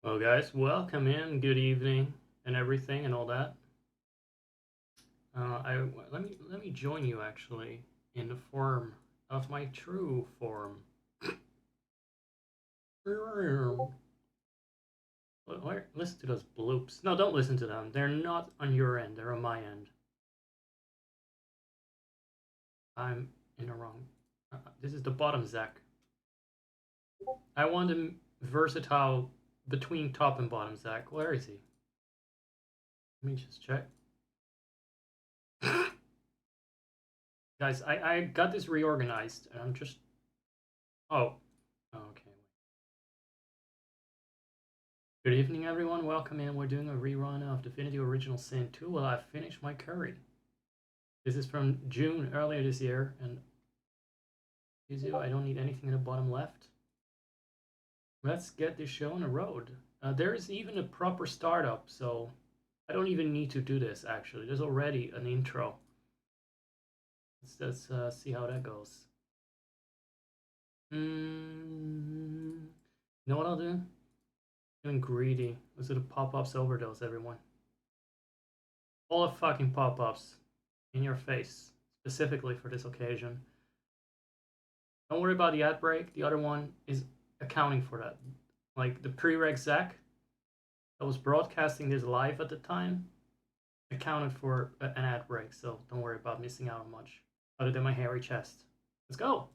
Well, guys, welcome in. Good evening and everything and all that. Let me join you actually in the form of my true form. Listen to those bloops. No, don't listen to them. They're not on your end. They're on my end. I'm in the wrong. This is the bottom Zach. I want him versatile between top and bottom Zach. Where is he? Let me just check. Guys, I got this reorganized and I'm just... Oh. Okay. Good evening, everyone. Welcome in. We're doing a rerun of Divinity Original Sin 2 while I finish my curry. This is from June earlier this year, and I don't need anything in the bottom left. Let's get this show on the road. There is even a proper startup, so I don't even need to do this, actually. There's already an intro. Let's see how that goes. You know what I'll do? Feeling greedy. Those are the pop-ups overdose, everyone. All the fucking pop-ups in your face, specifically for this occasion. Don't worry about the ad break. The other one is accounting for that. Like the pre-reg Zach that was broadcasting this live at the time accounted for an ad break, so don't worry about missing out on much other than my hairy chest. Let's go.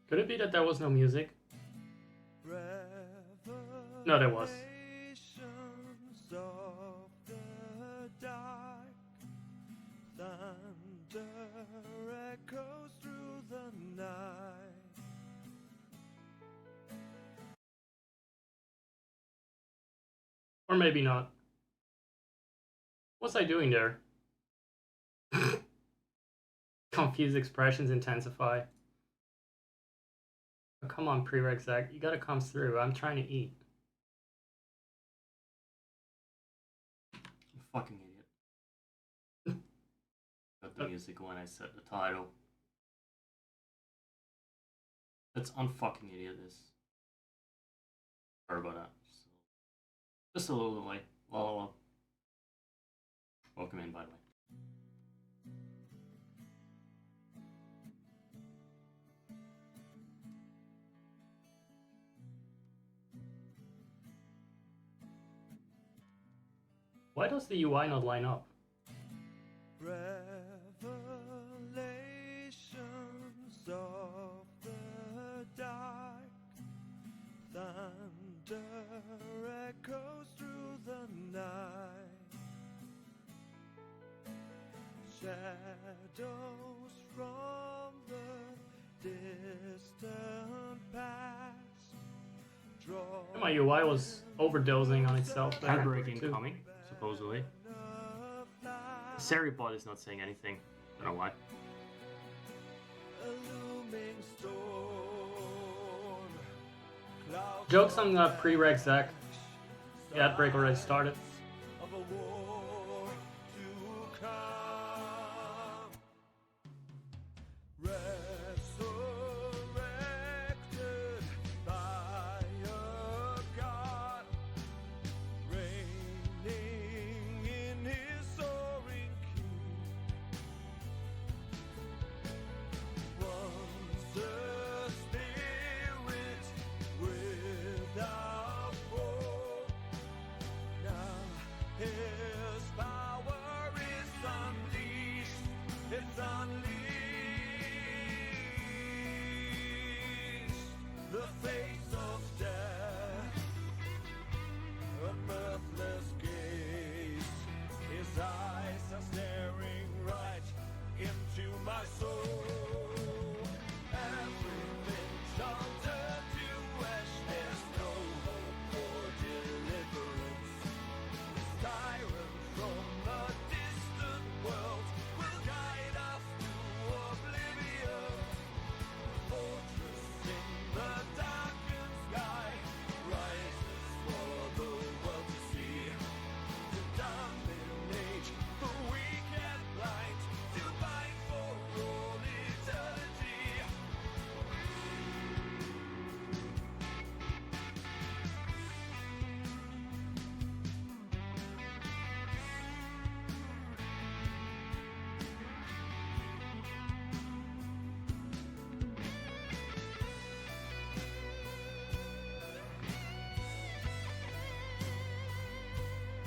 Could it be that there was no music? No, there was. Or maybe not. What's I doing there? Confused expressions intensify. Oh, come on, prereq Zach. You gotta come through. I'm trying to eat. You fucking idiot. Got the music when I set the title. That's unfucking idiot, this. Sorry about that. Just a little late. Well, welcome in, by the way. Why does the UI not line up? Revelations of the dark, thunder echoes through the night, shadows from the distant past. My UI was overdosing on itself. Ad break incoming, supposedly. Seribot is not saying anything. I don't know why. Jokes on pre-reg Zach. The ad break already started.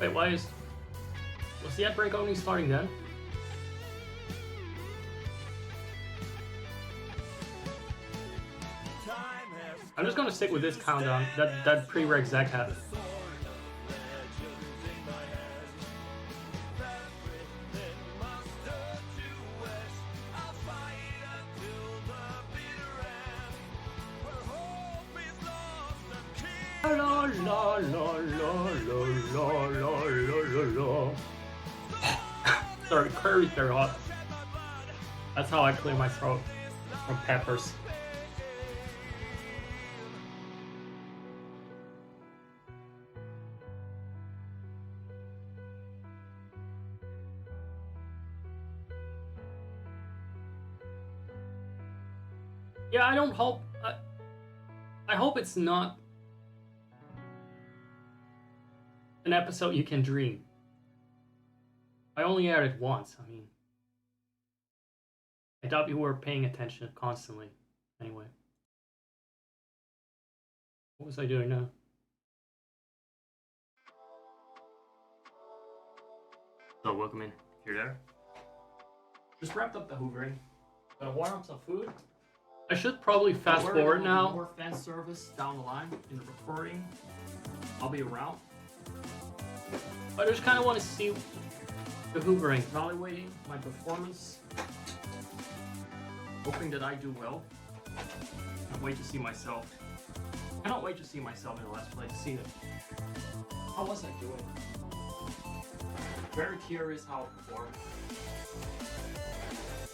Wait, why is... Was the ad break only starting then? I'm just gonna stick with this countdown that pre-reg Zach had. La la la la la la la la la. Sorry, curry's very hot. That's how I clear my throat from peppers. Yeah, I don't hope. I hope it's not an episode you can dream. I only aired it once. I mean, I doubt you were paying attention constantly. Anyway, what was I doing now? So welcome in. You're there. Just wrapped up the hoovering. Gonna warm up some food. I should probably fast forward now. More fan service down the line in the recording. I'll be around. I just kind of want to see the hoovering. Evaluating my performance. Hoping that I do well. Can't wait to see myself. Cannot wait to see myself in the last place. See it. How was I doing? Very curious how I performed.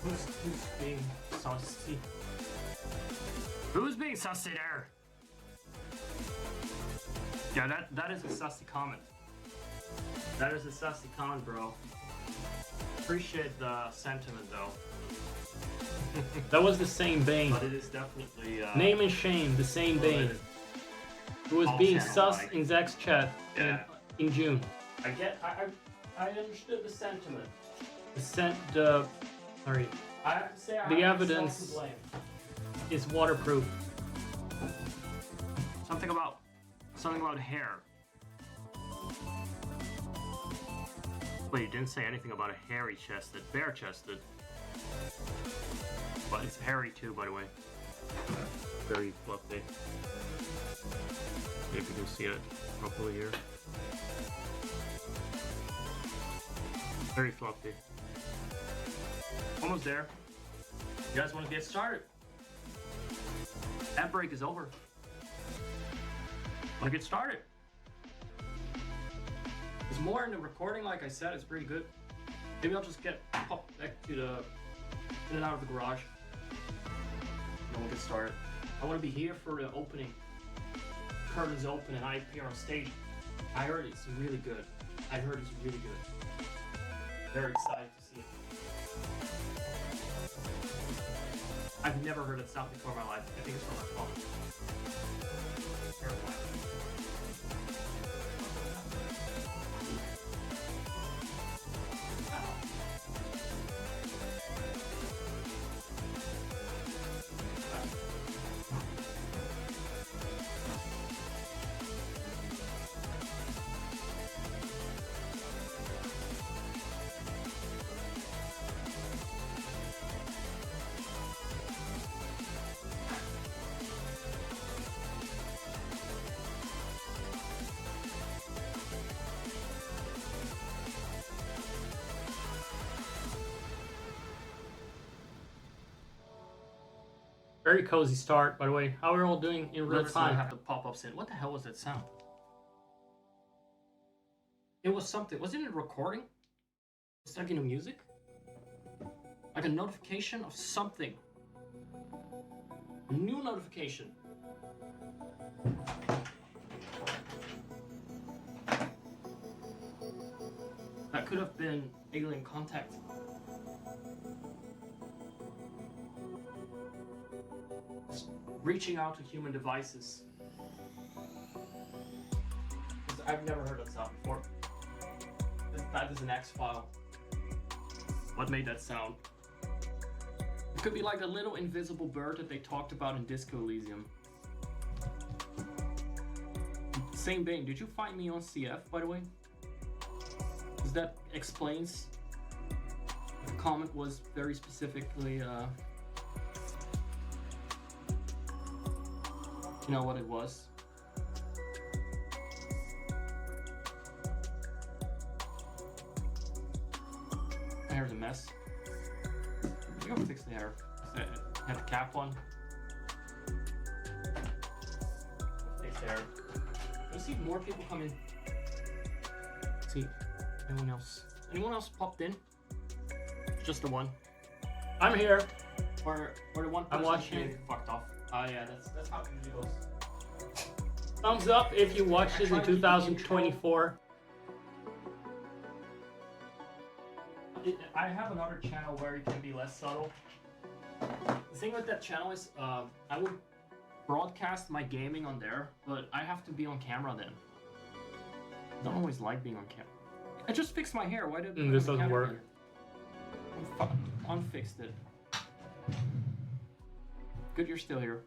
Who's being saucy? Who's being sussy there? Yeah, that is a sussy comment. That is a sussy comment, bro. Appreciate the sentiment, though. That was the same Bane. But it is definitely... Name and shame, the same Bane. Who was being sus in Zach's chat in June. I understood the sentiment. Sorry. I have to say the evidence is waterproof. Something about hair. Wait, you didn't say anything about a hairy-chested, bare-chested. But it's hairy too, by the way. Very fluffy. Maybe you can see it properly here. Very fluffy. Almost there. You guys want to get started? Ad break is over. Want to get started? There's more in the recording, like I said, it's pretty good. Maybe I'll just pop back to the in and out of the garage. And we'll get started. I want to be here for the opening. Curtains open and I appear on stage. I heard it's really good. I heard it's really good. Very excited to see it. I've never heard it sound before in my life. I think it's from my phone. Terrible. Very cozy start, by the way. How are we all doing in real time? Have the pop-ups in. What the hell was that sound? It was something. Wasn't it a recording? Was that getting music? Like a notification of something. A new notification. That could have been alien contact. Reaching out to human devices. I've never heard that sound before. That is an X-file. What made that sound? It could be like a little invisible bird that they talked about in Disco Elysium. Same Bane, did you find me on CF, by the way? because that explains. The comment was very specifically, you know what it was. My hair's a mess. I'm gonna fix the hair. I had the cap on. Fix the hair. Let's see if more people come in. Let's see. Anyone else? Anyone else popped in? Just the one. I'm here. Or the one person I'm watching. fucked off. Oh yeah, that's how it usually goes. Thumbs up if you watched this in 2024. I have another channel where it can be less subtle. The thing with that channel is, I would broadcast my gaming on there, but I have to be on camera then. I don't always like being on camera. I just fixed my hair. Why did This doesn't work. Unfixed it. Good, you're still here.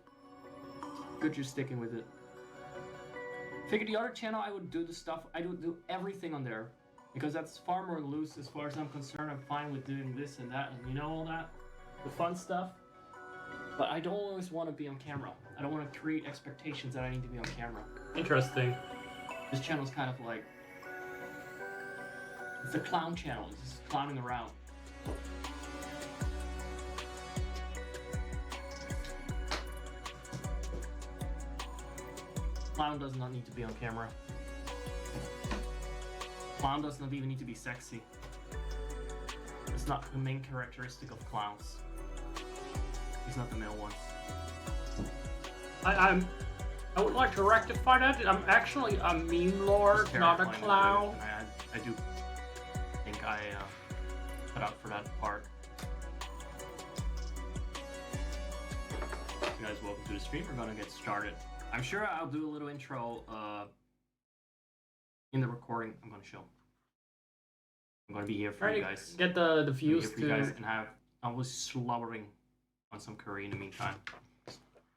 Good, you're sticking with it. Figured the other channel, I would do the stuff. I would do everything on there. Because that's far more loose as far as I'm concerned. I'm fine with doing this and that, and you know all that, the fun stuff. But I don't always want to be on camera. I don't want to create expectations that I need to be on camera. Interesting. This channel's kind of like, it's a clown channel. It's just clowning around. Clown does not need to be on camera. Clown does not even need to be sexy. It's not the main characteristic of clowns. He's not the male ones. I would like to rectify that. I'm actually a meme lord, not a clown. I do think I cut out for that part. You guys, welcome to the stream. We're gonna get started. I'm sure I'll do a little intro in the recording I'm gonna show. I'm gonna be here for you guys. Get the views for you guys and have. I was slobbering on some curry in the meantime.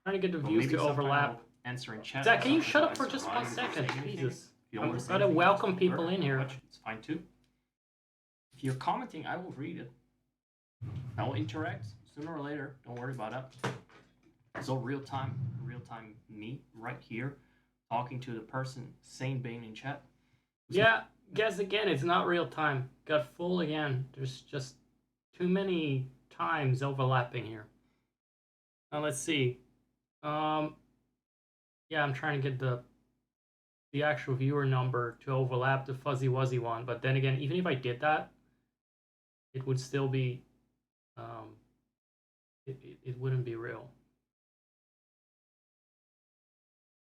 Trying to get the views to overlap. Answering chat. Zach, can you shut up for just 1 second? Jesus. I've got to welcome people in here. It's fine too. If you're commenting, I will read it. I will interact sooner or later. Don't worry about that. It's all real time me right here talking to the person saying being in chat. Yeah, guess again, it's not real time. Got full again. There's just too many times overlapping here. Now let's see. Yeah, I'm trying to get the actual viewer number to overlap the fuzzy wuzzy one, but then again, even if I did that, it would still be it wouldn't be real.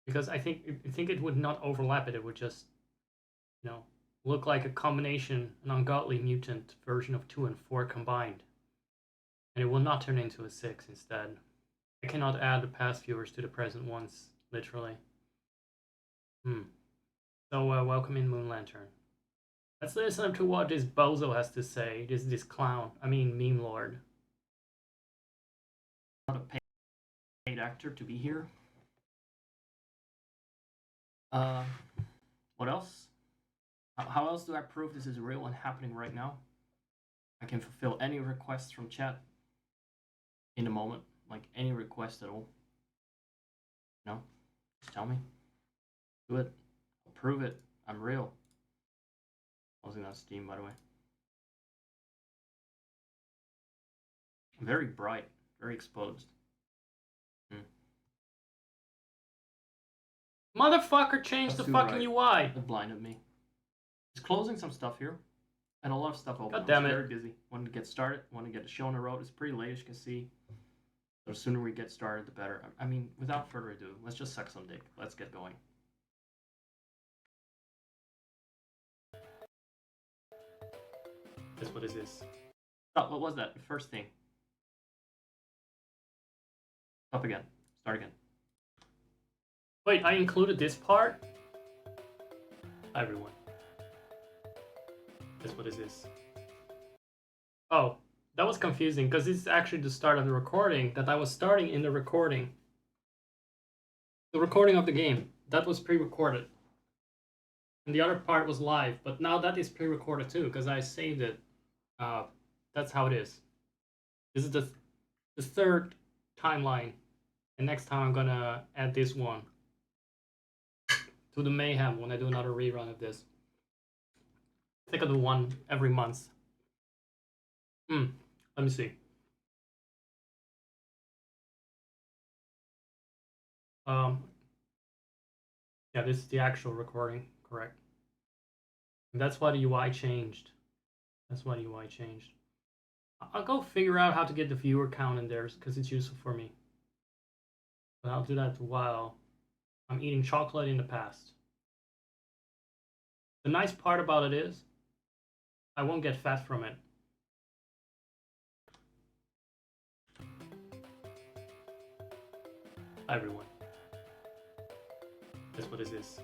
Because I think it would not overlap it. It would just, you know, look like a combination, an ungodly mutant version of 2 and 4 combined. And it will not turn into a 6 instead. I cannot add the past viewers to the present ones, literally. So welcome in Moon Lantern. Let's listen to what this bozo has to say. This clown. I mean meme lord. Not a paid actor to be here. What else? How else do I prove this is real and happening right now? I can fulfill any requests from chat in a moment, like any request at all. No? Just tell me. Do it. I'll prove it. I'm real. I wasn't on Steam, by the way. I'm very bright, very exposed. Motherfucker, change the fucking UI. It blinded me. Just closing some stuff here. And a lot of stuff open. God damn it. I'm very busy. Want to get started. Want to get the show on the road. It's pretty late, as you can see. So the sooner we get started, the better. I mean, without further ado, let's just suck some dick. Let's get going. Guess what is this? Oh, what was that? The first thing. Up again. Start again. Wait, I included this part? Hi, everyone. Guess what is this? Oh, that was confusing because it's actually the start of the recording that I was starting in the recording. The recording of the game. That was pre-recorded. And the other part was live, but now that is pre-recorded too, because I saved it. That's how it is. This is the third timeline, and next time I'm gonna add this one to the mayhem when I do another rerun of this. I think I'll do one every month. Let me see. Yeah, this is the actual recording, correct. And that's why the UI changed. That's why the UI changed. I'll go figure out how to get the viewer count in there because it's useful for me. But I'll do that while I'm eating chocolate in the past. The nice part about it is I won't get fat from it. Hi everyone. That's what this is.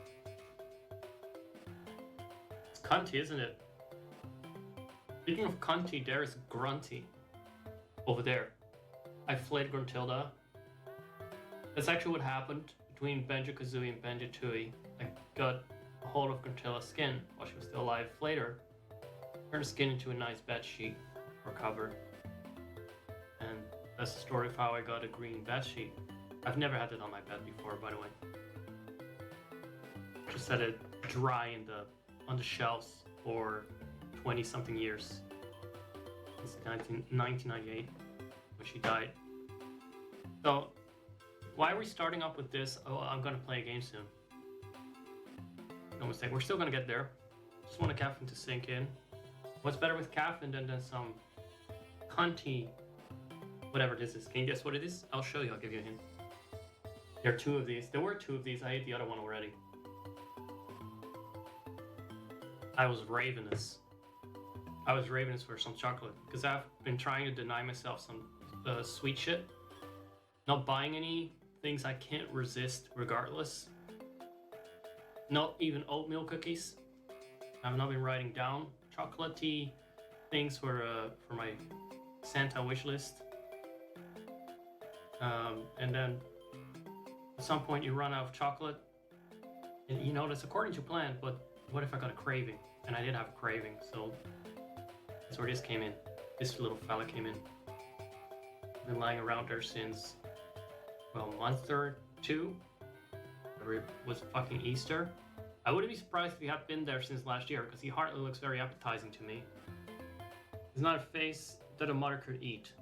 It's cunty, isn't it? Speaking of cunty, there is Grunty. Over there. I flayed Gruntilda. That's actually what happened between Banjo-Kazooie and Banjo-Tooie. I got a hold of Gruntilda's skin while she was still alive, flayed her, turned the skin into a nice bed sheet or cover. And that's the story of how I got a green bed sheet. I've never had it on my bed before, by the way. Just had it dry on the shelves for 20-something years. Since 1998, when she died. So, why are we starting up with this? Oh, I'm gonna play a game soon. No mistake, we're still gonna get there. Just want a caffeine to sink in. What's better with caffeine than some cunty, whatever this is? Can you guess what it is? I'll show you, I'll give you a hint. There are two of these. There were two of these, I ate the other one already. I was ravenous. I was ravenous for some chocolate because I've been trying to deny myself some sweet shit. Not buying any things I can't resist regardless. Not even oatmeal cookies. I've not been writing down chocolatey things for my Santa wish list. And then at some point you run out of chocolate. And you know that's according to plan, but what if I got a craving? And I did have a craving, so that's where this came in. This little fella came in. Been lying around there since, well, a month or two. Whatever it was, fucking Easter. I wouldn't be surprised if he had been there since last year, because he hardly looks very appetizing to me. He's not a face that a mother could eat.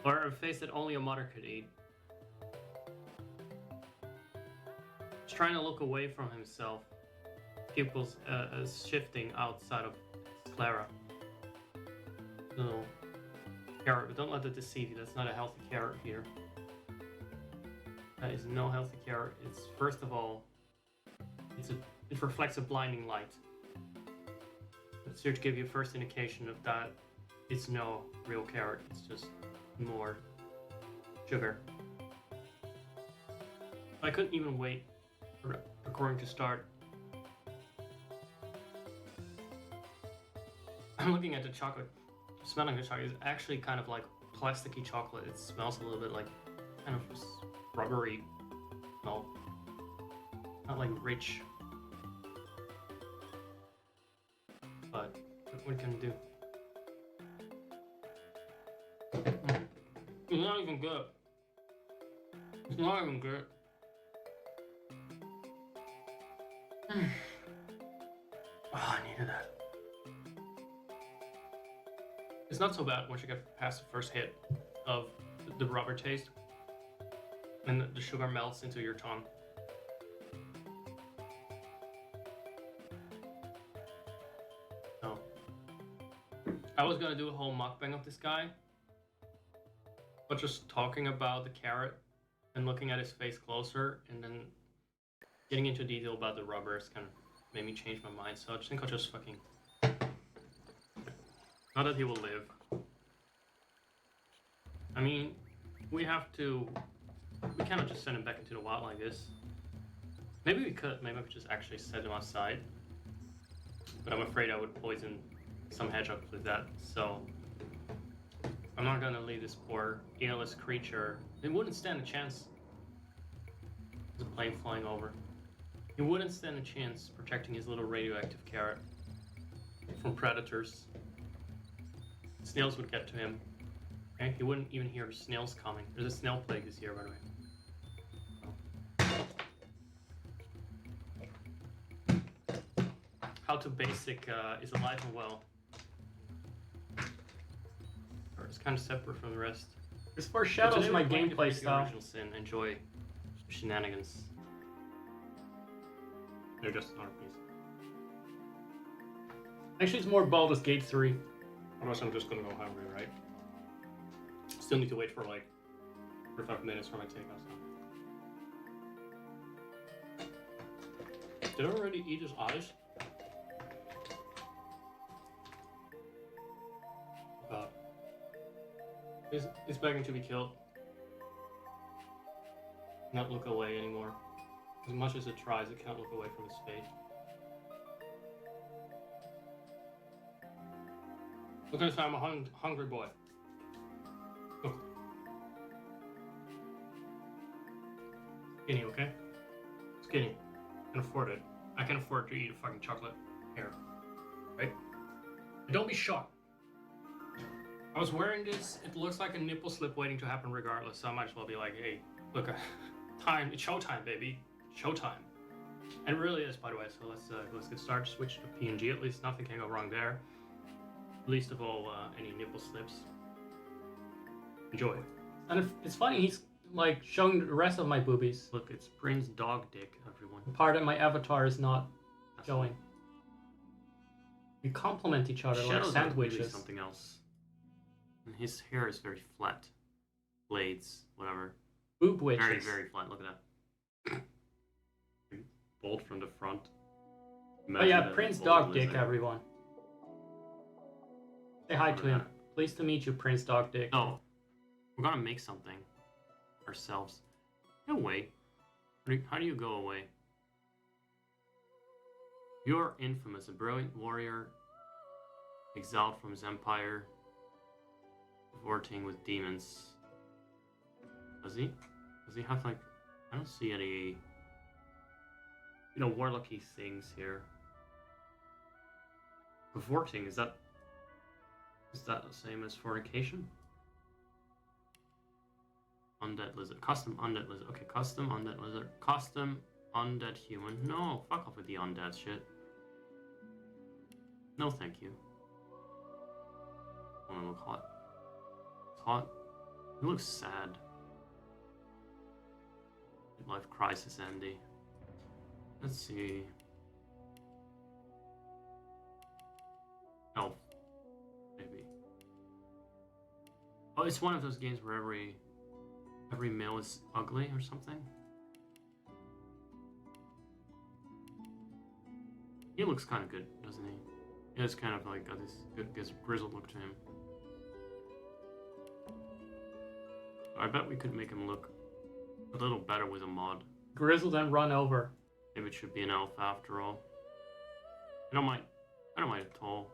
Or a face that only a mother could eat. He's trying to look away from himself. Pupils shifting outside of sclera. Little carrot, but don't let that deceive you. That's not a healthy carrot here. That is no healthy carrot. It's, first of all, it reflects a blinding light. It's here to give you a first indication of that it's no real carrot. It's just more sugar. I couldn't even wait for recording to start. I'm looking at the chocolate, smelling the chocolate. It's actually kind of like plasticky chocolate. It smells a little bit like kind of rubbery, no, not like rich. But what can you do? It's not even good. It's not even good. Oh, I needed that. It's not so bad once you get past the first hit of the rubber taste and the sugar melts into your tongue. So, I was gonna do a whole mukbang of this guy, but just talking about the carrot and looking at his face closer and then getting into detail about the rubbers kind of made me change my mind. So I think I'll just fucking... Not that he will live. I mean, we cannot just send him back into the wild like this. Maybe we could. Maybe we could just actually set him outside. But I'm afraid I would poison some hedgehogs with that. So I'm not gonna leave this poor earless creature. It wouldn't stand a chance. There's a plane flying over. He wouldn't stand a chance protecting his little radioactive carrot from predators. Snails would get to him. Okay? He wouldn't even hear snails coming. There's a snail plague this year, by the way. How to Basic is alive and well. It's kind of separate from the rest. This foreshadows my gameplay style. Original Sin. Enjoy shenanigans. They're just another piece. Actually, it's more Baldur's Gate 3. Otherwise, I'm just gonna go hungry, right? Still need to wait for like 45 minutes for my takeout. Did I already eat his eyes? God. It's begging to be killed. Not look away anymore. As much as it tries, it can't look away from its fate. Look at this, I'm a hungry boy. Look. Skinny, okay? Skinny. I can afford it. I can afford to eat a fucking chocolate hair. Right? And don't be shocked. I was wearing this, it looks like a nipple slip waiting to happen regardless, so I might as well be like, hey, look, time, it's showtime, baby. Showtime. And it really is, by the way, so let's get started. Switch to PNG, at least nothing can go wrong there. Least of all, any nipple slips. Enjoy. And it's funny, he's like showing the rest of my boobies. Look, it's Prince Dog Dick, everyone. The part that my avatar is not showing. We complement each other like sandwiches. Really something else. And his hair is very flat. Blades, whatever. Boob witches. Very, very flat. Look at that. Bolt from the front. Imagine oh yeah, Prince Dog Dick, everyone. Say hi to him. Pleased to meet you, Prince Dog Dick. Oh, we're gonna make something ourselves. No way. How do you go away? You're infamous, a brilliant warrior, exiled from his empire, cavorting with demons. Does he? Does he have like? I don't see any. You know, warlocky things here. Cavorting, is that the same as fornication? Undead lizard. Custom undead lizard. Okay, custom undead lizard. Custom undead human. No, fuck off with the undead shit. No, thank you. I want to look hot. It's hot. It looks sad. Midlife crisis, Andy. Let's see. Elf. Maybe. Oh, it's one of those games where every male is ugly or something. He looks kind of good, doesn't he? He has kind of like got this good, grizzled look to him. I bet we could make him look a little better with a mod. Grizzled and run over. Maybe it should be an elf after all. I don't mind a tall,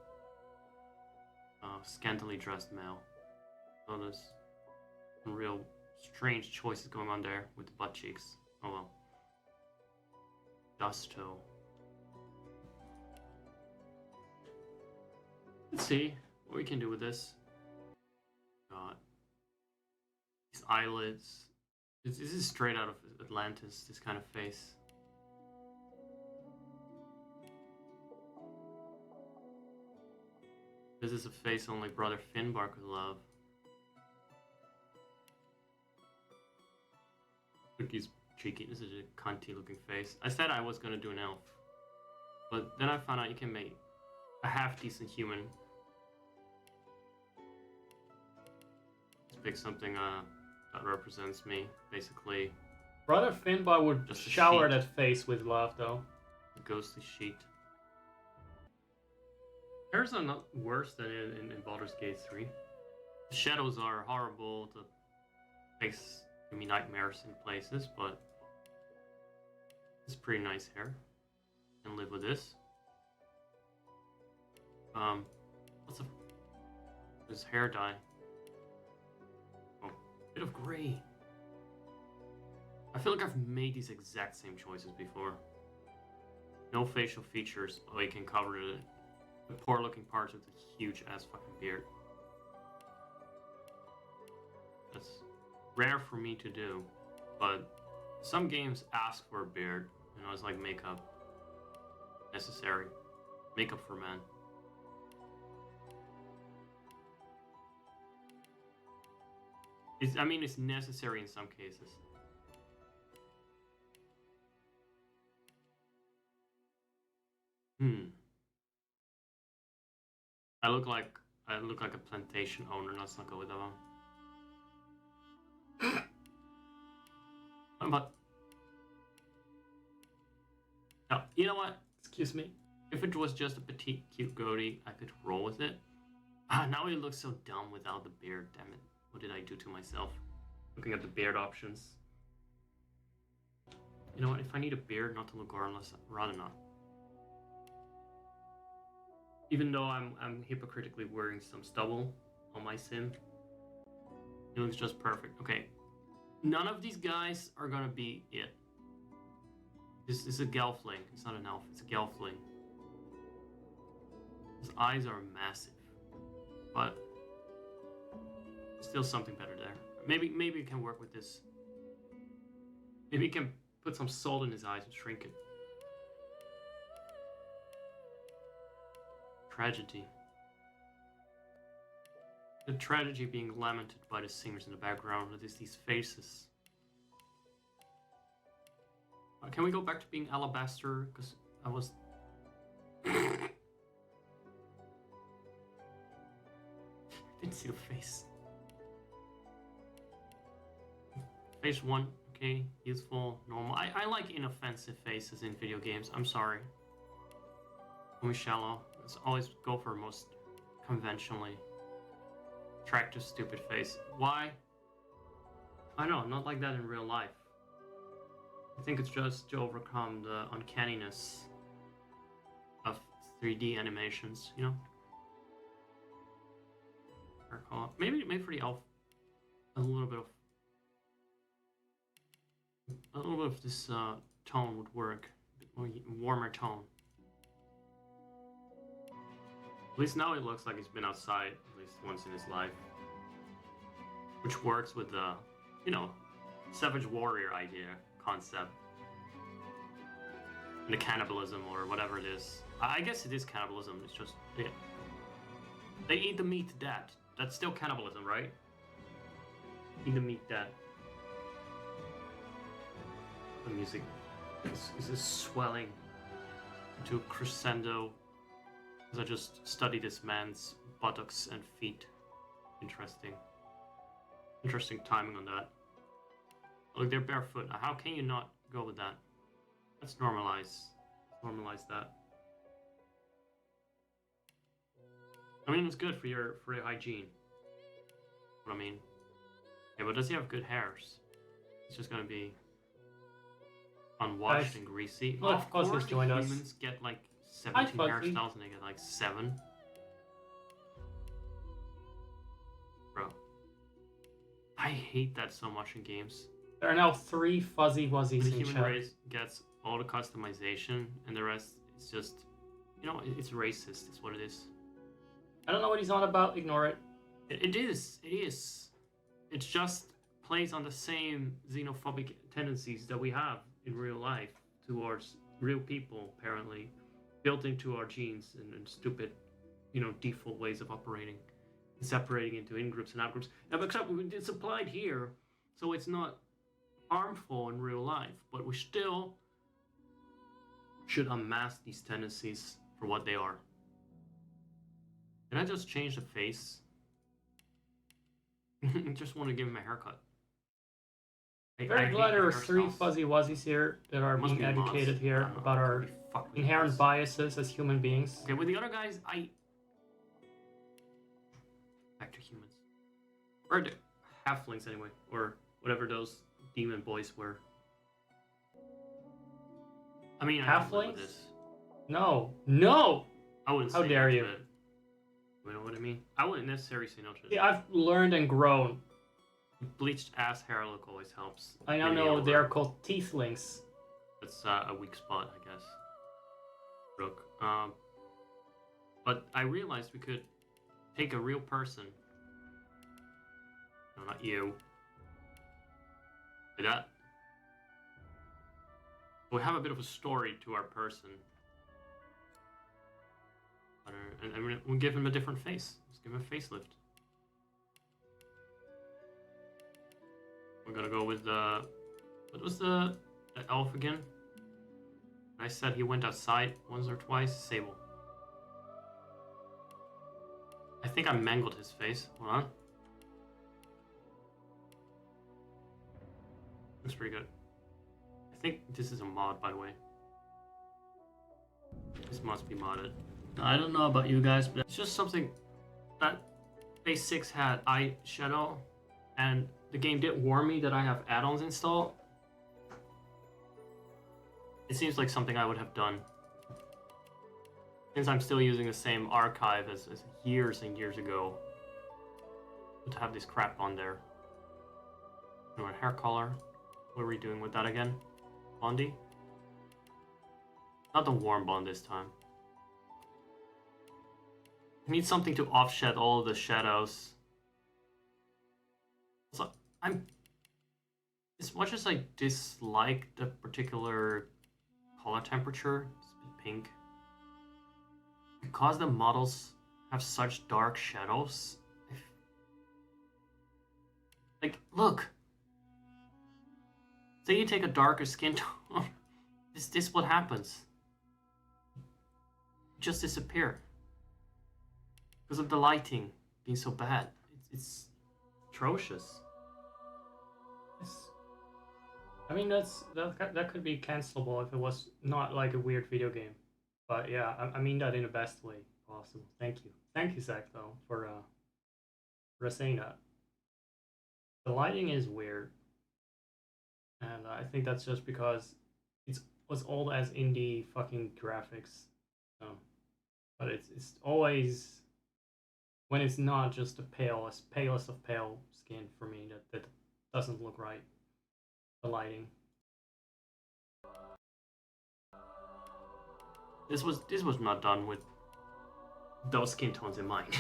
scantily dressed male. So there's some real strange choices going on there with the butt cheeks. Oh well. Gusto. Let's see what we can do with this. God. These eyelids. This is straight out of Atlantis, this kind of face. This is a face only Brother Finbar could love. Look, he's cheeky. This is a cunty looking face. I said I was gonna do an elf. But then I found out you can make a half decent human. Let's pick something that represents me, basically. Brother Finbar would just shower that face with love, though. A ghostly sheet. Hairs are not worse than in Baldur's Gate 3. The shadows are horrible. The face give me nightmares in places, but it's pretty nice hair. Can live with this. What's this hair dye? Oh, bit of gray. I feel like I've made these exact same choices before. No facial features, but we can cover the poor looking parts with a huge ass fucking beard. That's rare for me to do, but some games ask for a beard. You know, it's like makeup. Necessary. Makeup for men. It's necessary in some cases. I look like a plantation owner. Let's not go with that one. But no, you know what? Excuse me. If it was just a petite, cute goatee, I could roll with it. Now he looks so dumb without the beard. Damn it! What did I do to myself? Looking at the beard options. You know what? If I need a beard not to look harmless, I'd rather not. Even though I'm hypocritically wearing some stubble on my sim, it looks just perfect. Okay, none of these guys are gonna be it. This is a gelfling. It's not an elf. It's a gelfling. His eyes are massive, but still something better there. Maybe we can work with this. Maybe we can put some salt in his eyes and shrink it. Tragedy. The tragedy being lamented by the singers in the background. It is these faces. Can we go back to being alabaster? Because I was... didn't see the face. Face 1, okay, useful, normal. I like inoffensive faces in video games. I'm sorry. Only shallow. Let's always go for most conventionally attractive, stupid face. Why? I know, not like that in real life. I think it's just to overcome the uncanniness of 3D animations, you know? Maybe for the elf, a little bit of this tone would work. A bit more warmer tone. At least now it looks like he's been outside at least once in his life. Which works with the, you know, Savage Warrior idea, concept. And the cannibalism or whatever it is. I guess it is cannibalism, it's just, yeah. They eat the meat dead. That's still cannibalism, right? Eat the meat dead. The music is swelling into a crescendo. I just study this man's buttocks and feet. Interesting timing on that. Look, they're barefoot. How can you not go with that? Let's normalize that. I mean, it's good for your hygiene. What I mean. Yeah, but does he have good hairs? It's just gonna be unwashed and greasy. Well, of course, he's joined us. Humans get like 17 hairstyles and they get like 7. Bro. I hate that so much in games. There are now 3 fuzzy wuzzies The in human chat. race gets all the customization and the rest is just, you know, it's racist, is what it is. I don't know what he's on about, ignore it. It is. It just plays on the same xenophobic tendencies that we have in real life towards real people, apparently. Built into our genes and stupid, you know, default ways of operating, separating into in-groups and out-groups. Now, except it's applied here, so it's not harmful in real life, but we still should unmask these tendencies for what they are. Can I just change the face? I just want to give him a haircut. Very glad there are 3 fuzzy wuzzies here that are being educated here about our inherent biases as human beings. Okay, with the other guys, back to humans. Or the halflings anyway, or whatever those demon boys were. I mean, Halflings? This. No! I wouldn't say How dare no you? to it. You know what I mean? I wouldn't necessarily say no to it. See, I've learned and grown. Bleached ass hair look always helps. I now Maybe know over. they are called teethlings. That's a weak spot, I guess. look. But I realized we could take a real person. No, not you. Like that. We have a bit of a story to our person. And we'll give him a different face. Let's give him a facelift. We're gonna go with the... What was the elf again? I said he went outside once or twice. Sable. I think I mangled his face. Hold on. Looks pretty good. I think this is a mod, by the way. This must be modded. I don't know about you guys, but it's just something that Base 6 had eye shadow, and the game did warn me that I have add-ons installed. It seems like something I would have done. Since I'm still using the same archive as years and years ago. To have this crap on there. And hair color. What are we doing with that again? Bondy? Not the warm bond this time. I need something to offset all of the shadows. So as much as I dislike the particular color temperature, it's a bit pink. Because the models have such dark shadows, like, look. Say you take a darker skin tone, this what happens. Just disappear. Because of the lighting being so bad. It's atrocious. I mean, that could be cancelable if it was not like a weird video game. But yeah, I mean that in the best way possible. Thank you, Zach, though, for saying that. The lighting is weird, and I think that's just because it was old as indie fucking graphics. But it's always when it's not just the palest of pale skin for me that doesn't look right. The lighting. This was not done with those skin tones in mind.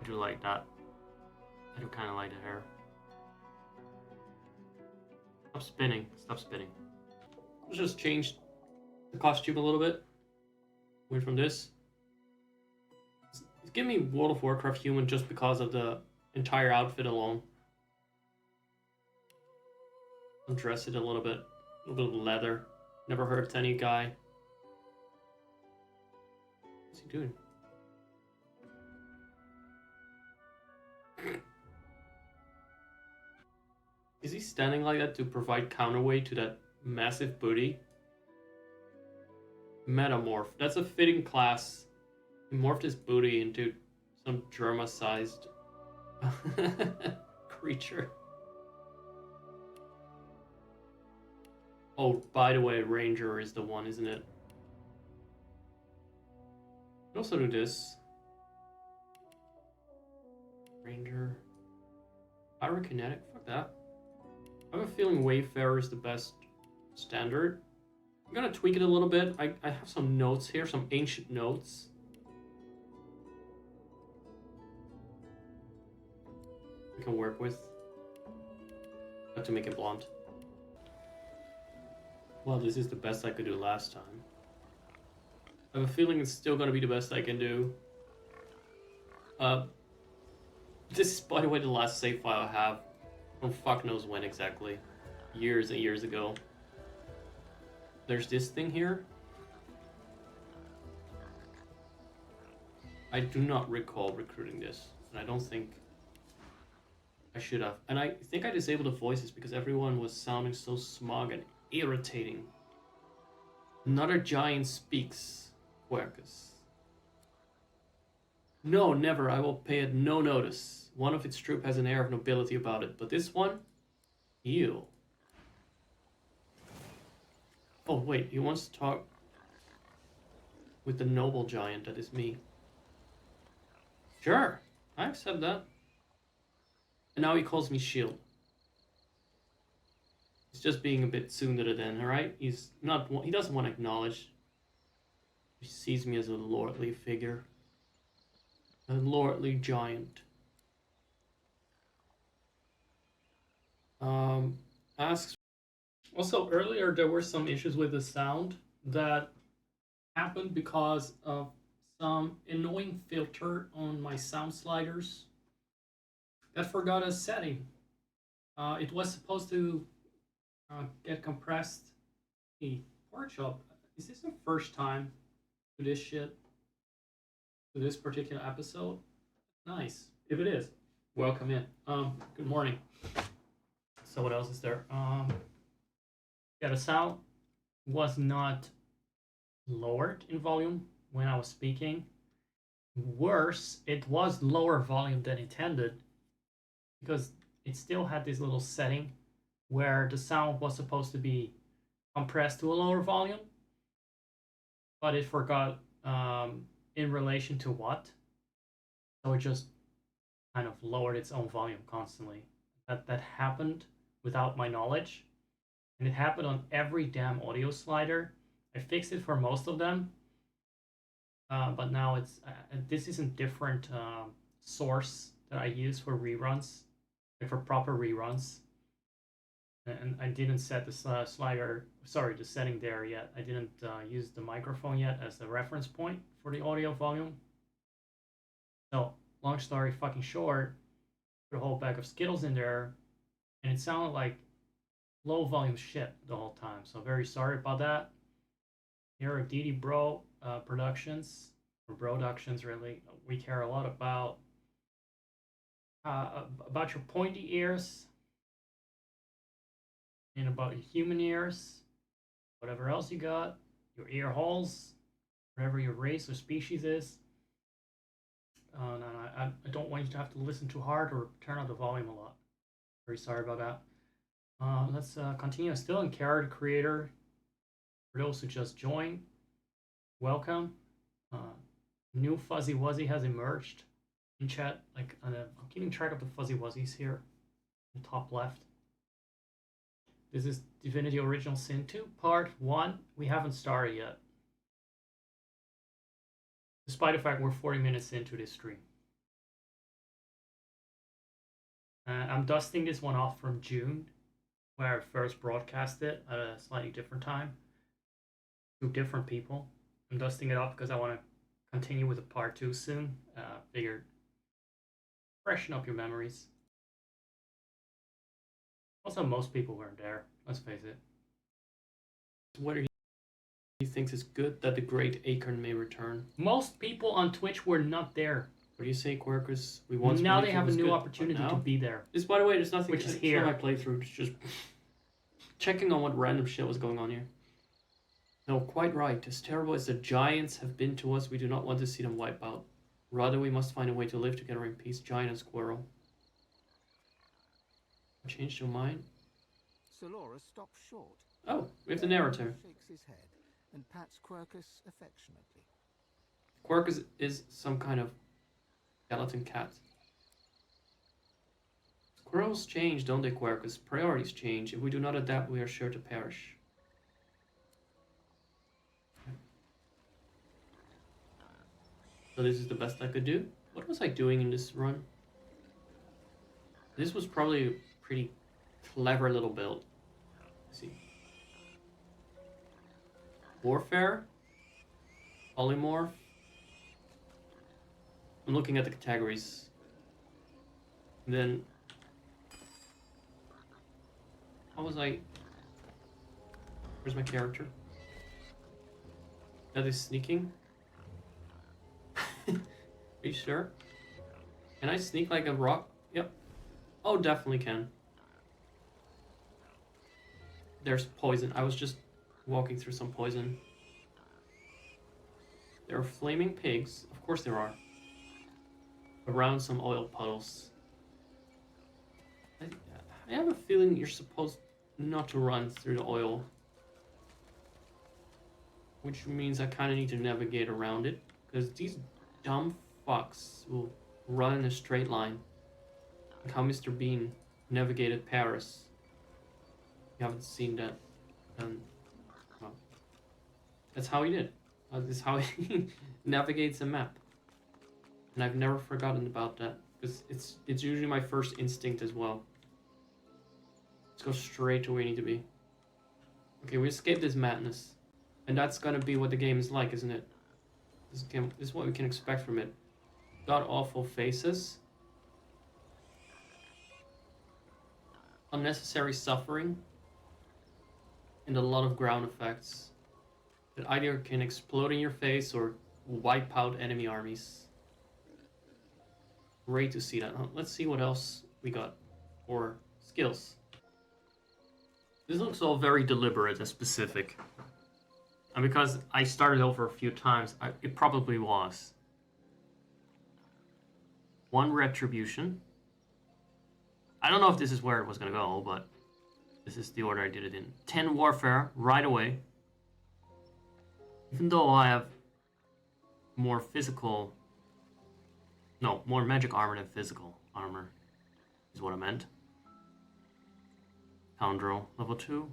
I do like that. I do kind of like the hair. Stop spinning. Stop spinning. Let's just change the costume a little bit. Went from this. It's giving me World of Warcraft human just because of the entire outfit alone. Dress it a little bit of leather. Never hurts any guy. What's he doing? Is he standing like that to provide counterweight to that massive booty? Metamorph. That's a fitting class. He morphed his booty into some drama-sized creature. Oh, by the way, Ranger is the one, isn't it? I can also do this. Ranger. Pyrokinetic? Fuck that. I have a feeling Wayfarer is the best standard. I'm gonna tweak it a little bit. I have some notes here, some ancient notes. We can work with. I have to make it blonde. Well, this is the best I could do last time. I have a feeling it's still gonna be the best I can do. This is, by the way, the last save file I have. From fuck knows when exactly. Years and years ago. There's this thing here. I do not recall recruiting this. And I don't think I should have. And I think I disabled the voices because everyone was sounding so smug and irritating. Another giant speaks, Quercus. No, never. I will pay it no notice. One of its troop has an air of nobility about it, but this one? Ew. Oh, wait. He wants to talk with the noble giant that is me. Sure. I accept that. And now he calls me Shield. He's just being a bit tsundere then, alright? He's not. He doesn't want to acknowledge. He sees me as a lordly figure. A lordly giant. Asks. Also, earlier there were some issues with the sound that happened because of some annoying filter on my sound sliders that forgot a setting. It was supposed to get compressed. Hey, pork chop, is this the first time to this shit? To this particular episode? Nice. If it is, welcome in. Good morning. So what else is there? Yeah, the sound was not lowered in volume when I was speaking. Worse, it was lower volume than intended because it still had this little setting where the sound was supposed to be compressed to a lower volume, but it forgot in relation to what. So it just kind of lowered its own volume constantly. That happened without my knowledge, and it happened on every damn audio slider. I fixed it for most of them, but now it's this is a different source that I use for reruns, like for proper reruns. And I didn't set the slider, sorry, the setting there yet. I didn't use the microphone yet as a reference point for the audio volume. So, long story fucking short, put a whole bag of Skittles in there, and it sounded like low volume shit the whole time. So very sorry about that. Here at DD Bro Productions, or Broductions really, we care a lot about your pointy ears, and about your human ears, whatever else you got, your ear holes, whatever your race or species is. No, I don't want you to have to listen too hard or turn up the volume a lot. Very sorry about that. Let's continue. Still in character creator. For those who just joined, welcome. New Fuzzy Wuzzy has emerged in chat. Like I'm keeping track of the Fuzzy Wuzzies here, in the top left. This is Divinity Original Sin 2, Part 1. We haven't started yet. Despite the fact we're 40 minutes into this stream. I'm dusting this one off from June, where I first broadcast it at a slightly different time. To different people. I'm dusting it off because I want to continue with the Part 2 soon. Figured freshen up your memories. Also, most people weren't there. Let's face it. Whether he thinks it's good that the great Acorn may return. Most people on Twitch were not there. What do you say, Quirkus? We once now they believed it have a was new good, opportunity but to now? be there. This, by the way, there's nothing Which is to here. my playthrough. It's just checking on what random shit was going on here. No, quite right. As terrible as the giants have been to us, we do not want to see them wipe out. Rather, we must find a way to live together in peace, giant and squirrel. Changed your mind? Solora stops short. Oh, we have the narrator. Shakes his head and pats Quirkus affectionately. Quirkus is some kind of skeleton cat. Squirrels change, don't they, Quirkus? Priorities change. If we do not adapt, we are sure to perish. So this is the best I could do? What was I doing in this run? This was probably a pretty clever little build. Let's see. Warfare? Polymorph? I'm looking at the categories. And then... How was I... Where's my character? That is sneaking? Are you sure? Can I sneak like a rock? Yep. Oh, definitely can. There's poison. I was just walking through some poison. There are flaming pigs. Of course there are. Around some oil puddles. I have a feeling you're supposed not to run through the oil. Which means I kind of need to navigate around it. Because these dumb fucks will run in a straight line. Like how Mr. Bean navigated Paris. you haven't seen that, then well, that's how he did. This is how he navigates a map. And I've never forgotten about that, because it's usually my first instinct as well. Let's go straight to where we need to be. Okay, we escaped this madness. And that's gonna be what the game is like, isn't it? This is what we can expect from it. God-awful faces. Unnecessary suffering. And a lot of ground effects that either can explode in your face or wipe out enemy armies. Great to see that. Let's see what else we got for skills. This looks all very deliberate and specific. And because I started over a few times, it probably was. 1 retribution. I don't know if this is where it was going to go, but this is the order I did it in. 10 warfare right away. Even though I have more physical... No, more magic armor than physical armor is what I meant. Scoundrel, level 2.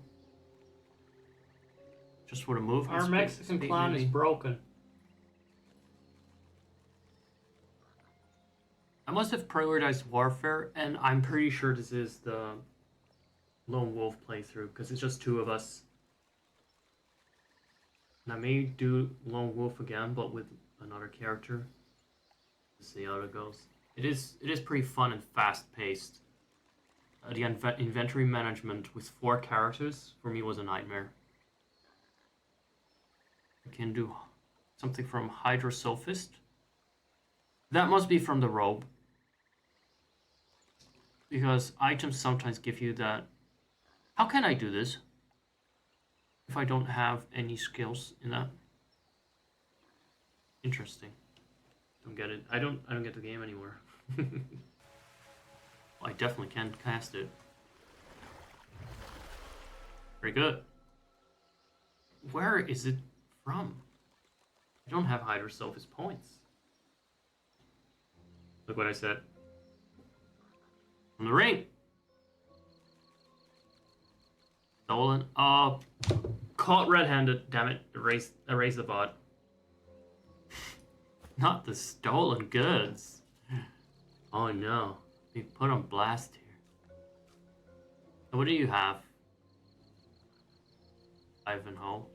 Just for the movement. Our Mexican clown is broken. I must have prioritized warfare, and I'm pretty sure this is the lone wolf playthrough, because it's just 2 of us. And I may do lone wolf again, but with another character. Let's see how it goes. It is pretty fun and fast paced. The inventory management with 4 characters for me was a nightmare. I can do something from Hydrosophist. That must be from the robe. Because items sometimes give you that. How can I do this if I don't have any skills in that? Interesting. Don't get it. I don't get the game anymore. Well, I definitely can cast it. Very good. Where is it from? I don't have Hydrosophist points. Look what I said. From the ring. Stolen. Caught red-handed. Damn it. Erase the bot. Not the stolen goods. Oh no. They put on blast here. So what do you have? Ivanhoe.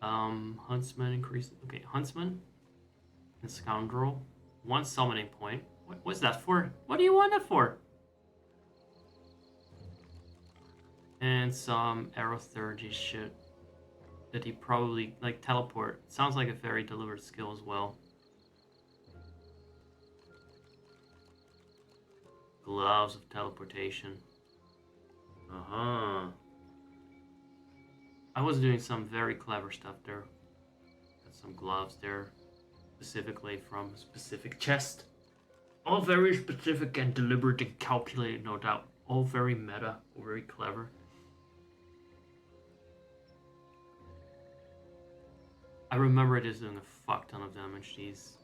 Huntsman increase. Okay, Huntsman and Scoundrel. 1 summoning point. What's that for? What do you want that for? And some aerothergy shit that he probably like teleport. Sounds like a very deliberate skill as well. Gloves of teleportation. Uh-huh. I was doing some very clever stuff there. Got some gloves there. Specifically from a specific chest. All very specific and deliberate and calculated, no doubt. All very meta, all very clever. I remember it is doing a fuck ton of damage, these.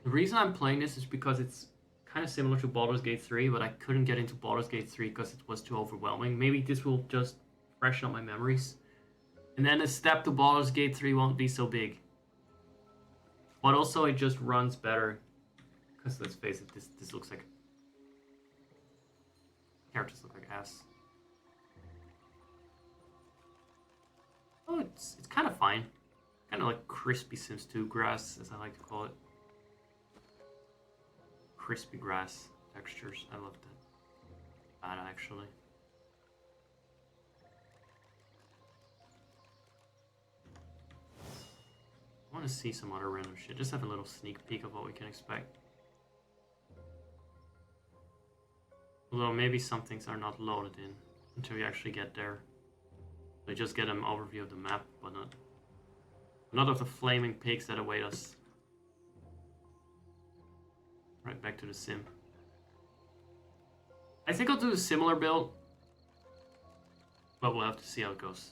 The reason I'm playing this is because it's kind of similar to Baldur's Gate 3, but I couldn't get into Baldur's Gate 3 because it was too overwhelming. Maybe this will just freshen up my memories. And then the step to Baldur's Gate 3 won't be so big. But also it just runs better. Because let's face it, this looks like... Characters look like ass. Oh, it's kind of fine. Kind of like crispy Sims 2 grass, as I like to call it. Crispy grass textures. I love that. Actually. I want to see some other random shit. Just have a little sneak peek of what we can expect. Although maybe some things are not loaded in until we actually get there. We just get an overview of the map, but not of the flaming pigs that await us. Right back to the sim. I think I'll do a similar build, but we'll have to see how it goes.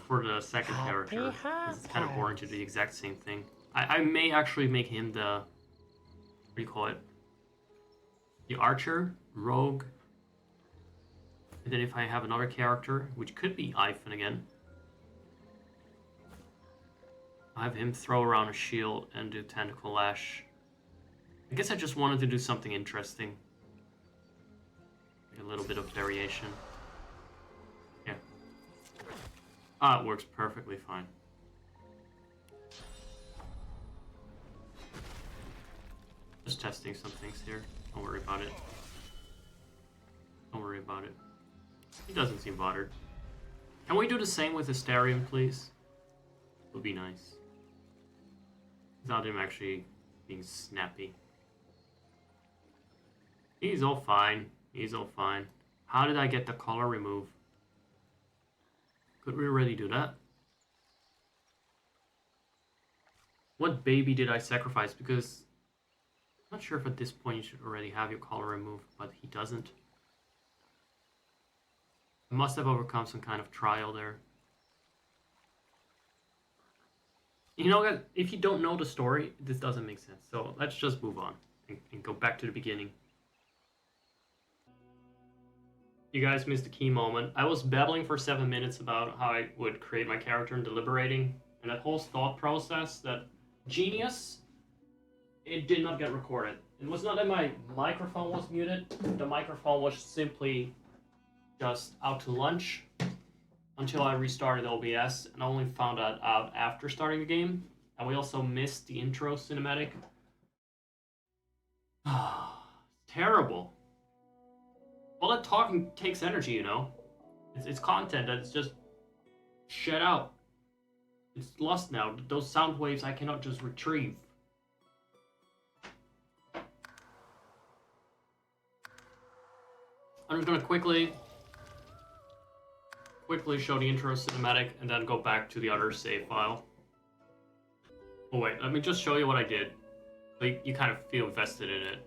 For the second character, it's kind of boring to do the exact same thing. I may actually make him the... What do you call it? the archer, rogue, and then if I have another character, which could be Ivan again, I have him throw around a shield and do tentacle lash. I guess I just wanted to do something interesting. Like a little bit of variation. Yeah. Ah, it works perfectly fine. Just testing some things here. Don't worry about it. Don't worry about it. He doesn't seem bothered. Can we do the same with Hysterium, please? Would be nice. Without him actually being snappy. He's all fine. He's all fine. How did I get the collar removed? Could we already do that? What baby did I sacrifice? Because I'm not sure if at this point you should already have your collar removed, but he doesn't. I must have overcome some kind of trial there. You know what? If you don't know the story, this doesn't make sense. So let's just move on and go back to the beginning. You guys missed a key moment. I was babbling for 7 minutes about how I would create my character and deliberating. And that whole thought process, that genius, it did not get recorded. It was not that my microphone was muted. The microphone was simply just out to lunch until I restarted OBS, and I only found that out after starting the game. And we also missed the intro cinematic. Terrible. All that talking takes energy, you know? It's content that's just shed out. It's lost now. Those sound waves I cannot just retrieve. I'm just gonna quickly show the intro cinematic and then go back to the other save file. Oh wait, let me just show you what I did. So you kind of feel invested in it.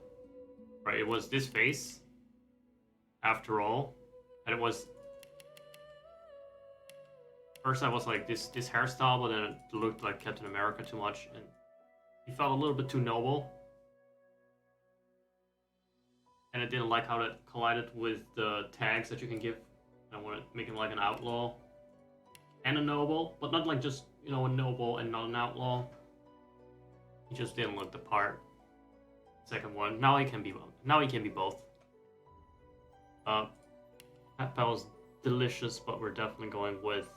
Right, it was this face, after all, and it was... First I was like this hairstyle, but then it looked like Captain America too much, and he felt a little bit too noble. And I didn't like how that collided with the tags that you can give. I want to make him like an outlaw and a noble, but not like just, you know, a noble and not an outlaw. He just didn't look the part. Second one, now he can be both. Now he can be both. That was delicious, but we're definitely going with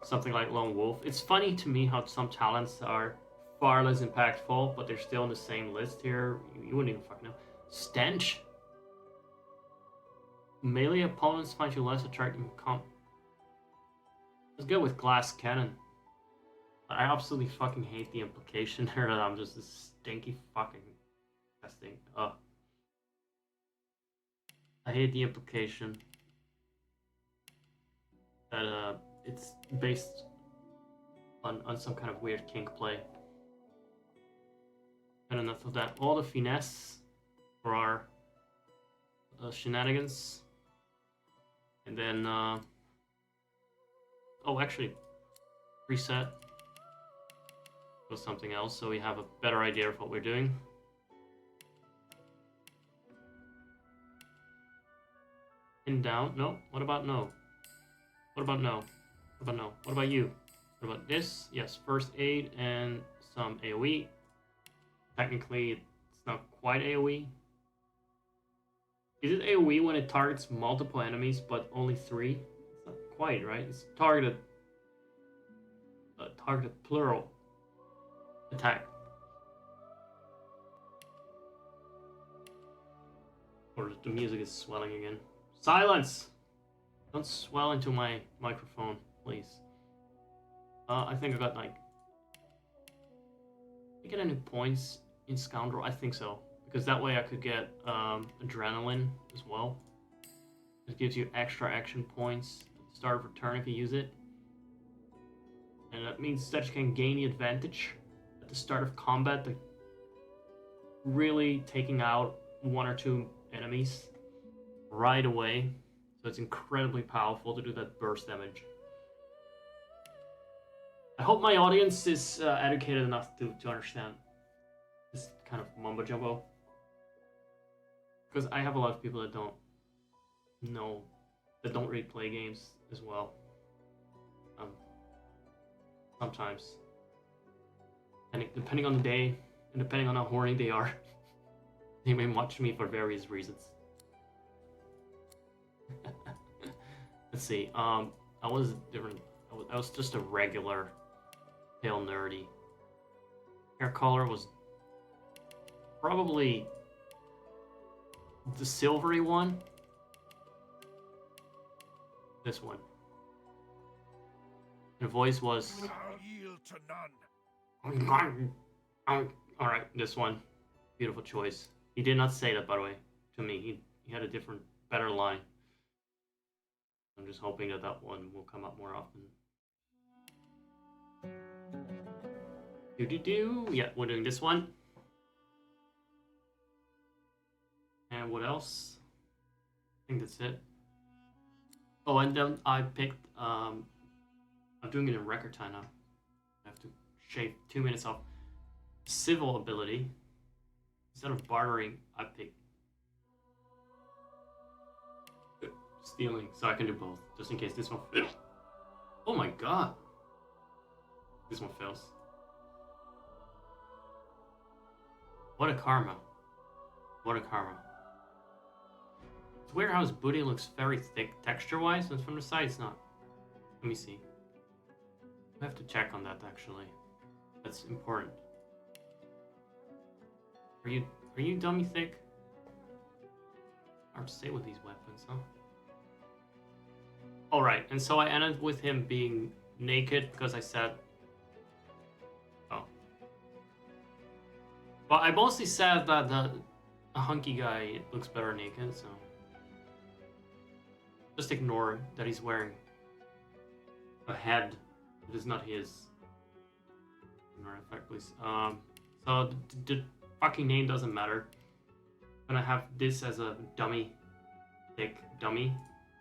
something like Lone Wolf. It's funny to me how some talents are far less impactful, but they're still on the same list here. You wouldn't even fucking know. Stench. Melee opponents find you less attractive. Let's go with Glass Cannon. I absolutely fucking hate the implication there that I'm just a stinky fucking testing. I hate the implication that it's based on some kind of weird kink play. And enough of that. All the finesse for our shenanigans. And then, oh, actually, reset. Go something else so we have a better idea of what we're doing. Pin down. No. What about no? What about no? What about no? What about you? What about this? Yes, first aid and some AoE. Technically, it's not quite AoE. Is it AoE when it targets multiple enemies but only 3? It's not quite, right? It's targeted plural attack. Or the music is swelling again. Silence! Don't swell into my microphone, please. I think I got like... Did I get any points in Scoundrel? I think so. Because that way I could get adrenaline as well. It gives you extra action points at the start of a turn if you use it. And that means that you can gain the advantage at the start of combat, like really taking out 1 or 2 enemies right away. So it's incredibly powerful to do that burst damage. I hope my audience is educated enough to understand this kind of mumbo jumbo. Because I have a lot of people that don't know, that don't really play games as well. Sometimes. And depending on the day, and depending on how horny they are, they may watch me for various reasons. Let's see. I was different. I was just a regular, pale nerdy. Hair color was probably the silvery one. This one. And the voice was. I'll yield to none. Alright, this one. Beautiful choice. He did not say that, by the way, to me. He had a different, better line. I'm just hoping that that one will come up more often. Yeah, we're doing this one. And what else? I think that's it. Oh, and then I picked, I'm doing it in record time now. I have to shave 2 minutes off. Civil ability. Instead of bartering, I picked stealing, so I can do both, just in case this one fails. Oh my god! This one fails. What a karma. What a karma. It's weird how his booty looks very thick texture-wise, but from the side it's not. Let me see. I have to check on that, actually. That's important. Are you dummy thick? Hard to say with these weapons, huh? Alright, and so I ended with him being naked because I said... Oh. Well, I mostly said that a hunky guy looks better naked, so... Just ignore that he's wearing a head that is not his. Ignore that fact, please. So the fucking name doesn't matter. I'm gonna have this as a dummy, thick dummy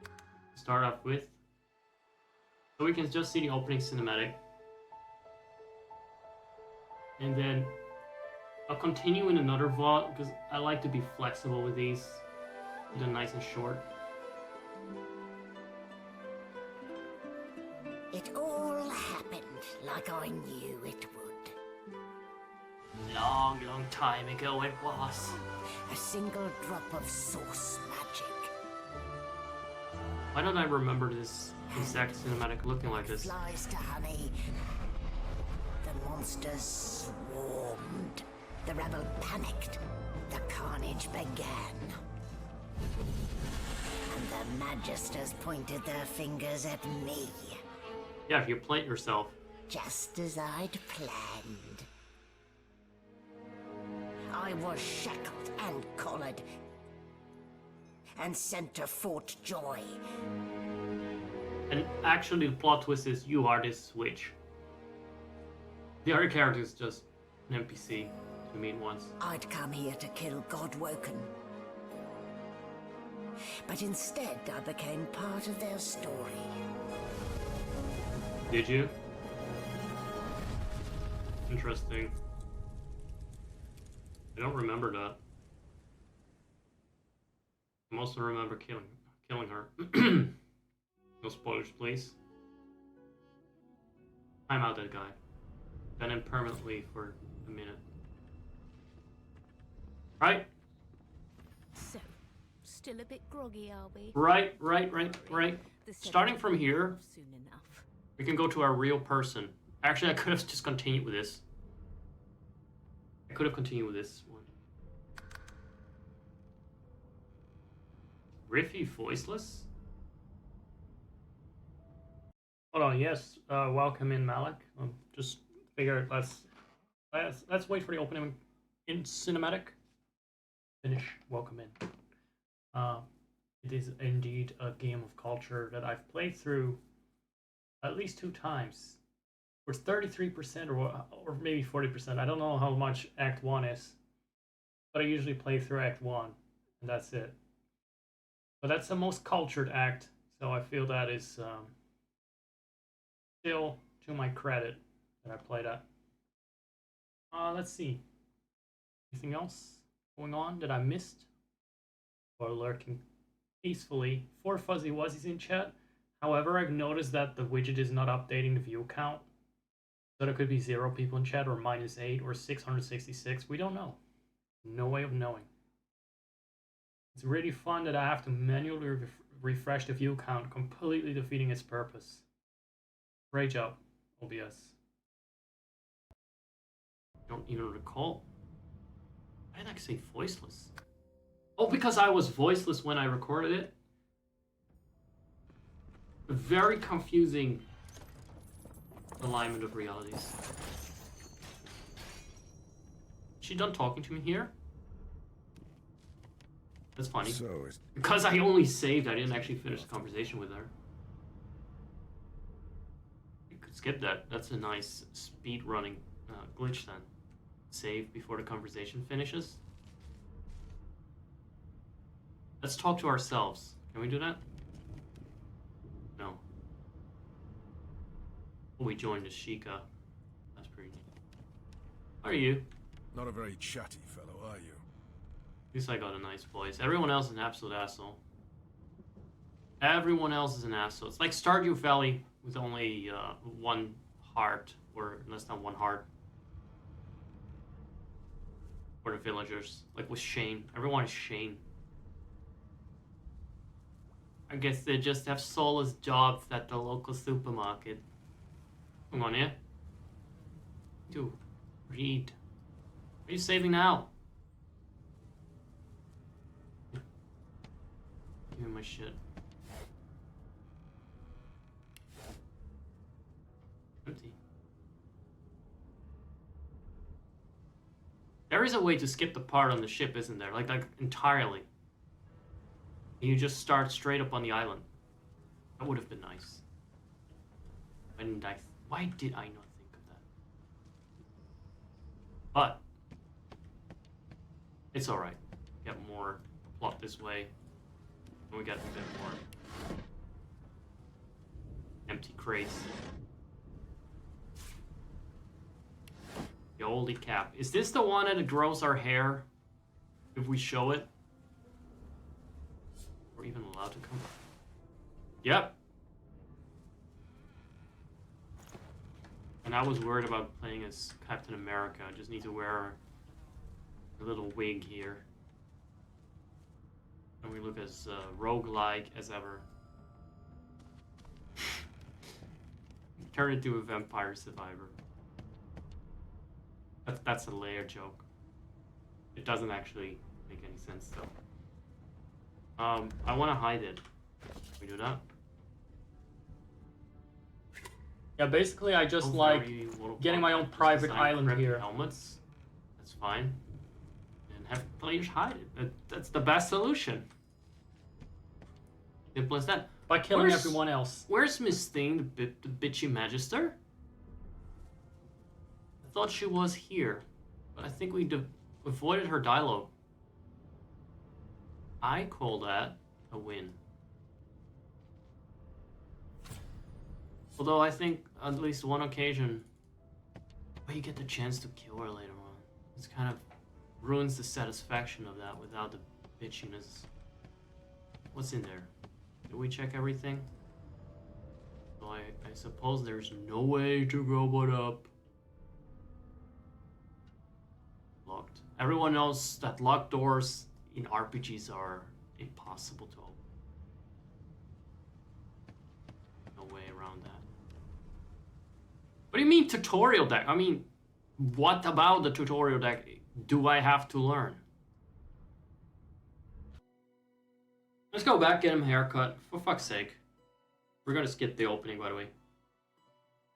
to start off with. So we can just see the opening cinematic. And then I'll continue in another VOD because I like to be flexible with these. They're nice and short. It all happened like I knew it would. Long, long time ago it was. A single drop of source magic. Why don't I remember this exact cinematic looking like this? Flies to honey. The monsters swarmed. The rebel panicked. The carnage began. And the magisters pointed their fingers at me. Yeah, if you plant yourself. Just as I'd planned. I was shackled and collared. And sent to Fort Joy. And actually the plot twist is you are this witch. The other character is just an NPC to meet once. I'd come here to kill Godwoken. But instead I became part of their story. Did you? Interesting. I don't remember that. I also remember killing her. No spoilers, please. I'm out that guy. Ban him permanently for a minute. Right? So, still a bit groggy, are we? Right. The Starting from here, soon enough. we can go to our real person. Actually, I could have just continued with this. I could have continued with this one. Riffy voiceless? Hold on, yes. Welcome in, Malik. Just figure let's wait for the opening in cinematic. Finish. Welcome in. It is indeed a game of culture that I've played through at least 2 times. Or 33% or maybe 40%. I don't know how much Act 1 is. But I usually play through Act 1. And that's it. But that's the most cultured act. So I feel that is still to my credit that I played that. Let's see. Anything else going on that I missed? or lurking peacefully. 4 Fuzzy Wuzzies in chat. However, I've noticed that the widget is not updating the view count. So there could be 0 people in chat, or -8, or 666. We don't know. No way of knowing. It's really fun that I have to manually refresh the view count, completely defeating its purpose. Great job, OBS. Don't even recall. Why did I say voiceless? Oh, because I was voiceless when I recorded it? A very confusing alignment of realities. She done talking to me here? That's funny. So it's Because I only saved, I didn't actually finish the conversation with her. You could skip that. That's a nice speed running glitch then. Save before the conversation finishes. Let's talk to ourselves. Can we do that? No. Oh, we joined the Sheikah. That's pretty neat. How are you? not a very chatty fellow, are you? At least I got a nice voice. Everyone else is an absolute asshole. Everyone else is an asshole. It's like Stardew Valley with only 1 heart, or less than 1 heart. For the villagers. Like with Shane. Everyone is Shane. I guess they just have soulless jobs at the local supermarket. Come on, yeah? Dude, read. What are you saving now? Give me my shit. Empty. There is a way to skip the part on the ship, isn't there? Like entirely. You just start straight up on the island. That would have been nice. Why did I not think of that? But it's alright. Get more plot this way. And we get a bit more empty crates. The oldie cap. Is this the one that grows our hair if we show it? We're even allowed to come. Yep. And I was worried about playing as Captain America. I just need to wear a little wig here. And we look as roguelike as ever. Turn into a vampire survivor. That's a layer joke. It doesn't actually make any sense though. I want to hide it. Can we do that? Yeah, basically I just like getting my own private island here. Helmets. That's fine. And have players hide it. That's the best solution. Simple as that. By killing everyone else. Where's Miss Thing, the bitchy magister? I thought she was here, but I think we avoided her dialogue. I call that a win. Although I think at least one occasion where you get the chance to kill her later on. It's kind of ruins the satisfaction of that without the bitchiness. What's in there? Did we check everything? So I suppose there's no way to go it up. Locked. Everyone knows that locked doors in RPGs are impossible to open. No way around that. What do you mean tutorial deck? I mean, what about the tutorial deck do I have to learn? Let's go back, get him a haircut. For fuck's sake. We're gonna skip the opening, by the way.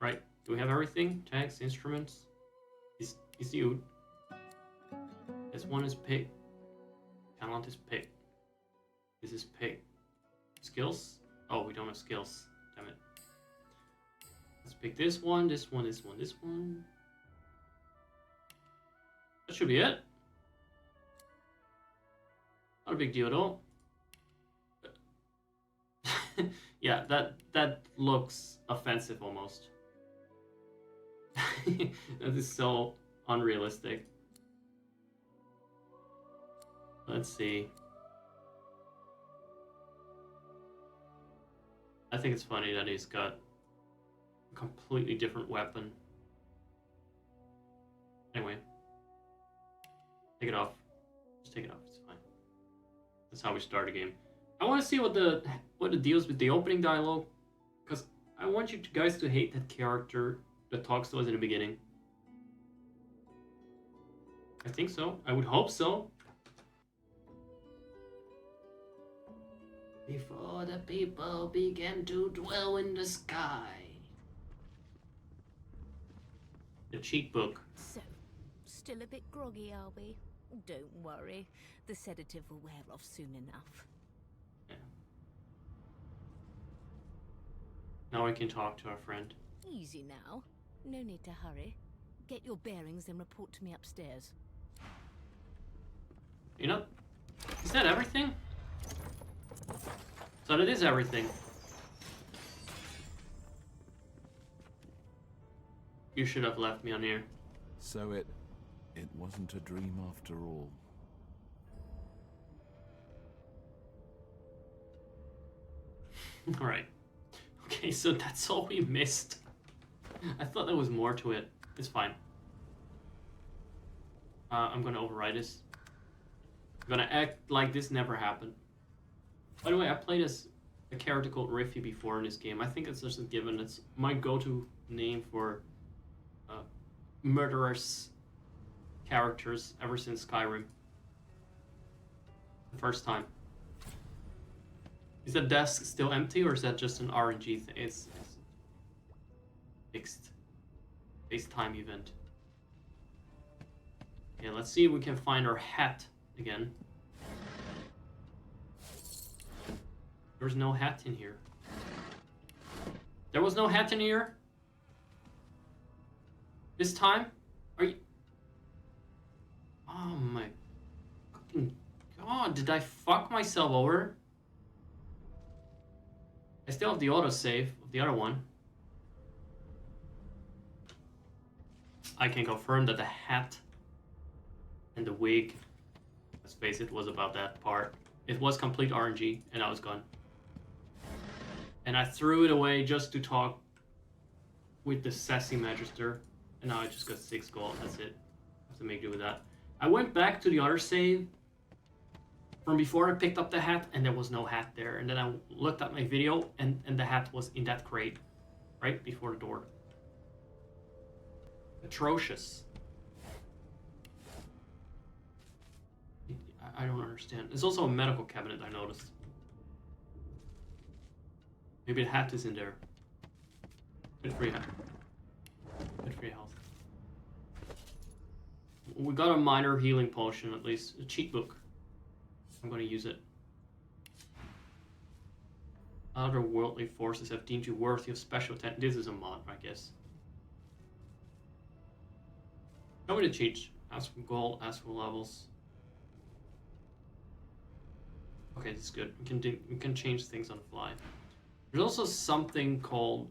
Right? Do we have everything? Tags, instruments? Is you. This one is pig. Talent is pig. This is pig. Skills? Oh, we don't have skills. Damn it. Let's pick this one, this one, this one, this one. That should be it. Not a big deal at all. Yeah, that looks offensive almost. That is so unrealistic. Let's see. I think it's funny that he's got a completely different weapon. Anyway. Take it off. Just take it off, it's fine. That's how we start a game. I want to see what the deals with the opening dialogue, because I want you guys to hate that character that talks to us in the beginning. I think so. I would hope so. Before the people began to dwell in the sky. The cheat book. So, still a bit groggy, are we? Don't worry. The sedative will wear off soon enough. Yeah. Now I can talk to our friend. Easy now. No need to hurry. Get your bearings and report to me upstairs. You know, is that everything? So that is everything. You should have left me on here. So it wasn't a dream after all. Alright. Okay, so that's all we missed. I thought there was more to it. It's fine. I'm gonna override this. I'm gonna act like this never happened. By the way, I played as a character called Riffy before in this game. I think it's just a given. It's my go-to name for murderous characters ever since Skyrim. The first time. Is that desk still empty, or is that just an RNG thing? It's fixed. FaceTime event. Yeah, let's see if we can find our hat again. There's no hat in here. There was no hat in here? This time? Are you... Oh my fucking god, did I fuck myself over? I still have the autosave of the other one. I can confirm that the hat and the wig, let's face it, was about that part. It was complete RNG, and I was gone. And I threw it away just to talk with the sassy magister, and now I just got 6 gold. That's it. I have to make do with that. I went back to the other save from before I picked up the hat, and there was no hat there. And then I looked at my video, and the hat was in that crate, right before the door. Atrocious. I don't understand. There's also a medical cabinet, I noticed. Maybe the hat is in there. Good for your hat. Good for your health. We got a minor healing potion, at least. A cheat book. I'm going to use it. Other worldly forces have deemed you worthy of special attention. This is a mod, I guess. Show me the cheats. Ask for gold, ask for levels. Okay, this is good. We can change things on the fly. There's also something called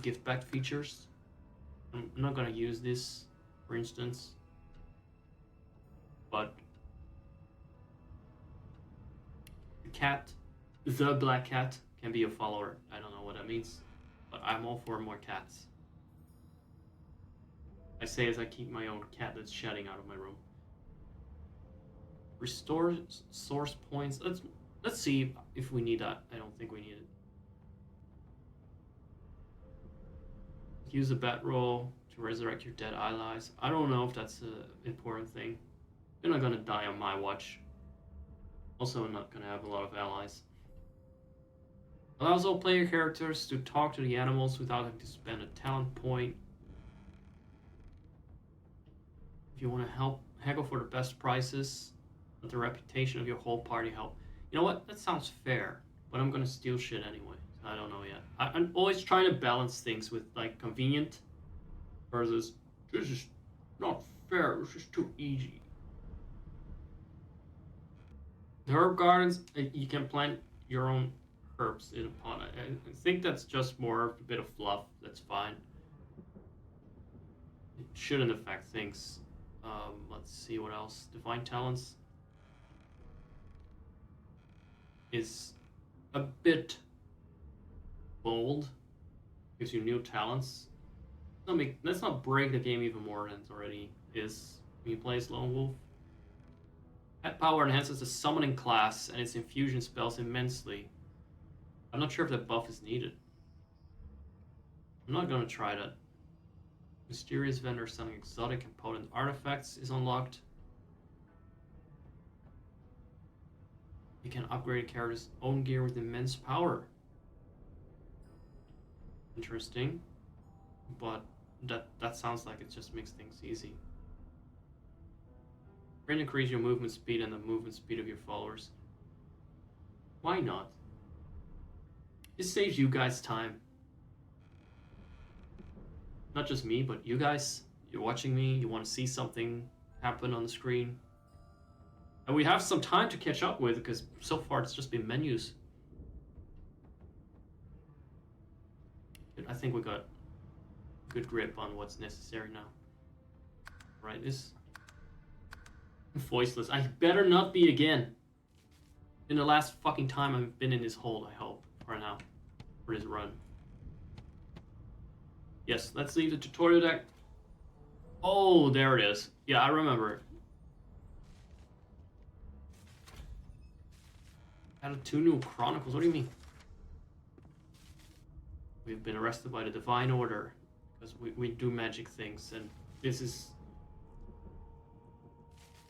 gift back features. I'm not gonna use this, for instance, but the black cat can be a follower. I don't know what that means, but I'm all for more cats. I say as I keep my own cat that's shedding out of my room. Restore source points. Let's see if we need that. I don't think we need it. Use a bat roll to resurrect your dead allies. I don't know if that's an important thing. You're not gonna die on my watch. Also, I'm not gonna have a lot of allies. Allows all player characters to talk to the animals without having to spend a talent point. If you want to haggle for the best prices, let the reputation of your whole party help. You know what? That sounds fair, but I'm gonna steal shit anyway. I don't know yet. I'm always trying to balance things with like convenient versus this is not fair. This is too easy. The herb gardens, you can plant your own herbs in a pot. I think that's just more a bit of fluff. That's fine. It shouldn't affect things. Let's see what else. Divine talents is a bit bold. Gives you new talents. Let's not break the game even more than it already is when you play as Lone Wolf. Pet power enhances the summoning class and its infusion spells immensely. I'm not sure if that buff is needed. I'm not gonna try that. Mysterious vendor selling exotic and potent artifacts is unlocked. You can upgrade a character's own gear with immense power. Interesting. But that sounds like it just makes things easy. Great increase your movement speed and the movement speed of your followers. Why not? This saves you guys time. Not just me, but you guys. You're watching me, you want to see something happen on the screen. And we have some time to catch up with, because so far it's just been menus. I think we got good grip on what's necessary now. Right, this voiceless. I better not be again. In the last fucking time I've been in this hold, I hope, for now. For this run. Yes, let's leave the tutorial deck. Oh, there it is. Yeah, I remember it. Added 2 new chronicles. What do you mean? We've been arrested by the Divine Order because we do magic things, and this is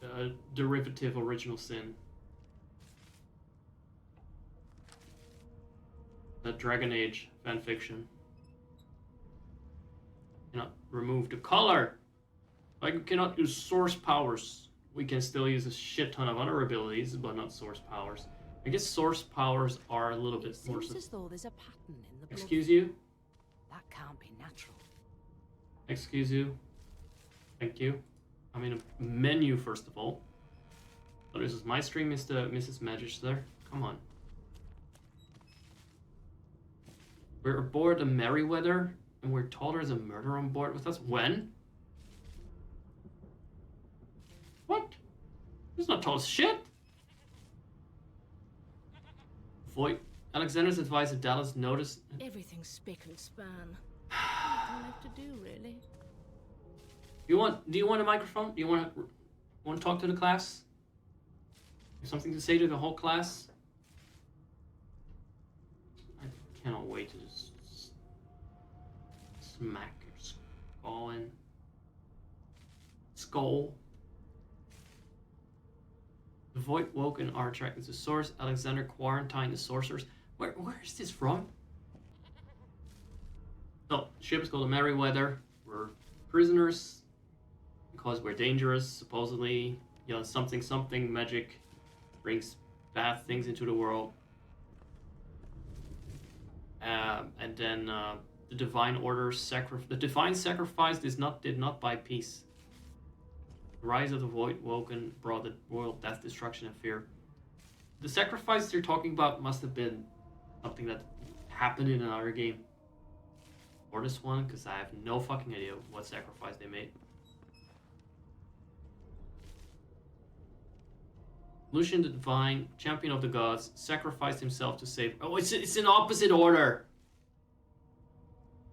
a derivative original sin. The Dragon Age fanfiction. Cannot remove the color. Like, we cannot use source powers. We can still use a shit ton of other abilities, but not source powers. I guess source powers are a little bit more. Seems as though there's a pattern in the blood. Excuse you? That can't be natural. Excuse you? Thank you. I'm in a menu, first of all. Oh, this is my stream, Mrs. Magister. Come on. We're aboard the Merryweather, and we're told there's a murder on board with us. When? What? He's not told us shit. Void. Alexander's advice of Dallas noticed. Everything's spick and span. Nothing left to do, really. Do you want a microphone? Do you want to talk to the class? You have something to say to the whole class? I cannot wait to just smack your skull in. Skull. The Void Woken are attracted to source. Alexander quarantined the sorcerers. Where is this from? So, the ship is called the Merryweather. We're prisoners because we're dangerous, supposedly. You know, something magic brings bad things into the world. And then the Divine Order the Divine Sacrifice did not buy peace. The rise of the Void Woken brought the world death, destruction, and fear. The sacrifice you're talking about must have been something that happened in another game. Or this one, because I have no fucking idea what sacrifice they made. Lucian the Divine, champion of the gods, sacrificed himself to save... Oh, it's in opposite order!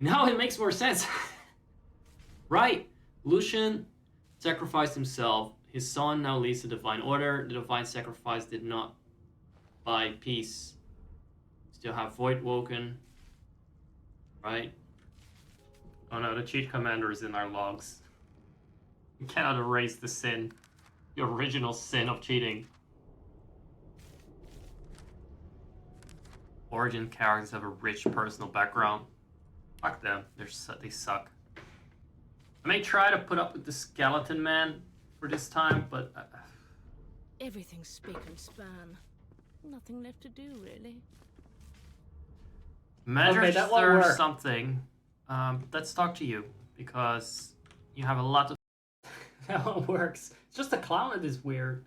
Now it makes more sense! Right! Lucian sacrificed himself. His son now leads the Divine Order. The Divine Sacrifice did not buy peace. Still have Void Woken. Right? Oh no, the cheat commander is in our logs. We cannot erase the sin. The original sin of cheating. Origin characters have a rich personal background. Fuck them. They suck. I may try to put up with the skeleton man for this time, but... Everything's spick and span. Nothing left to do, really. Okay, that won't work. Something. Let's talk to you, because you have a lot of... That one works. It's just the clown that is weird.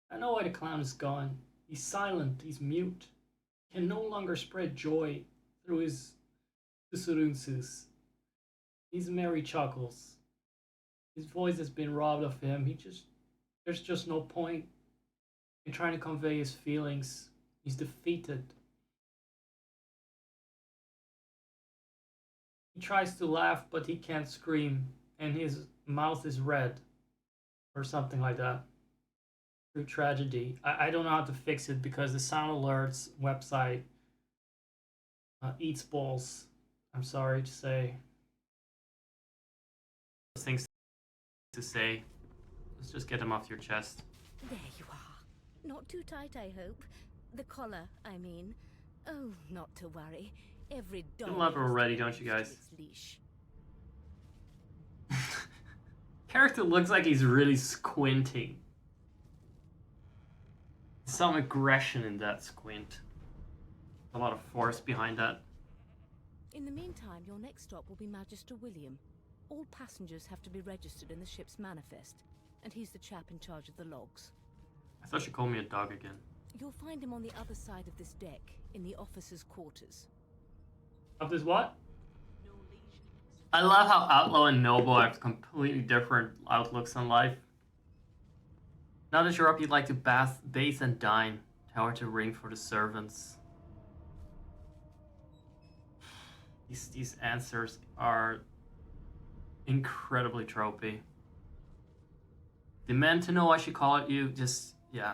I know why the clown is gone. He's silent. He's mute. He can no longer spread joy through his susurunsus. His merry chuckles. His voice has been robbed of him. There's just no point in trying to convey his feelings. He's defeated. He tries to laugh, but he can't scream, and his mouth is red, or something like that. True tragedy. I don't know how to fix it because the Sound Alerts website eats balls. I'm sorry to say. Things to say. Let's just get them off your chest. There you are. Not too tight, I hope. The collar, I mean. Oh, not to worry. Every dog. You love her has to already, be don't you used to guys? its leash. Character looks like he's really squinting. Some aggression in that squint. A lot of force behind that. In the meantime, your next stop will be Magister William. All passengers have to be registered in the ship's manifest, and he's the chap in charge of the logs. I thought she called me a dog again. You'll find him on the other side of this deck, in the officers' quarters. Of this what? I love how Outlaw and Noble have completely different outlooks on life. Now that you're up, you'd like to bathe and dine. Tower to ring for the servants. These answers are incredibly tropey. Demand to know I should call it you. Just, yeah.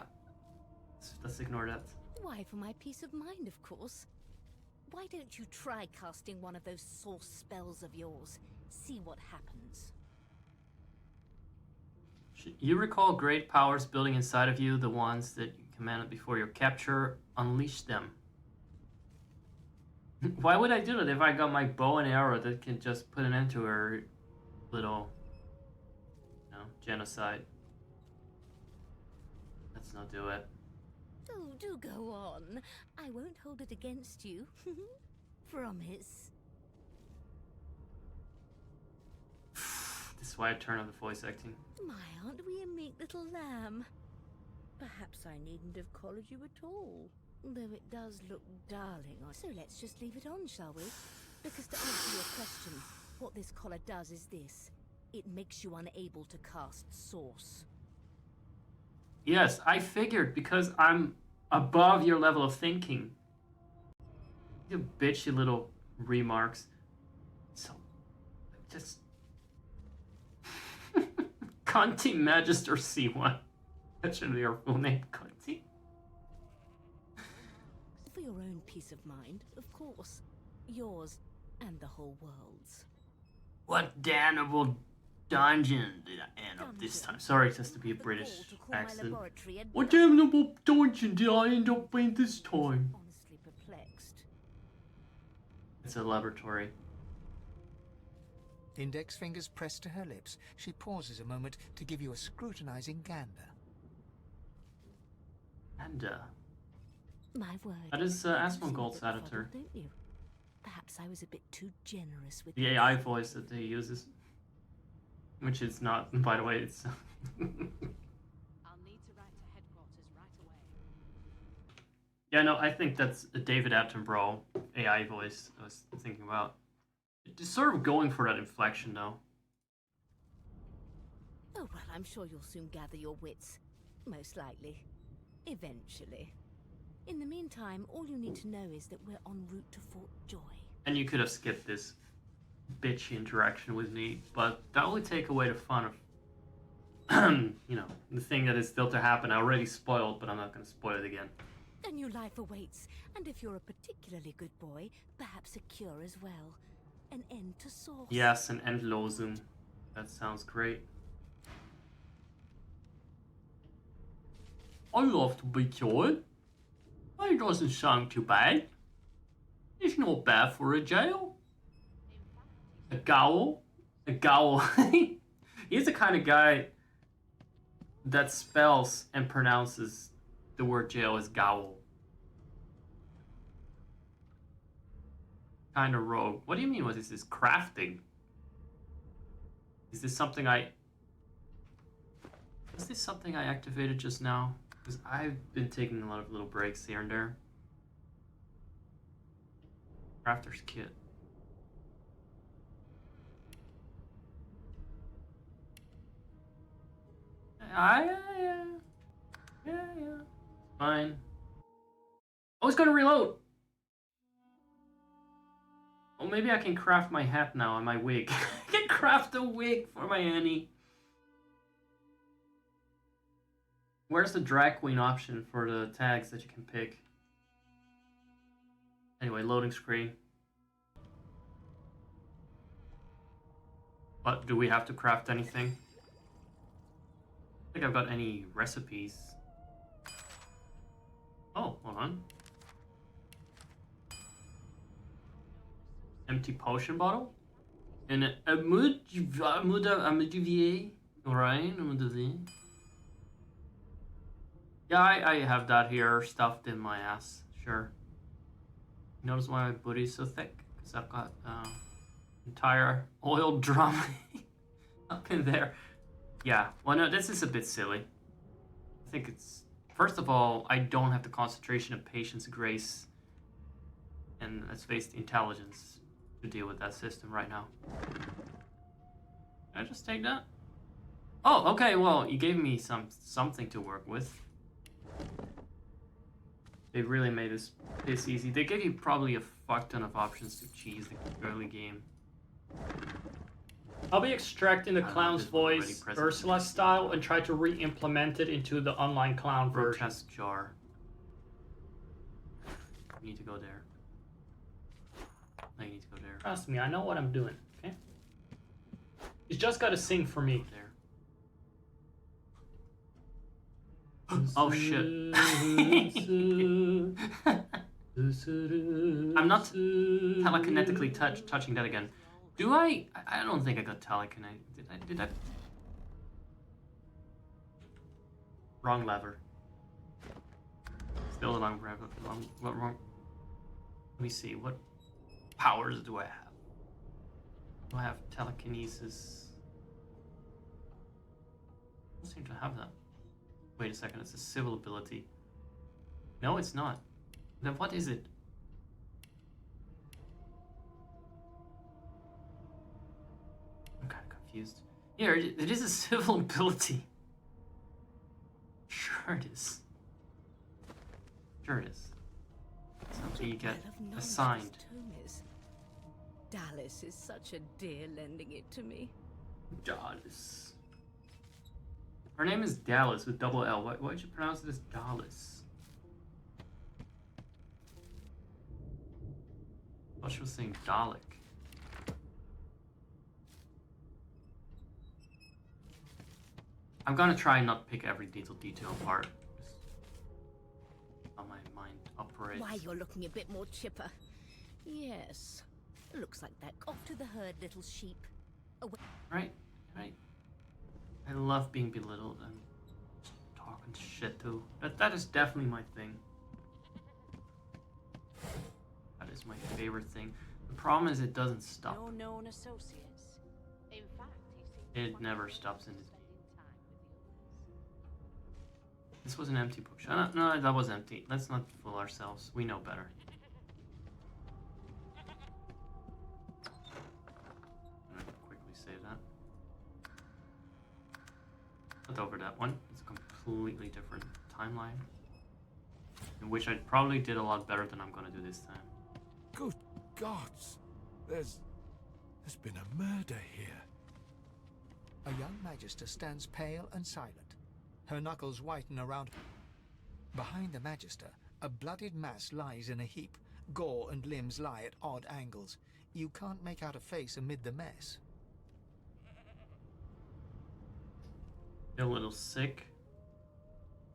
Let's ignore that. Why, for my peace of mind, of course. Why don't you try casting one of those source spells of yours? See what happens. You recall great powers building inside of you, the ones that you commanded before your capture. Unleash them. Why would I do that if I got my bow and arrow that can just put an end to her little, genocide? Let's not do it. Oh, do go on. I won't hold it against you. Promise. This is why I turn on the voice acting. My, aren't we a meek little lamb? Perhaps I needn't have collared you at all. Though it does look darling. So let's just leave it on, shall we? Because to answer your question, what this collar does is this. It makes you unable to cast Source. Yes, I figured because I'm above your level of thinking. You bitchy little remarks. So, just... Conti Magister C1. That should be our full name, Conti. For your own peace of mind, of course. Yours and the whole world's. What damnable dungeon did I end up this time? Sorry, just to be a British accent. What damnable dungeon did I end up in this time? Honestly perplexed. It's a laboratory. Index fingers pressed to her lips, she pauses a moment to give you a scrutinizing gander. And, My word. that is Asmongold's editor. Don't you? Perhaps I was a bit too generous with The AI voice that he uses. Which is not, by the way, it's... I'll need to write to headquarters right away. Yeah, no, I think that's a David Attenborough AI voice I was thinking about. It's sort of going for that inflection, though. Oh, well, I'm sure you'll soon gather your wits. Most likely. Eventually. In the meantime, all you need to know is that we're en route to Fort Joy. And you could have skipped this bitchy interaction with me, but that would take away the fun of, the thing that is still to happen. I already spoiled, but I'm not going to spoil it again. A new life awaits, and if you're a particularly good boy, perhaps a cure as well. An end to Source. Yes, an Endlosung. That sounds great. I love to be cured. It doesn't sound too bad. It's not bad for a jail. A gowl? A gowl. He's the kind of guy that spells and pronounces the word jail as gowl. Kind of rogue. What do you mean? What is this? Crafting? Is this something I... Was this something I activated just now? Because I've been taking a lot of little breaks here and there. Crafter's kit. Yeah. Fine. I was gonna reload. Oh maybe I can craft my hat now and my wig. I can craft a wig for my Annie. Where's the drag queen option for the tags that you can pick? Anyway, loading screen. But do we have to craft anything? I don't think I've got any recipes. Oh, hold on. Empty potion bottle? And a motivier. Alright, a motivier. Yeah, I have that here stuffed in my ass. Sure. Notice why my booty's so thick? Because I've got entire oil drum up in there. Yeah, well, no, this is a bit silly. I think it's... First of all, I don't have the concentration of patience, grace, and, let's face it, intelligence to deal with that system right now. Can I just take that? Oh, okay, well, you gave me something to work with. They really made this easy. They gave you probably a fuck ton of options to cheese the early game. I'll be extracting the clown's voice Ursula style and try to re-implement it into the online clown version. Grotesque jar. You need to go there. No, you need to go there. Trust me, I know what I'm doing, okay? He's just gotta sing for me. There. Oh shit. I'm not telekinetically touching that again. Do I? I don't think I got telekinetic. Did I? Wrong lever. Still the wrong lever. Wrong. Let me see. What powers do I have? Do I have telekinesis? I don't seem to have that. Wait a second. It's a civil ability. No, it's not. Then what is it? I'm kind of confused. Here, it is a civil ability. Sure it is. Sure it is. Something you get assigned. Dallas is such a dear lending it to me. Dallas. Her name is Dallas with double L. Why would you pronounce it as Dallas? I thought she was saying Dalek. I'm gonna try and not pick every detail apart. Just how my mind operates. Why, you're looking a bit more chipper. Yes. Looks like that. Off to the herd, little sheep. Away. Right. I love being belittled and talking shit too. That is definitely my thing. That is my favorite thing. The problem is it doesn't stop. No known associates. In fact, he seems It never stops in this game. This was an empty book. No, that was empty. Let's not fool ourselves. We know better. I'm gonna quickly save that. Not over that one. It's a completely different timeline, in which I probably did a lot better than I'm gonna do this time. Good gods! There's been a murder here. A young magister stands pale and silent. Her knuckles whiten around. Behind the magister, a bloodied mass lies in a heap. Gore and limbs lie at odd angles. You can't make out a face amid the mess. Feel a little sick.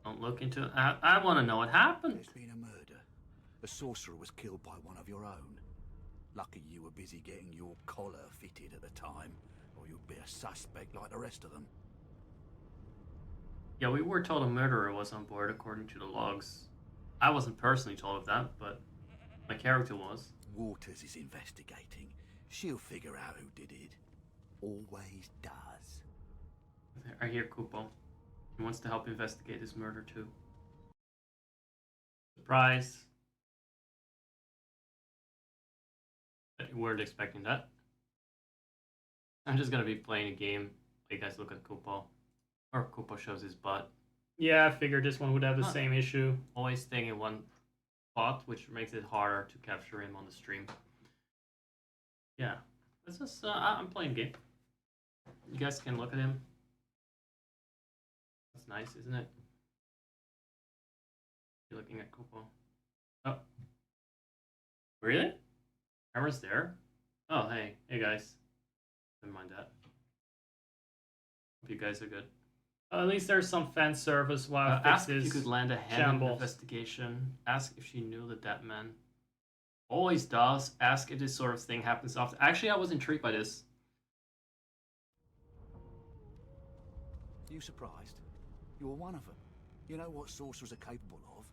Don't look into it. I want to know what happened. There's been a murder. A sorcerer was killed by one of your own. Lucky you were busy getting your collar fitted at the time, or you'd be a suspect like the rest of them. Yeah, we were told a murderer was on board according to the logs. I wasn't personally told of that, but my character was. Waters is investigating. She'll figure out who did it. Always does. I hear Kupo. He wants to help investigate this murder too. Surprise! You weren't expecting that. I'm just gonna be playing a game. You guys look at Kupo. Or Kupo shows his butt. Yeah, I figured this one would have the same issue. Always staying in one spot, which makes it harder to capture him on the stream. Yeah. This is, I'm playing a game. You guys can look at him. That's nice, isn't it? You're looking at Kupo. Oh. Really? Camera's there? Oh, hey. Hey, guys. Never mind that. Hope you guys are good. At least there's some fan service while Ask fixes if you could land a hand in shambles. investigation. Ask if she knew the dead man. Always does. Ask if this sort of thing happens often. Actually, I was intrigued by this. You surprised? You're one of them. You know what sorcerers are capable of?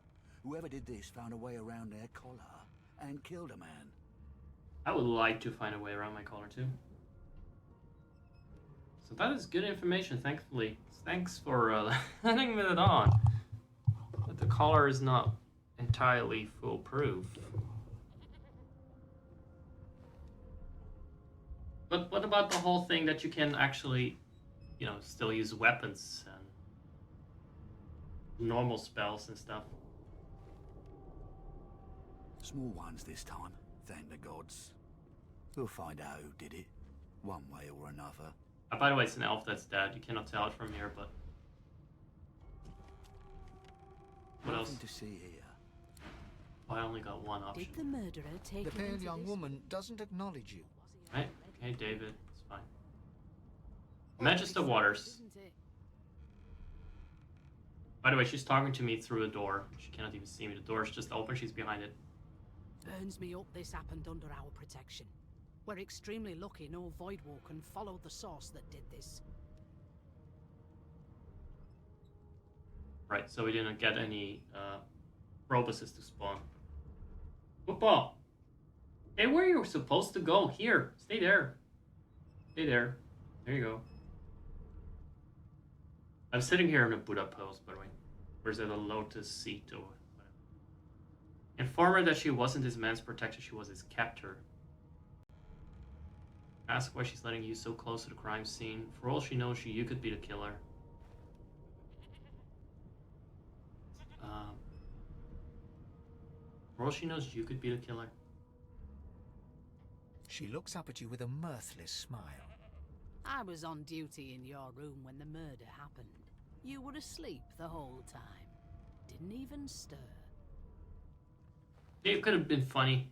Whoever did this found a way around their collar and killed a man. I would like to find a way around my collar too. So that is good information, thankfully. Thanks for letting me that on. But the collar is not entirely foolproof. But what about the whole thing that you can actually, you know, still use weapons and normal spells and stuff? Small ones this time, thank the gods. We'll find out who did it, one way or another. By the way, it's an elf that's dead. You cannot tell it from here, but... What else? Nothing to see here. Oh, I only got one option. Did the murderer take The him pale into young this? woman doesn't acknowledge you. Right? Okay, David. It's fine. Magister Waters. Isn't it? By the way, she's talking to me through a door. She cannot even see me. The door is just open. She's behind it. Burns me up this happened under our protection. We're extremely lucky no Voidwalker followed the source that did this. Right, so we didn't get any Robuses to spawn. Football! Hey, where you were supposed to go? Here, stay there. Stay there. There you go. I'm sitting here in a Buddha pose, by the way. Or is it a lotus seat or whatever? Inform her that she wasn't this man's protector, she was his captor. Ask why she's letting you so close to the crime scene. For all she knows, you could be the killer. For all she knows, you could be the killer. She looks up at you with a mirthless smile. I was on duty in your room when the murder happened. You were asleep the whole time. Didn't even stir. It could have been funny.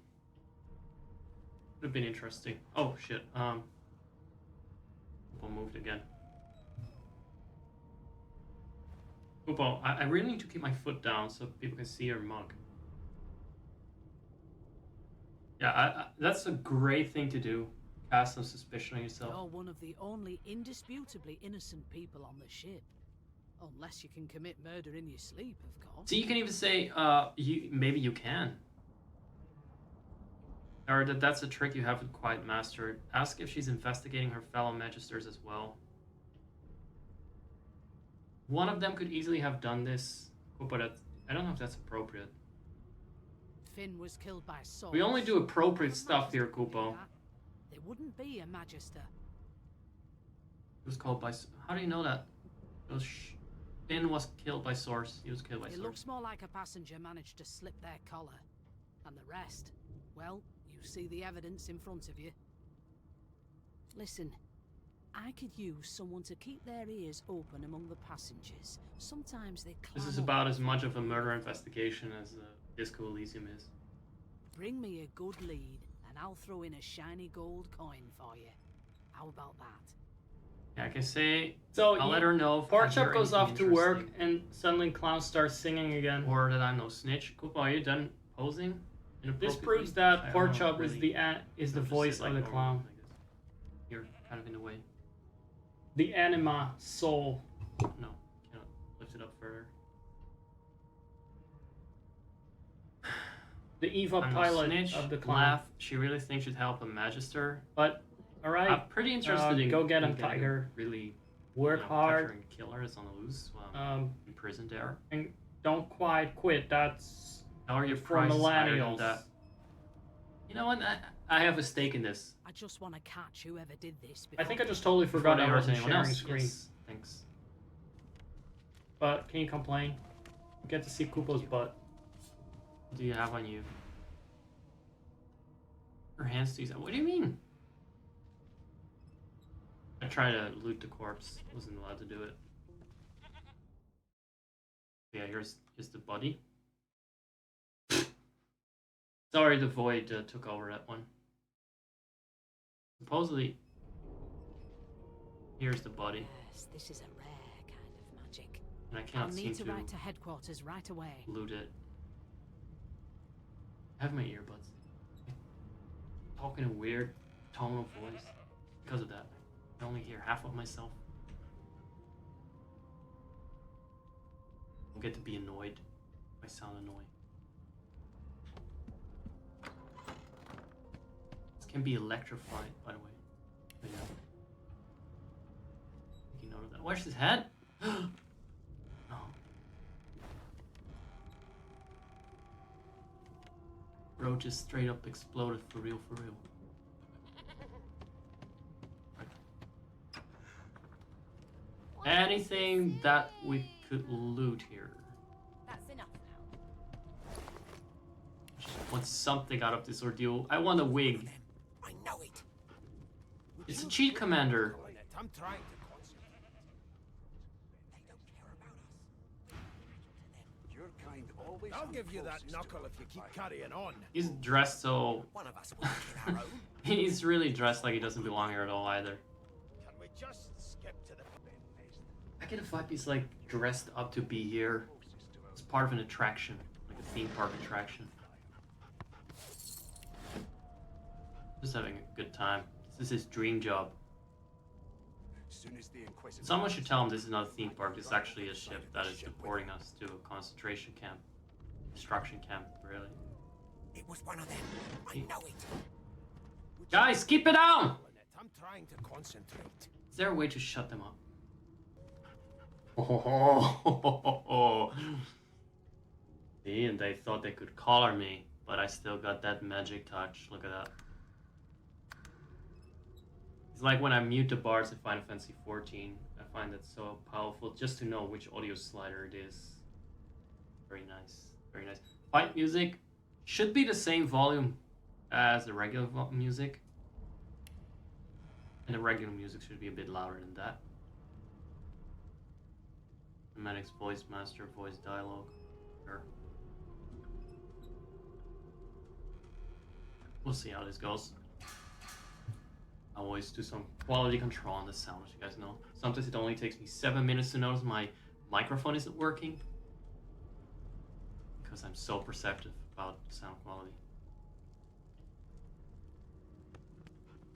Could have been interesting. Oh shit. Upo moved again. Upo, I really need to keep my foot down so people can see your mug. Yeah, that's a great thing to do. Cast some suspicion on yourself. You're one of the only indisputably innocent people on the ship. Unless you can commit murder in your sleep, of course. So you can even say, maybe you can. Or that's a trick you haven't quite mastered. Ask if she's investigating her fellow magisters as well. One of them could easily have done this, but I don't know if that's appropriate. Finn was killed by sword. We only do appropriate stuff here, Kupo. There wouldn't be a magister. He was called by... How do you know that? Finn was killed by Source. He was killed by It Source. looks more like a passenger managed to slip their collar. And the rest, well, you see the evidence in front of you. Listen, I could use someone to keep their ears open among the passengers. Sometimes they climb This is up about as much of a murder investigation as Disco Elysium is. Bring me a good lead, and I'll throw in a shiny gold coin for you. How about that? Yeah, I can say... So I'll let her know if I hear Porkchop goes anything off to work, interesting. and suddenly Clown starts singing again. Or that I'm no snitch. Kupo, are you done posing? This Inappropriately? proves that I don't Porkchop know, is really. the Just voice sit of like the normal, clown. I guess. You're kind of in the way. The anima soul. No, cannot lift it up further. The Eva I'm no pilot snitch. of the clown. Laugh. She really thinks she'd help a magister. But, alright, I'm pretty interested in go get in him, getting a Tiger. Really Work capture hard, and kill her is on the loose. um, Imprisoned there. and don't quite quit. That's How are your for prices higher than millennials. that? You know what? I have a stake in this. I just want to catch whoever did this. I think I before just totally forgot Before I there wasn't anyone sharing else. screen. Yes, thanks. But can you complain? You get to see Kupo's butt. What do you have on you? Her hands to you. What do you mean? try to loot the corpse. Wasn't allowed to do it. Yeah, here's the body. Sorry, the void took over that one. Supposedly, here's the body. Yes, this is a rare kind of magic. And I I'll cannot seem need to to write to headquarters right away. loot it. I have my earbuds. I talk in a weird tone of voice. Because of that, I only hear half of myself. I'll get to be annoyed if I sound annoying. This can be electrified, by the way. But yeah. Make a note of that. Where's his head? No. Bro just straight up exploded for real, for real. Right. Anything that we could loot here? That's enough now. Just want something out of this ordeal. I want a wig. I know it. It's a cheat commander. I'm trying to concentrate. They don't care about us. Your kind always. I'll give you that knuckle if you keep carrying on. He's dressed so... One of us will kill our own. He's really dressed like he doesn't belong here at all either. Can we just skip to the... I get a vibe he's like dressed up to be here. It's part of an attraction. Like a theme park attraction. Just having a good time. This is his dream job. Soon as the Inquisitor... Someone should tell him this is not a theme park. This is actually a ship that is deporting us to a concentration camp. Destruction camp, really. It was one of them. I know it. Guys, keep it down! I'm trying to concentrate. Is there a way to shut them up? Oh, see, and they thought they could collar me, but I still got that magic touch. Look at that. It's like when I mute the bars in Final Fantasy 14. I find that so powerful just to know which audio slider it is. Very nice. Very nice. Fight music should be the same volume as the regular music. And the regular music should be a bit louder than that. Demake voice master, voice dialogue. Sure. We'll see how this goes. I always do some quality control on the sound, as you guys know. Sometimes it only takes me 7 minutes to notice my microphone isn't working. Because I'm so perceptive about sound quality.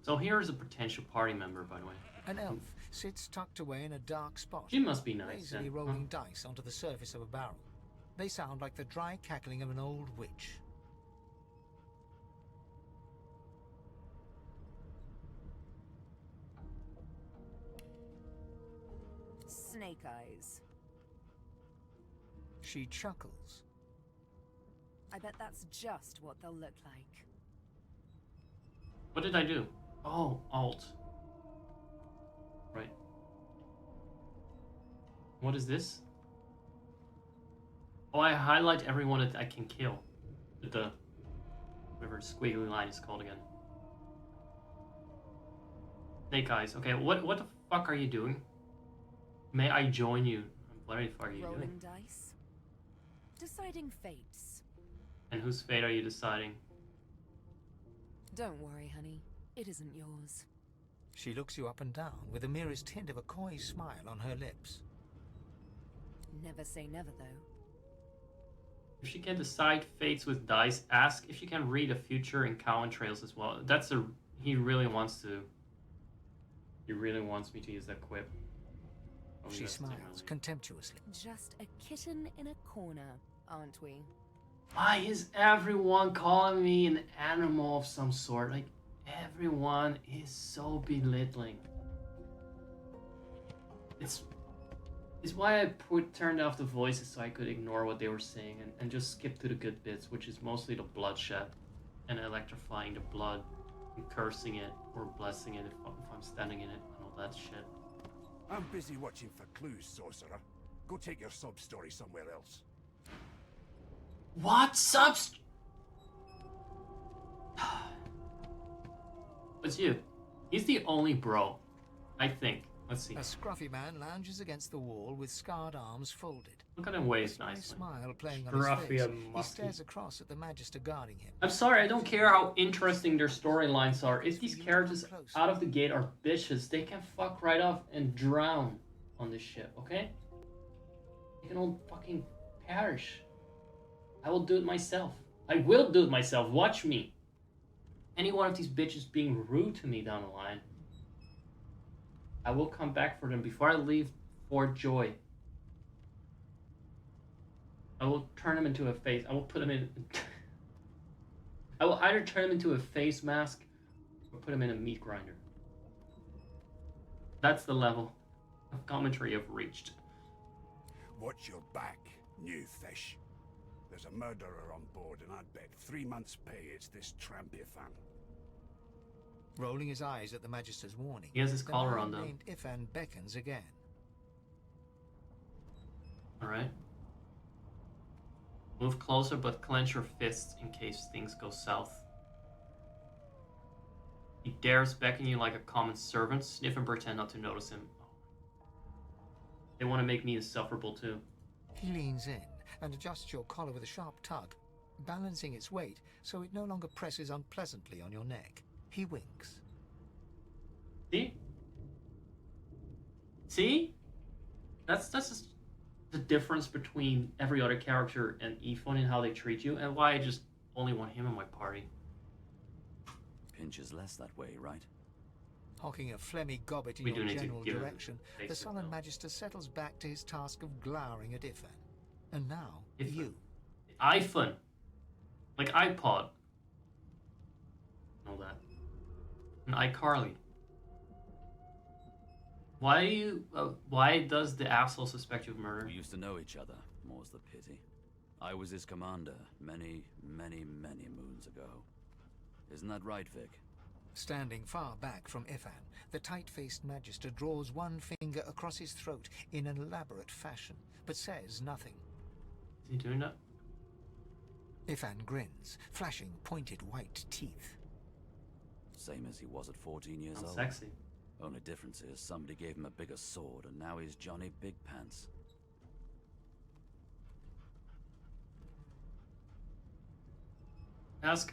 So here's a potential party member, by the way. An elf sits tucked away in a dark spot, She must be nice. lazily Then. rolling dice onto the surface of a barrel. They sound like the dry cackling of an old witch. Snake eyes. She chuckles. I bet that's just what they'll look like. What did I do? Oh, Alt. Right. What is this? Oh, I highlight everyone that I can kill. With the... whatever squiggly line is called again. Snake eyes. Okay, what the fuck are you doing? May I join you? What the fuck are you Rolling doing? dice. Deciding fates. And whose fate are you deciding? Don't worry, honey. It isn't yours. She looks you up and down with the merest hint of a coy smile on her lips. Never say never, though. If she can decide fates with dice, ask if she can read a future in Cowan Trails as well. That's a... he really wants to... he really wants me to use that quip. Probably She that's too smiles early. contemptuously. Just a kitten in a corner, aren't we? Why is everyone calling me an animal of some sort? Like, everyone is so belittling. It's why I turned off the voices so I could ignore what they were saying and just skip to the good bits, which is mostly the bloodshed and electrifying the blood and cursing it or blessing it if I'm standing in it and all that shit. I'm busy watching for clues, sorcerer. Go take your sub story somewhere else. What subs? It's you. He's the only bro I think. Let's see. A scruffy man lounges against the wall with scarred arms folded. Look at him wave A sly nicely. smile playing on his Scruffy face. and He musky. stares across at the Magister guarding him. I'm sorry, I don't care how interesting their storylines are. If these characters out of the gate are bitches, they can fuck right off and drown on this ship, okay? They can all fucking perish. I will do it myself. I will do it myself. Watch me. Any one of these bitches being rude to me down the line, I will come back for them before I leave Fort Joy. I will turn them into a face. I will put them in. I will either turn them into a face mask or put them in a meat grinder. That's the level of commentary I've reached. Watch your back, new fish. There's a murderer on board, and I'd bet 3 months' pay it's this tramp Ifan. Rolling his eyes at the Magister's warning, He has his the collar man on, though. named Ifan beckons again. Alright. Move closer, but clench your fists in case things go south. He dares beckon you like a common servant. Sniff and pretend not to notice him. They want to make me insufferable too. He leans in and adjusts your collar with a sharp tug, balancing its weight so it no longer presses unpleasantly on your neck. He winks. See? See? That's just the difference between every other character and Ifon and how they treat you, and why I just only want him in my party. Pinches less that way, right? Hawking a phlegmy gobbet in We do your need to general give him direction, a the face sullen now. Magister settles back to his task of glowering at Ifan. And now, Ifan. you. iPhone. Like iPod. Know that. And iCarly. Why does the asshole suspect you of murder? We used to know each other, more's the pity. I was his commander many, many, many moons ago. Isn't that right, Vic? Standing far back from Ifan, the tight-faced Magister draws one finger across his throat in an elaborate fashion, but says nothing. Is he doing that? Ifan grins, flashing pointed white teeth. Same as he was at 14 years Sounds old. sexy. Only difference is somebody gave him a bigger sword, and now he's Johnny Big Pants. Ask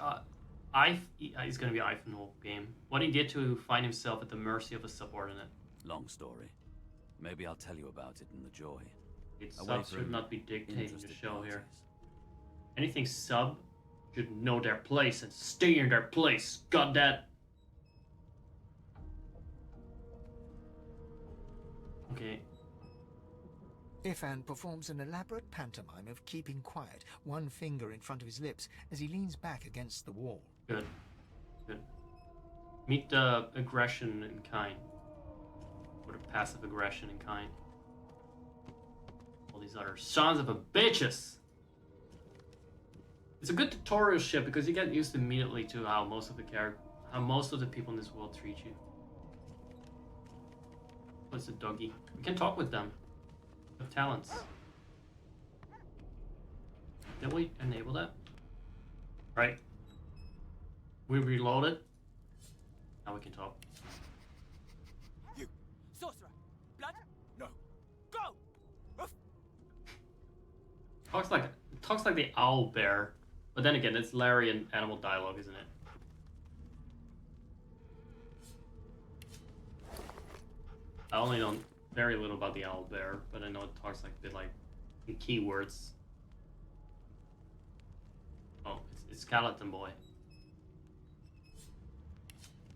he's gonna be iPhone the whole game. What he did to find himself at the mercy of a subordinate. Long story. Maybe I'll tell you about it in the Joy. It Away subs from should not be dictating the interested show here. parties. Anything sub should know their place and stay in their place. Got that? Okay. Ifan performs an elaborate pantomime of keeping quiet, one finger in front of his lips as he leans back against the wall. Good. Good. Meet the aggression in kind. Or the passive aggression in kind. All these other sons of a bitches! It's a good tutorial ship because you get used immediately to how most of the people in this world treat you. What's a doggy? We can talk with them. With talents. Did we enable that? Right. We reloaded. Now we can talk. You! Sorcerer! Blood? No! Go! Talks like the owl bear. But then again, it's Larry and animal dialogue, isn't it? I only know very little about the owl bear, but I know it talks like a bit like in keywords. Oh, it's Skeleton Boy.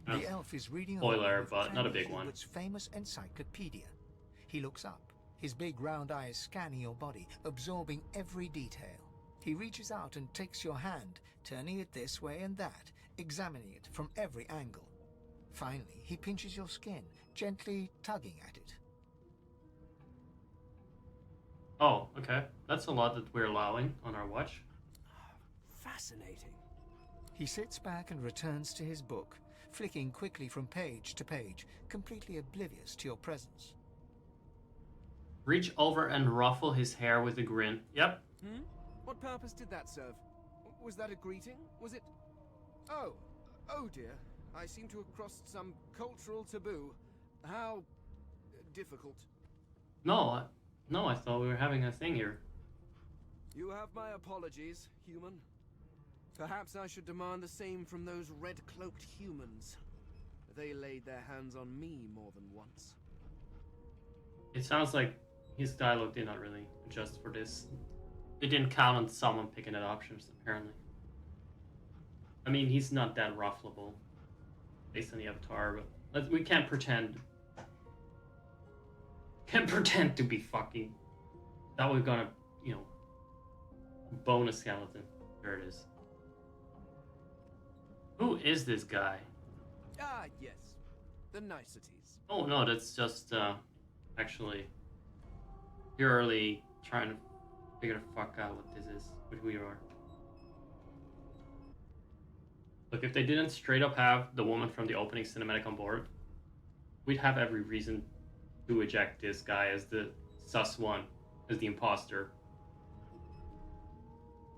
The elf is reading Spoiler, with but not a Cranny big one. Hewitt's famous encyclopedia. He looks up, his big round eyes scanning your body, absorbing every detail. He reaches out and takes your hand, turning it this way and that, examining it from every angle. Finally, he pinches your skin, gently tugging at it. Oh, okay. That's a lot that we're allowing on our watch. Fascinating. He sits back and returns to his book, flicking quickly from page to page, completely oblivious to your presence. Reach over and ruffle his hair with a grin. Yep. What purpose did that serve? Was that a greeting? Was it... Oh dear. I seem to have crossed some cultural taboo. How difficult? No, no, I thought we were having a thing here. You have my apologies, human. Perhaps I should demand the same from those red-cloaked humans. They laid their hands on me more than once. It sounds like his dialogue did not really adjust for this. It didn't count on someone picking it options, apparently. I mean, he's not that ruffleable based on the avatar, but we can't pretend. Can't pretend to be fucking. That we're gonna, you know, bone a skeleton. There it is. Who is this guy? Ah, yes. The niceties. Oh no, that's just actually purely trying to figure the fuck out what this is, what we are. Look, if they didn't straight up have the woman from the opening cinematic on board, we'd have every reason to eject this guy as the sus one, as the imposter.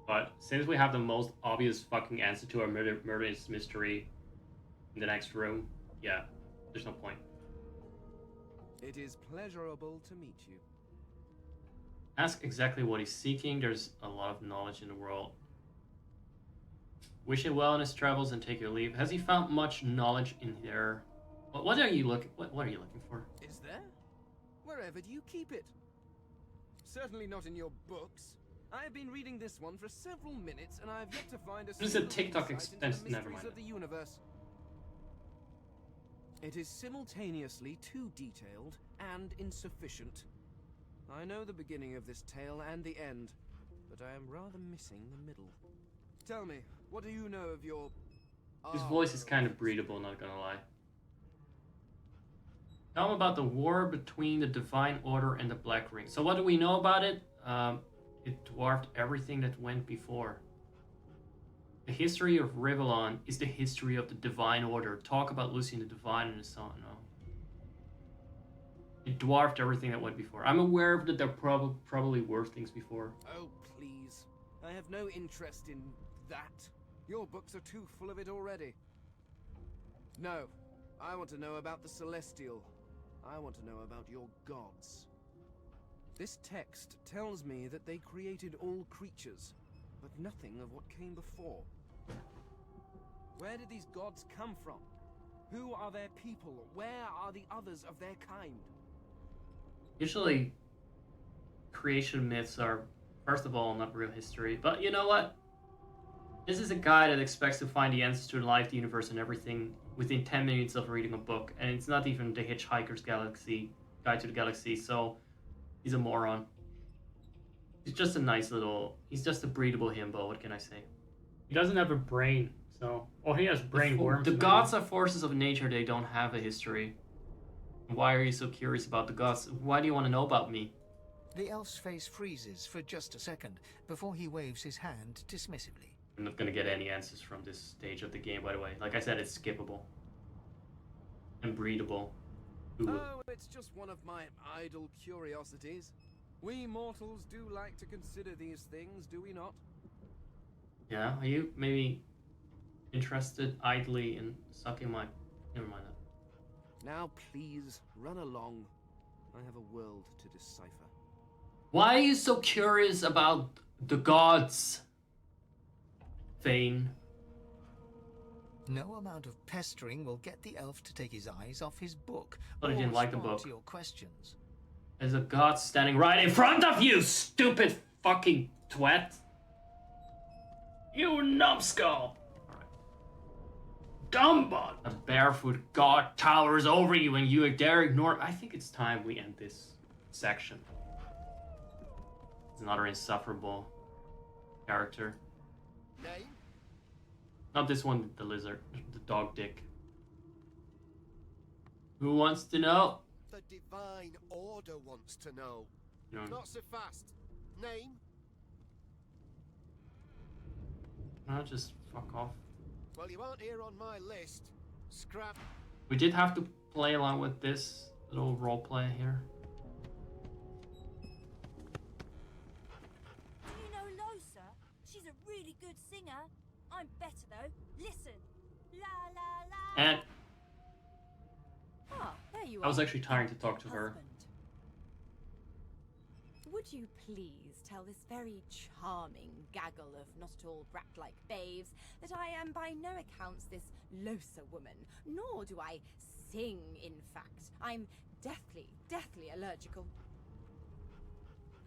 But since we have the most obvious fucking answer to our murderous mystery in the next room, yeah, there's no point. It is pleasurable to meet you. Ask exactly what he's seeking. There's a lot of knowledge in the world. Wish him well in his travels and take your leave. Has he found much knowledge in there? What are you looking? What are you looking for? Is there? Wherever do you keep it? Certainly not in your books. I have been reading this one for several minutes, and I have yet to find a This is a single TikTok insight into expense. the Never mysteries mind. of the universe. It is simultaneously too detailed and insufficient. I know the beginning of this tale and the end, but I am rather missing the middle. Tell me, what do you know of your... His voice is kind of breathable, not gonna lie. Tell him about the war between the Divine Order and the Black Ring. So what do we know about it? It dwarfed everything that went before. The history of Rivellon is the history of the Divine Order. Talk about Lucian the Divine in the song, no? It dwarfed everything that went before. I'm aware that there probably were things before. Oh, please. I have no interest in that. Your books are too full of it already. No, I want to know about the Celestial. I want to know about your gods. This text tells me that they created all creatures, but nothing of what came before. Where did these gods come from? Who are their people? Where are the others of their kind? Usually, creation myths are, first of all, not real history. But you know what? This is a guy that expects to find the answers to life, the universe, and everything within 10 minutes of reading a book. And it's not even the Hitchhiker's Galaxy, Guide to the Galaxy, so he's a moron. He's just a nice little... He's just a breathable himbo, what can I say? He doesn't have a brain, so... Oh, he has brain worms. The gods are forces of nature, they don't have a history. Why are you so curious about the gods? Why do you want to know about me? The elf's face freezes for just a second before he waves his hand dismissively. I'm not gonna get any answers from this stage of the game, by the way. Like I said, it's skippable. And breedable. Ooh. Oh, it's just one of my idle curiosities. We mortals do like to consider these things, do we not? Yeah, are you maybe interested idly in sucking my... Never mind that. Now please, run along. I have a world to decipher. Why are you so curious about the gods, Thane? No amount of pestering will get the elf to take his eyes off his book. But I didn't like the book. To your questions. There's a god standing right in front of you, stupid fucking twat. You numbskull. Dumbbot. A barefoot god towers over you and you dare ignore... I think it's time we end this section. It's another insufferable character. Name? Not this one, the lizard, the dog dick. Who wants to know? The Divine Order wants to know. No. Not so fast. Name? No, just fuck off. Well, you aren't here on my list. Scrap. We did have to play along with this little roleplay here. Do you know Losa? She's a really good singer. I'm better though. Listen. La la la. And Ah, there you I was are, actually trying to talk to her. husband. Would you please tell this very charming gaggle of not at all brat-like babes that I am by no accounts this loser woman, nor do I sing, in fact. I'm deathly allergical.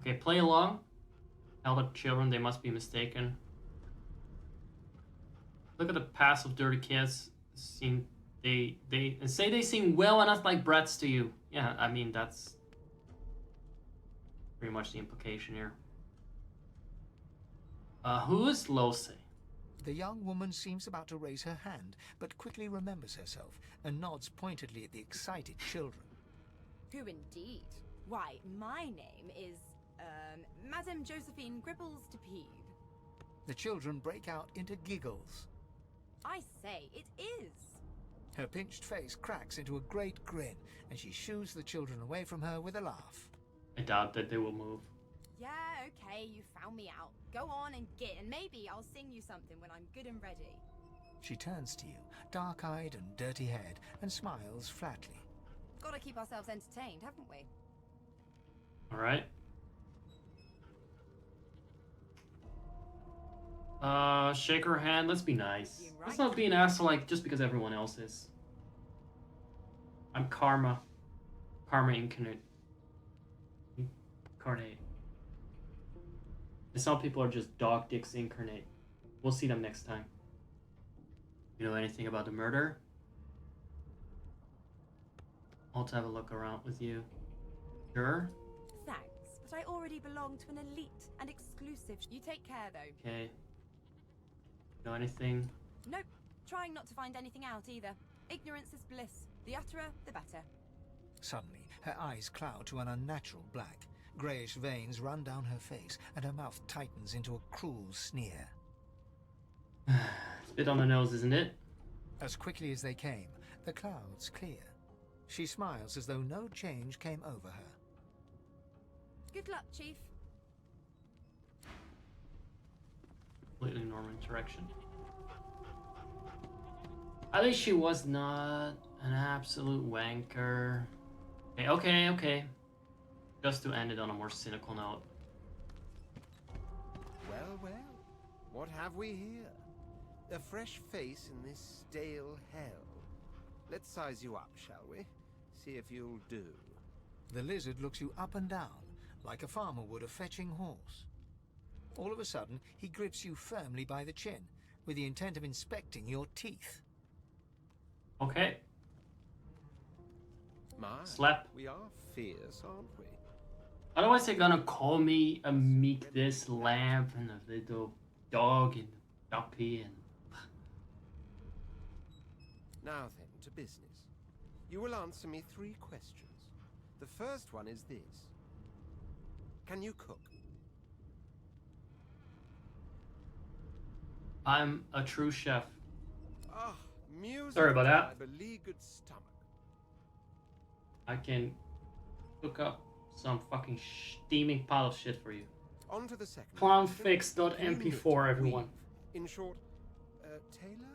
Okay, play along. Tell the children they must be mistaken. Look at the past of dirty kids. Seem they say they sing well enough like brats to you. Yeah, I mean that's pretty much the implication here. Who is Lose? The young woman seems about to raise her hand, but quickly remembers herself and nods pointedly at the excited children. Who indeed? Why, my name is, Madame Josephine Gribbles de Peeve. The children break out into giggles. I say, it is. Her pinched face cracks into a great grin, and she shoos the children away from her with a laugh. I doubt that they will move. Yeah, okay, you found me out. Go on and get, and maybe I'll sing you something when I'm good and ready. She turns to you, dark-eyed and dirty-haired, and smiles flatly. Gotta keep ourselves entertained, haven't we? Alright. Shake her hand. Let's be nice. Right. Let's not be an asshole like just because everyone else is. I'm Karma. Karma incarnate. Incarnate. And some people are just dog dicks incarnate. We'll see them next time. You know anything about the murder? I'll have a look around with you. Sure? Thanks, but I already belong to an elite and exclusive. You take care, though. Okay. Know anything? Nope. Trying not to find anything out either. Ignorance is bliss. The utterer, the better. Suddenly, her eyes cloud to an unnatural black. Greyish veins run down her face, and her mouth tightens into a cruel sneer. It's a bit on the nose, isn't it? As quickly as they came, the clouds clear. She smiles as though no change came over her. Good luck, Chief. Completely normal interaction. At least she was not an absolute wanker. Okay. Just to end it on a more cynical note. Well, what have we here? A fresh face in this stale hell. Let's size you up, shall we? See if you'll do. The lizard looks you up and down, like a farmer would a fetching horse. All of a sudden, he grips you firmly by the chin, with the intent of inspecting your teeth. Okay. My, Slap. we are fierce, aren't we? Otherwise they're gonna call me a meek this lamb and a little dog and a puppy and... Now then, to business. You will answer me 3 questions. The first one is this. Can you cook? I'm a true chef. Ah, music. Sorry about that. My beleaguered stomach. I can cook up some fucking steaming pile of shit for you. On to the second. Clownfix.mp4, everyone. In short, tailor?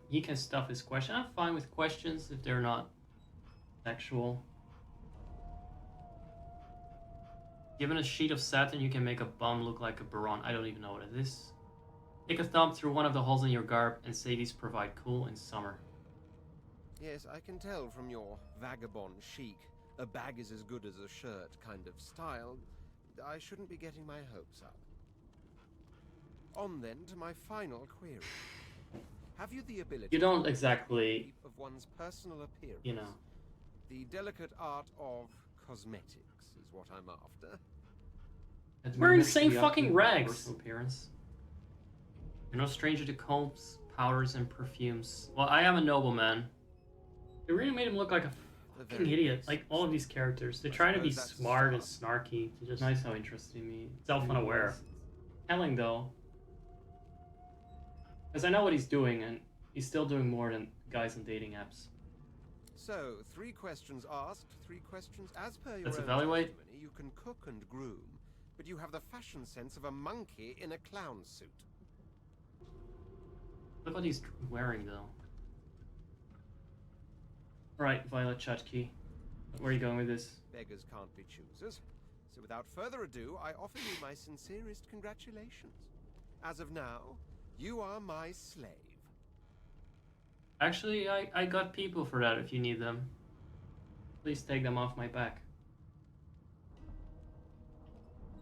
He can stuff his question. I'm fine with questions if they're not sexual. Given a sheet of satin, you can make a bum look like a baron. I don't even know what it is. Take a thumb through one of the holes in your garb and say these provide cool in summer. Yes, I can tell from your vagabond chic, a bag is as good as a shirt kind of style. I shouldn't be getting my hopes up. On then to my final query. Have you the ability You don't exactly, of one's personal appearance? you know. The delicate art of cosmetics is what I'm after. We're in the same fucking rags. Personal appearance. You're no stranger to combs, powders, and perfumes. Well, I am a nobleman. They really made him look like a fucking idiot. Like all of these characters, they're trying to be smart and snarky. It's just nice how interesting me. Self-unaware. Telling though. Because I know what he's doing, and he's still doing more than guys on dating apps. So, 3 questions asked, 3 questions as per your Let's own evaluate. testimony. You can cook and groom, but you have the fashion sense of a monkey in a clown suit. Look what he's wearing though. Right, Violet Chutki. Where are you going with this? Beggars can't be choosers. So without further ado, I offer you my sincerest congratulations. As of now, you are my slave. Actually, I got people for that if you need them. Please take them off my back.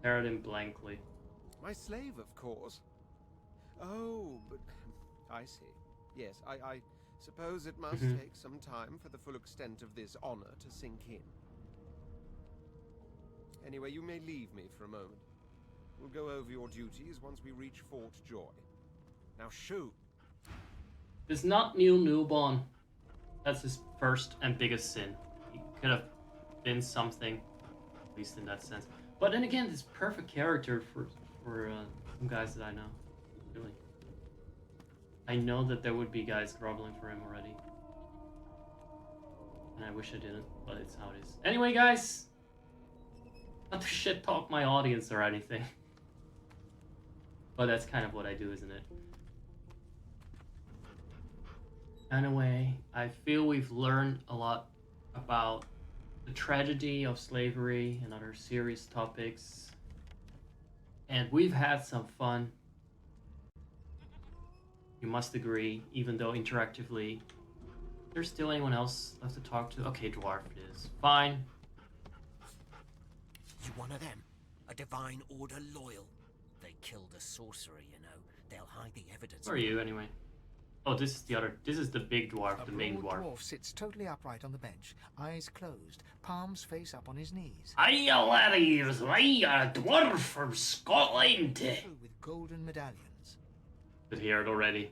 Stare at him blankly. My slave, of course. Oh, but I see. Yes, I suppose it must take some time for the full extent of this honor to sink in. Anyway, you may leave me for a moment. We'll go over your duties once we reach Fort Joy. Now shoot! It's not Neil Newborn. That's his first and biggest sin. He could have been something, at least in that sense. But then again, this perfect character for some guys that I know. Really. I know that there would be guys groveling for him already. And I wish I didn't, but it's how it is. Anyway, guys! Not to shit talk my audience or anything. But that's kind of what I do, isn't it? Anyway, I feel we've learned a lot about the tragedy of slavery and other serious topics. And we've had some fun. You must agree, even though interactively. Is there still anyone else left to talk to? Okay, Dwarf it is. Fine. You one of them? A Divine Order loyal? They killed a sorcerer, you know. They'll hide the evidence. Who are you, anyway? Oh, this is the other. This is the big dwarf, the main dwarf. A dwarf sits totally upright on the bench, eyes closed, palms face up on his knees. Hiya, laddies! I a dwarf from Scotland. With golden medallions. Could hear it already.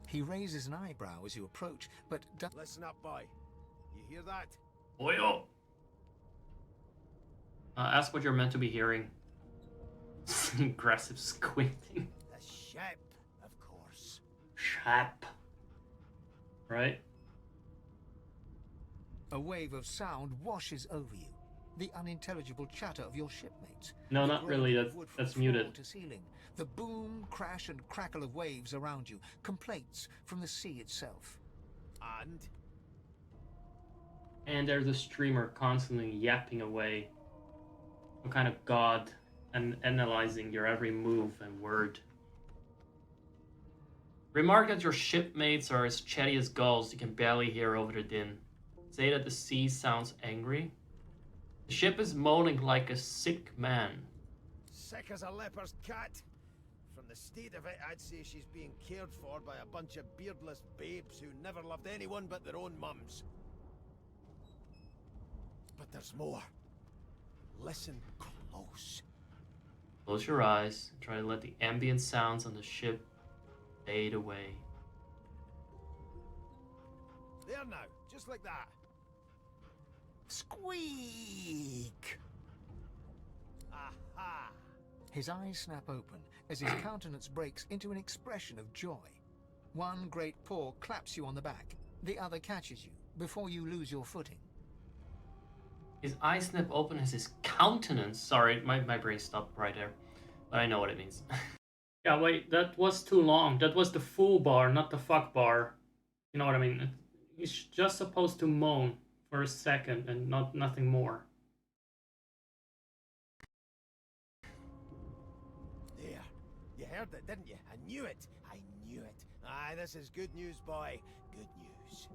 He raises an eyebrow as you approach, but listen up, boy. You hear that? Oi up. Ask what you're meant to be hearing. Aggressive squinting. The ship, of course. Ship. Right? A wave of sound washes over you. The unintelligible chatter of your shipmates. No, not really. That's muted. To ceiling. The boom, crash, and crackle of waves around you. Complaints from the sea itself. And there's a streamer constantly yapping away. Some kind of god, and analyzing your every move and word. Remark that your shipmates are as chatty as gulls you can barely hear over the din. Say that the sea sounds angry. The ship is moaning like a sick man. Sick as a leper's cat. From the state of it, I'd say she's being cared for by a bunch of beardless babes who never loved anyone but their own mums. But there's more. Listen close. Close your eyes and try to let the ambient sounds on the ship fade away. There now, just like that. Squeak! Aha! His eyes snap open as his countenance breaks into an expression of joy. One great paw claps you on the back. The other catches you before you lose your footing. His eyes snap open as his countenance... Sorry, my brain stopped right there. But I know what it means. Yeah, wait, that was too long. That was the full bar, not the fuck bar. You know what I mean? He's just supposed to moan for a second and nothing more. There. You heard it, didn't you? I knew it. I knew it. Aye, this is good news, boy. Good news.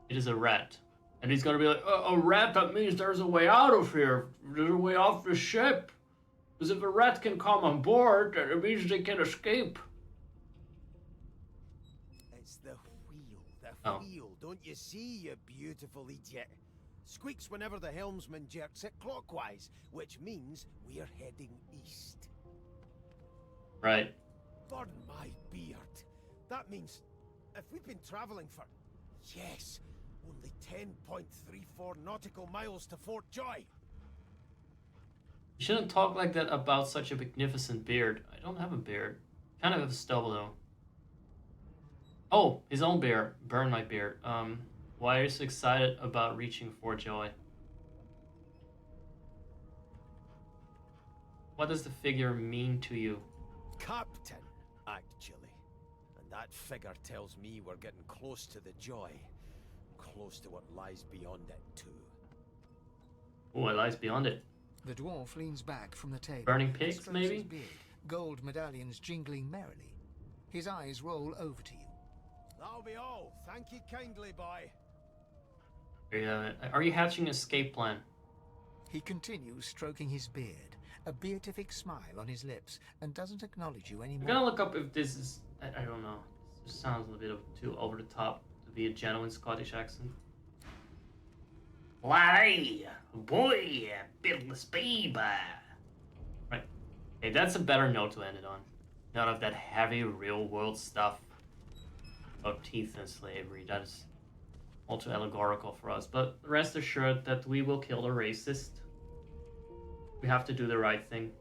It is a rat. And he's gonna be like, a rat, that means there's a way out of here. There's a way off the ship. Because if a rat can come on board, then it means they can escape. It's the wheel. The wheel. Don't you see, you beautiful idiot? Squeaks whenever the helmsman jerks it clockwise, which means we're heading east. Right. Pardon my beard. That means if we've been traveling for, yes, only 10.34 nautical miles to Fort Joy. You shouldn't talk like that about such a magnificent beard. I don't have a beard. Kind of have a stubble though. Oh, his own beard. Burn my beard. Why are you so excited about reaching Fort Joy? What does the figure mean to you? Captain, actually. And that figure tells me we're getting close to the Joy. close to what lies beyond it, too. Oh, what lies beyond it? The dwarf leans back from the table. Burning and pigs, strokes maybe? his beard, gold medallions jingling merrily. His eyes roll over to you. That'll be all. Thank you kindly, boy. Are you hatching an escape plan? He continues stroking his beard, a beatific smile on his lips, and doesn't acknowledge you I'm anymore. gonna look up if this is... I don't know. This just sounds a bit of too over the top to be a genuine Scottish accent. Why, boy, buildless baby. Right. Hey, that's a better note to end it on. None of that heavy real-world stuff about teeth and slavery. That is all too allegorical for us. But rest assured that we will kill the racist. We have to do the right thing.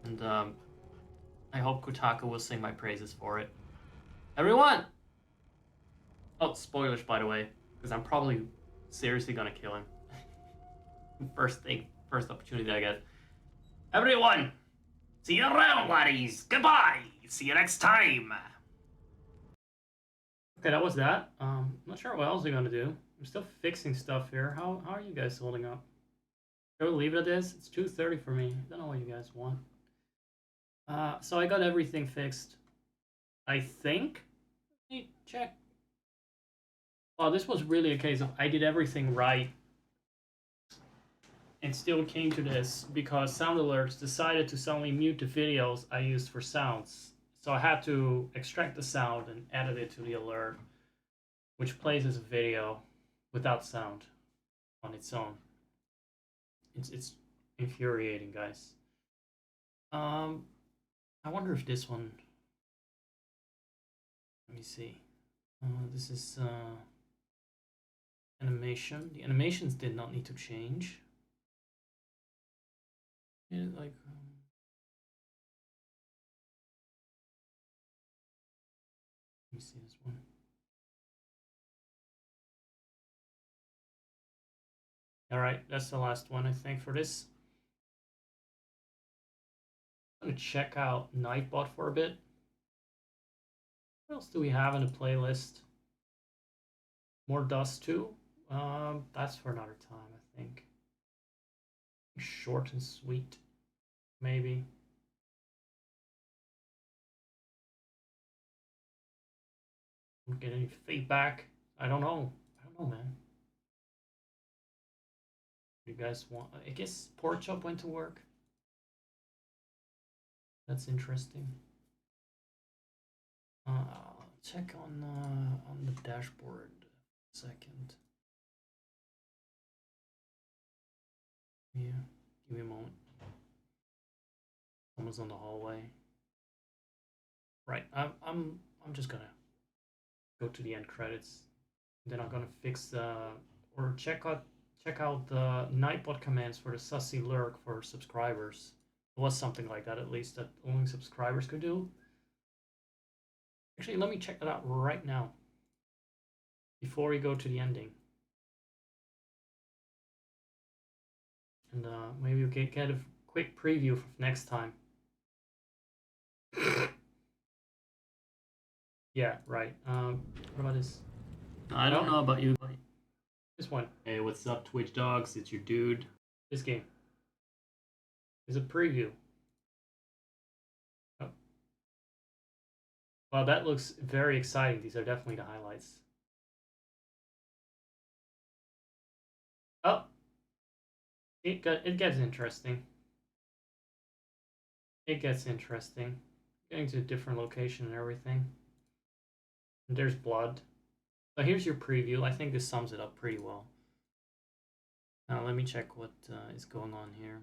And I hope Kotaku will sing my praises for it. Everyone! Oh, spoilers, by the way, because I'm probably seriously gonna kill him. First opportunity I get. Everyone, see you around, laddies. Goodbye. See you next time. Okay, that was that. I'm not sure what else they're gonna do. I'm still fixing stuff here. How are you guys holding up? Shall we leave it at this? It's 2:30 for me. I don't know what you guys want. So I got everything fixed. I think. Let me check. Oh, this was really a case of I did everything right. And still came to this because Sound Alerts decided to suddenly mute the videos I used for sounds. So I had to extract the sound and edit it to the alert, which plays as a video without sound on its own. It's infuriating, guys. I wonder if this one. Let me see. This is animation. The animations did not need to change. Yeah, like. Let me see this one. All right, that's the last one I think for this. I'm gonna check out Nightbot for a bit. What else do we have in the playlist? More Dust 2? That's for another time, I think. Short and sweet, maybe. Don't get any feedback. I don't know, man. You guys want? I guess Pork Chop went to work. That's interesting. Check on the dashboard. A second. Yeah, give me a moment. Someone's on the hallway. Right, I'm just gonna go to the end credits. Then I'm gonna fix or check out the Nightbot commands for the sussy lurk for subscribers. It was something like that, at least, that only subscribers could do. Actually, let me check that out right now before we go to the ending. And maybe we can get a quick preview of next time. Yeah, right. What about this? I don't know about you. This one. Hey, what's up, Twitch dogs? It's your dude. This game is a preview. Oh. Well, that looks very exciting. These are definitely the highlights. Oh. It gets interesting. It gets interesting. Getting to a different location and everything. And there's blood. So here's your preview. I think this sums it up pretty well. Now let me check what is going on here.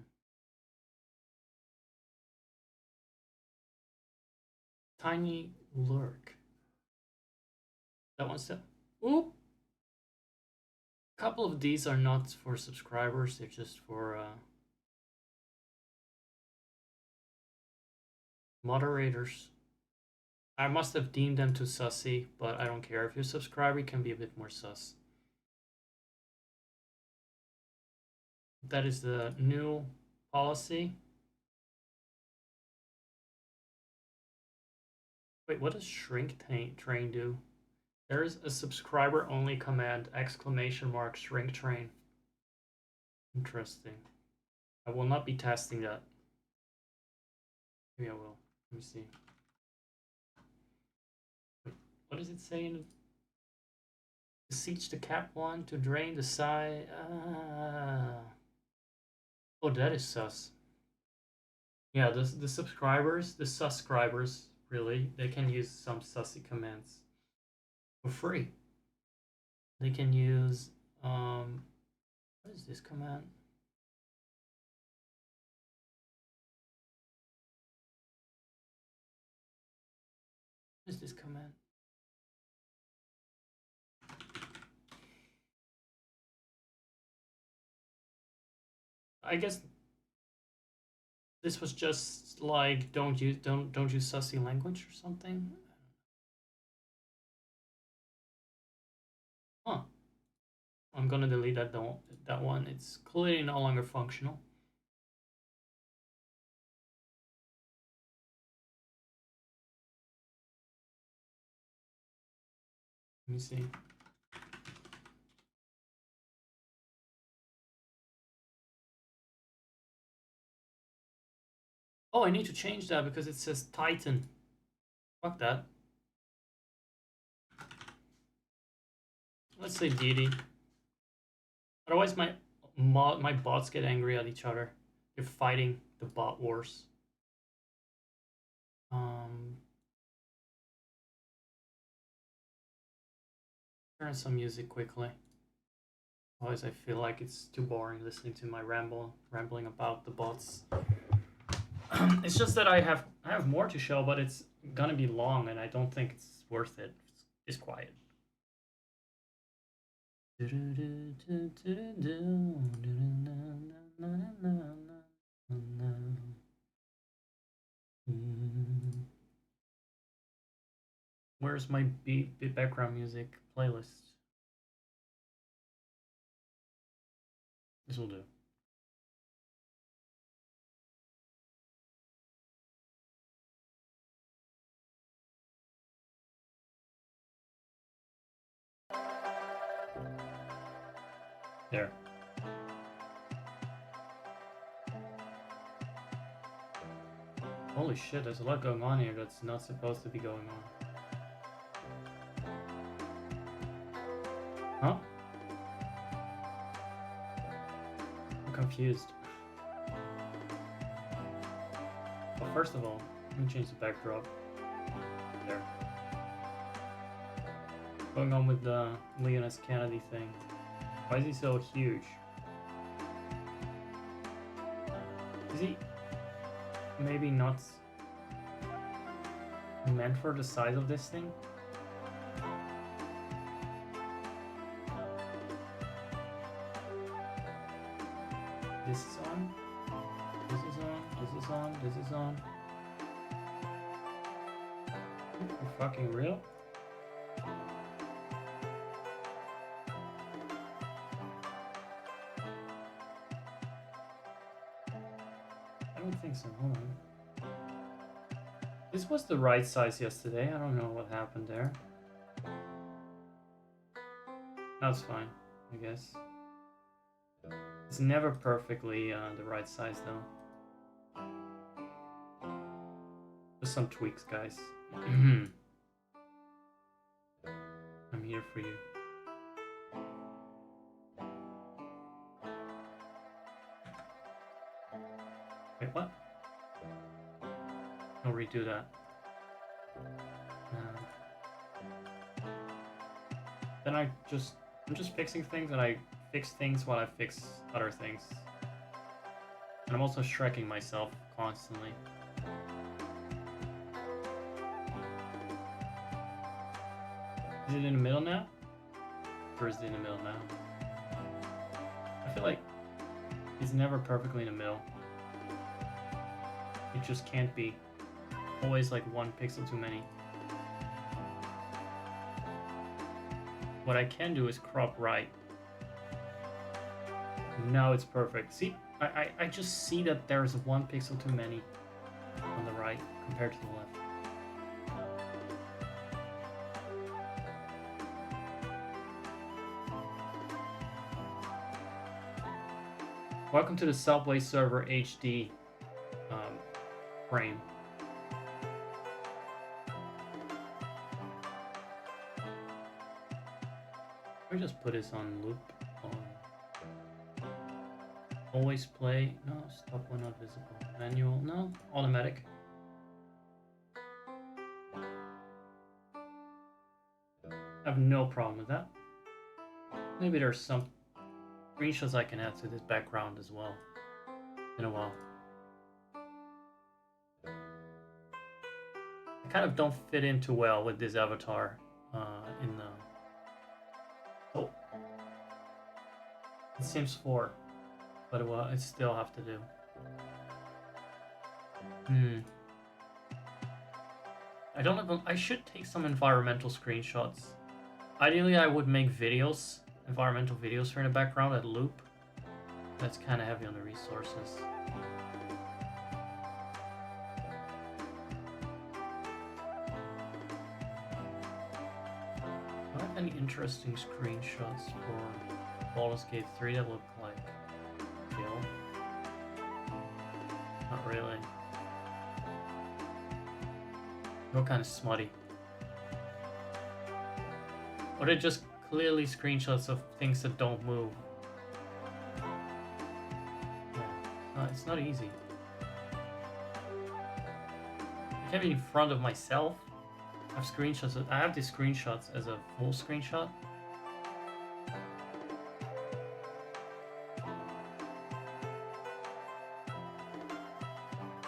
Tiny lurk. That one's still. Oop. A couple of these are not for subscribers. They're just for moderators. I must have deemed them too sussy, but I don't care. If you're a subscriber, you can be a bit more sus. That is the new policy. Wait, what does shrink train do? There's a subscriber-only command, ! shrink train. Interesting. I will not be testing that. Maybe I will. Let me see. Wait, what does it say in Besiege the cap one to drain the side. Oh, that is sus. Yeah, the subscribers, the subscribers, really, they can use some sussy commands for free. They can use what is this command? What is this command? I guess this was just like don't use sussy language or something. Huh. I'm gonna delete that one. It's clearly no longer functional. Let me see. Oh, I need to change that because it says Titan. Fuck that. Let's say deity. Otherwise, my bots get angry at each other. They're fighting the bot wars. Turn some music quickly. Otherwise, I feel like it's too boring listening to my rambling about the bots. It's just that I have more to show, but it's gonna be long, and I don't think it's worth it. It's quiet. Where's my background music playlist? This will do. There. Holy shit, there's a lot going on here that's not supposed to be going on. Huh? I'm confused. Well, first of all, let me change the backdrop. There. What's going on with the Leon S. Kennedy thing? Why is he so huge? Is he maybe not meant for the size of this thing? This is on. This is on. This is on. This is on. You're fucking real? I don't think so. Hold on. This was the right size yesterday. I don't know what happened there. That's fine, I guess. It's never perfectly the right size though. Just some tweaks, guys. I'm here for you. Wait, what? I'll redo that. Then I'm just fixing things, and I fix things while I fix other things. And I'm also shrekking myself constantly. Is it in the middle now? Or is it in the middle now? I feel like it's never perfectly in the middle. It just can't be. Always like one pixel too many. What I can do is crop right. Now it's perfect. See, I just see that there's one pixel too many on the right compared to the left. Welcome to the Subway server HD frame. We just put this on loop. Always play. No, stop when not visible. Manual. No, automatic. I have no problem with that. Maybe there's some screenshots I can add to this background as well in a while. I kind of don't fit in too well with this avatar in the... Oh. It seems 4, but I still have to do. I don't know. I should take some environmental screenshots. Ideally, I would make videos, environmental videos for in the background at loop. That's kind of heavy on the resources. Do I have any interesting screenshots for Baldur's Gate 3 that look like kill? Not really. They're kind of smutty. Or they're just clearly screenshots of things that don't move. Yeah. It's not easy. I can't be in front of myself. I have screenshots. I have these screenshots as a full screenshot.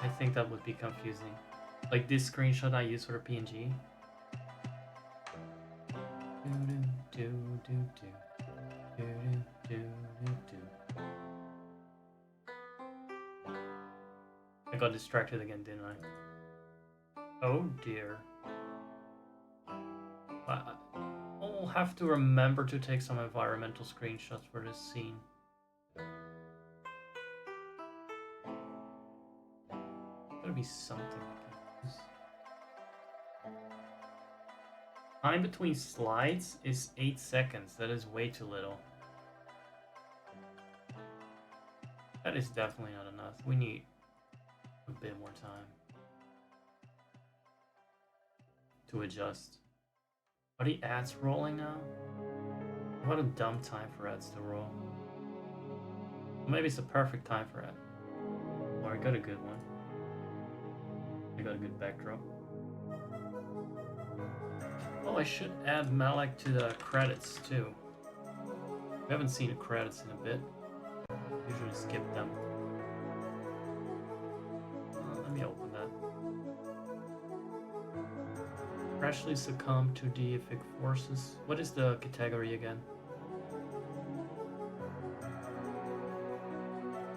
I think that would be confusing. Like this screenshot I use for the PNG. I got distracted again, didn't I? Oh dear. I'll have to remember to take some environmental screenshots for this scene. Gotta be something like this. Time between slides is 8 seconds. That is way too little. That is definitely not enough. We need a bit more time to adjust. Are the ads rolling now? What a dumb time for ads to roll. Maybe it's the perfect time for ad. Or I got a good one. I got a good backdrop. Oh, I should add Malak to the credits too. We haven't seen the credits in a bit. Usually skip them. Let me open that. Rashly succumbed to deific forces. What is the category again?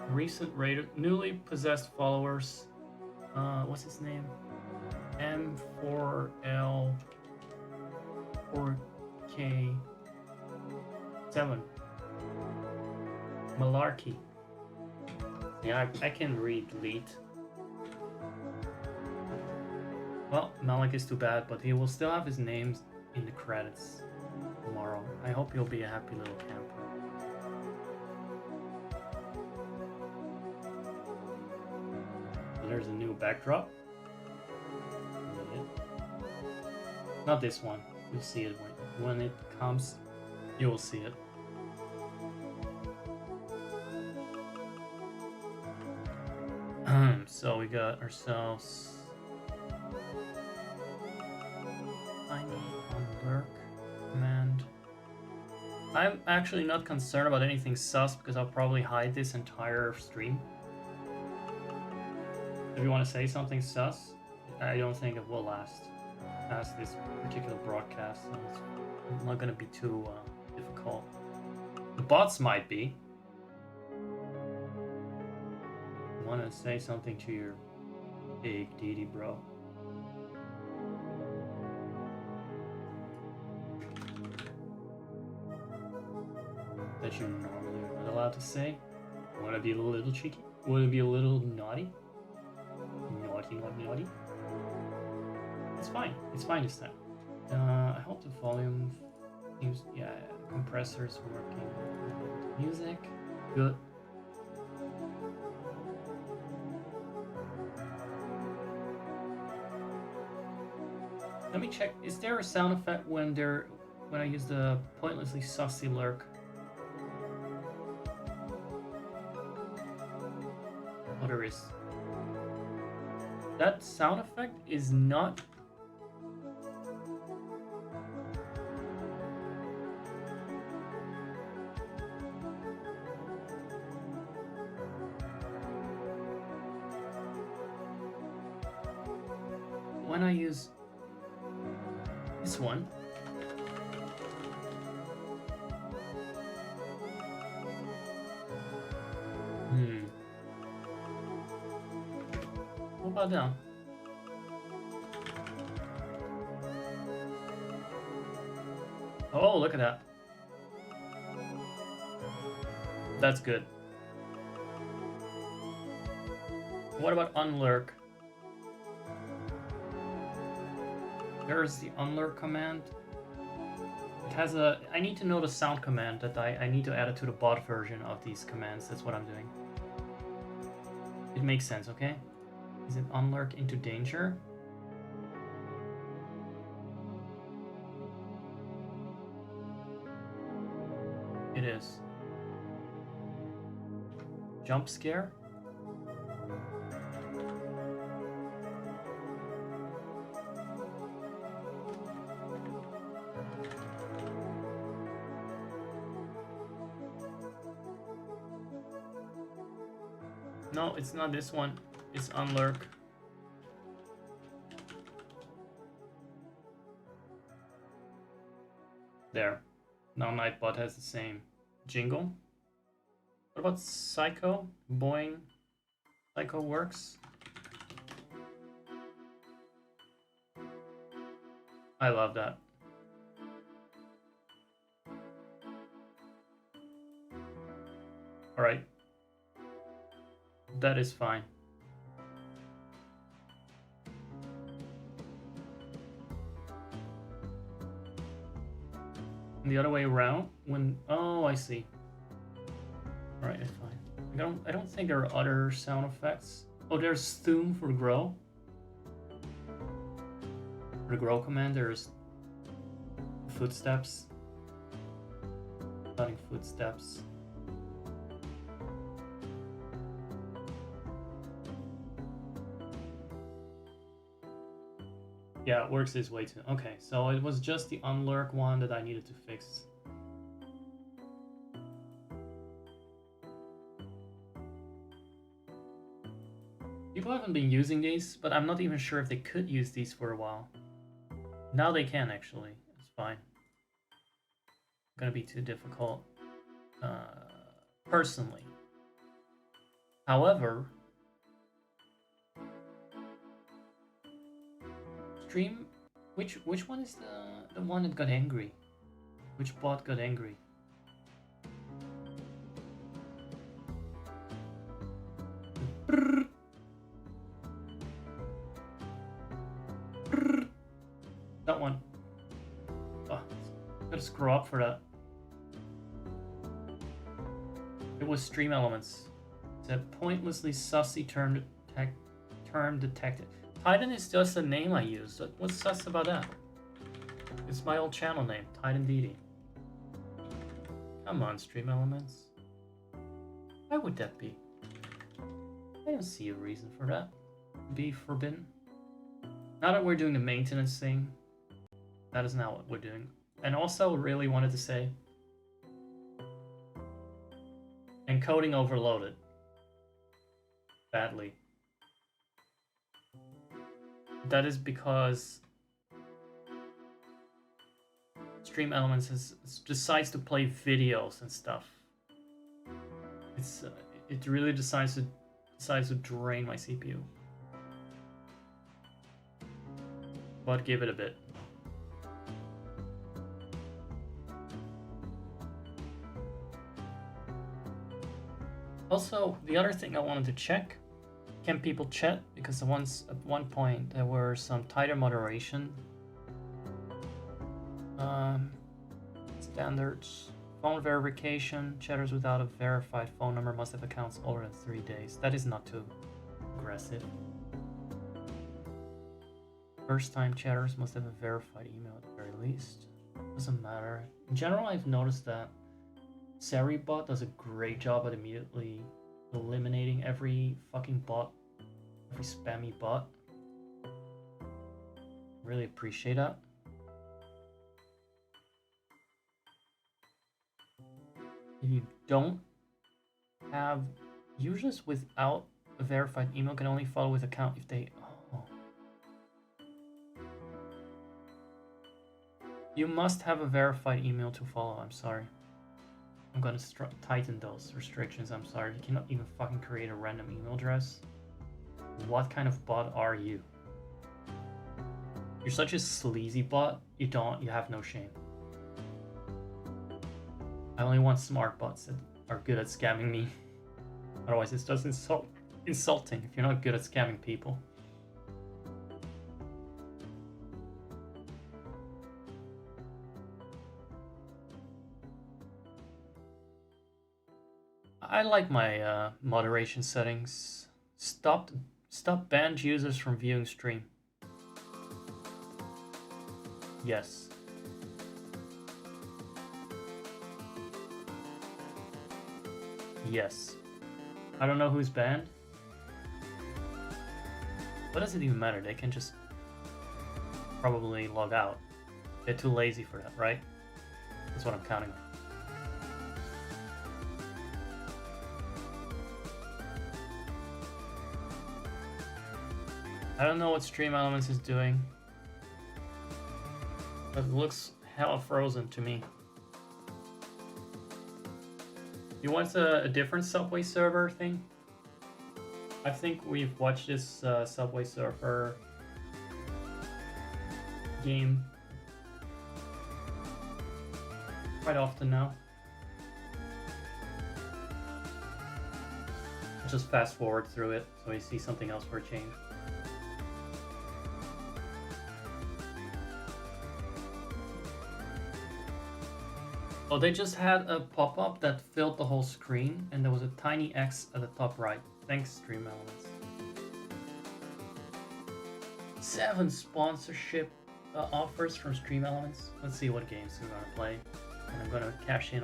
Recent raider, newly possessed followers. What's his name? M4L 4K7. Malarkey. Yeah, I can read delete. Well, Malik is too bad, but he will still have his names in the credits tomorrow. I hope you'll be a happy little camper. And there's a new backdrop. Not this one. You'll see it when it comes. You will see it. So we got ourselves tiny on lurk command. I'm actually not concerned about anything sus because I'll probably hide this entire stream. If you want to say something sus, I don't think it will last past this particular broadcast. So it's not going to be too difficult. The bots might be. Want to say something to your big Didi bro? That you normally are not allowed to say? Want to be a little cheeky? Want to be a little naughty? Naughty, naughty, naughty? It's fine. It's fine this time. I hope the volume seems... Yeah, the compressor's working. Music. Good. Let me check. Is there a sound effect when I use the pointlessly sussy lurk? Oh, there is. That sound effect is not. When I use this one, what about now? Oh, look at that. That's good. What about unlurk? There's the unlurk command. It has a... I need to know the sound command that I need to add it to the bot version of these commands. That's what I'm doing. It makes sense, okay? Is it unlurk into danger? It is. Jump scare? No, it's not this one. It's unlurk. There. Now Nightbot has the same jingle. What about Psycho? Boing. Psycho works. I love that. Alright. That is fine. And the other way around, when... Oh, I see. Alright, that's fine. I don't think there are other sound effects. Oh, there's Thoom for grow. For the grow command, there's footsteps. Running footsteps. Yeah, it works this way too. Okay, so it was just the unlurk one that I needed to fix. People haven't been using these, but I'm not even sure if they could use these for a while. Now they can, actually. It's fine. Gonna be too difficult. Personally. However... Stream... Which one is the one that got angry? Which bot got angry? That one. Oh, gotta scroll up for that. It was Stream Elements. It's a pointlessly sussy term detected. Titan is just a name I used. What's sus about that? It's my old channel name, Titan DD. Come on, Stream Elements. Why would that be? I don't see a reason for that. Be forbidden. Now that we're doing the maintenance thing, that is not what we're doing. And also really wanted to say, encoding overloaded. Badly. That is because Stream Elements decides to play videos and stuff. It really decides to drain my CPU. But give it a bit. Also, the other thing I wanted to check, can people chat? Because at one point there were some tighter moderation standards. Phone verification, chatters without a verified phone number must have accounts older than 3 days. That is not too aggressive. First time chatters must have a verified email at the very least. Doesn't matter. In general, I've noticed that Seribot does a great job at immediately eliminating every fucking bot, every spammy bot. Really appreciate that. If you don't have users without a verified email can only follow with account if they... Oh. You must have a verified email to follow, I'm sorry. I'm gonna tighten those restrictions, I'm sorry. You cannot even fucking create a random email address. What kind of bot are you? You're such a sleazy bot, you have no shame. I only want smart bots that are good at scamming me. Otherwise it's just insulting if you're not good at scamming people. I like my moderation settings. Stop banned users from viewing stream. Yes. Yes. I don't know who's banned. What does it even matter? They can just probably log out. They're too lazy for that, right? That's what I'm counting on. I don't know what Stream Elements is doing. But it looks hella frozen to me. You want a different Subway server thing? I think we've watched this Subway Surfer game quite often now. Just fast forward through it so you see something else for a change. Oh, they just had a pop-up that filled the whole screen, and there was a tiny X at the top right. Thanks, Stream Elements. 7 sponsorship offers from Stream Elements. Let's see what games we're gonna play, and I'm gonna cash in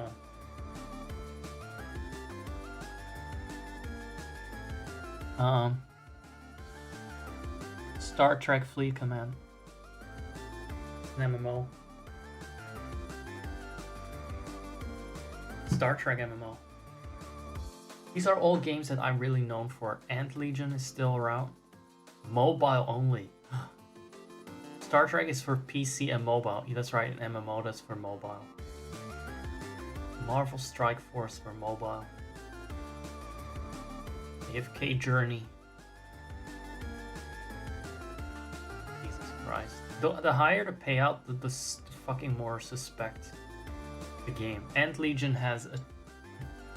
on. Star Trek Fleet Command. An MMO. Star Trek MMO. These are all games that I'm really known for. Ant Legion is still around. Mobile only. Star Trek is for PC and mobile. Yeah, that's right, an MMO that's for mobile. Marvel Strike Force for mobile. AFK Journey. Jesus Christ. The higher the payout, the fucking more suspect the game. Ant Legion has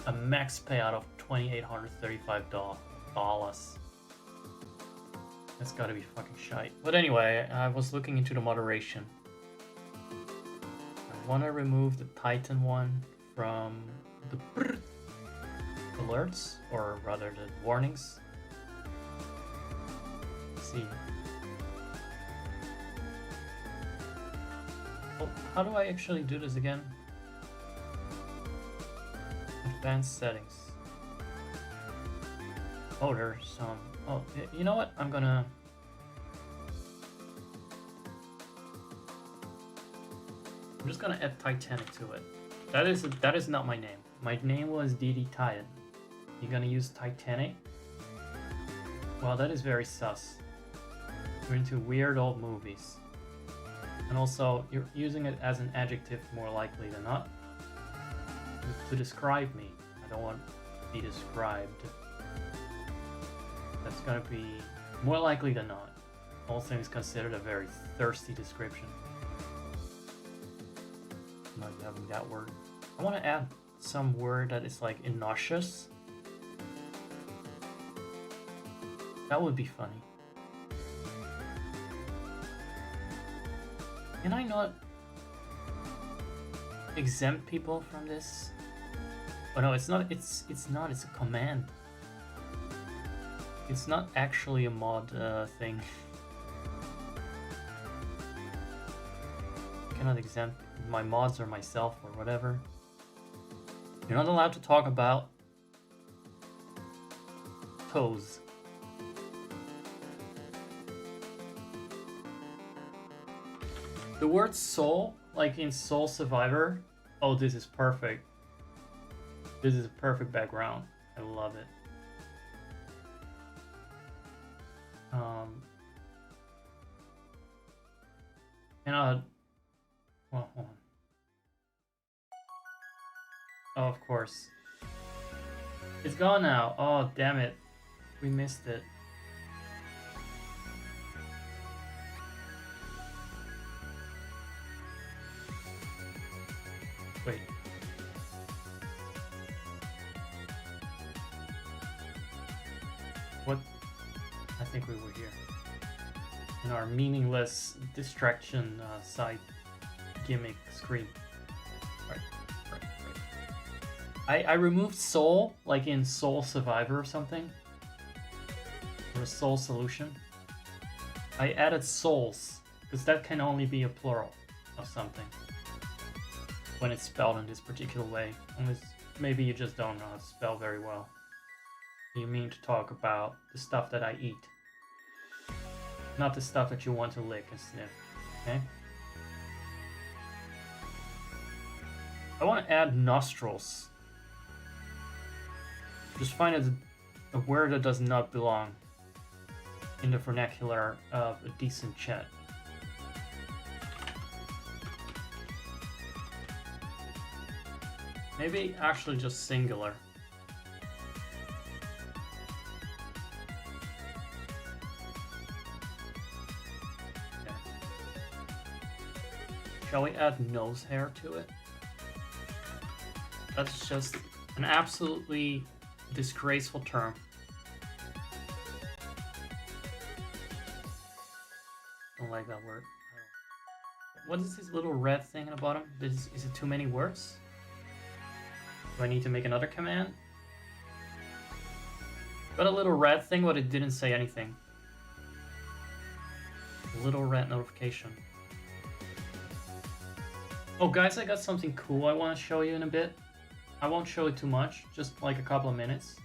a max payout of $2,835. That's gotta be fucking shite. But anyway, I was looking into the moderation. I want to remove the Titan one from the alerts, or rather the warnings. Let's see. Oh, how do I actually do this again? Advanced settings. Oh, there's some. Oh, you know what? I'm just gonna add Titanic to it. That is not my name. My name was DD Titan. You're gonna use Titanic? Well, that is very sus. You're into weird old movies. And also, you're using it as an adjective more likely than not. To describe me. I don't want to be described. That's gonna be more likely than not. All things considered, a very thirsty description. I'm not having that word. I want to add some word that is like nauseous. That would be funny. Can I not exempt people from this? Oh no, it's not. It's a command. It's not actually a mod thing. cannot exempt my mods or myself or whatever. You're not allowed to talk about toes. The word soul, like in Soul Survivor, oh, this is perfect. This is a perfect background. I love it. Well, hold on. Oh, of course. It's gone now. Oh, damn it. We missed it. Wait. What? I think we were here. In our meaningless distraction side gimmick screen. Right. I removed soul, like in Soul Survivor or something. Or a soul solution. I added souls, because that can only be a plural of something. When it's spelled in this particular way. Unless maybe you just don't know how to spell very well. You mean to talk about the stuff that I eat. Not the stuff that you want to lick and sniff. Okay? I want to add nostrils. Just find it a word that does not belong in the vernacular of a decent chat. Maybe actually just singular. Okay. Shall we add nose hair to it? That's just an absolutely disgraceful term. Don't like that word. What is this little red thing at the bottom? Is it too many words? Do I need to make another command? Got a little red thing, but it didn't say anything. A little red notification. Oh guys, I got something cool I want to show you in a bit. I won't show it too much, just like a couple of minutes.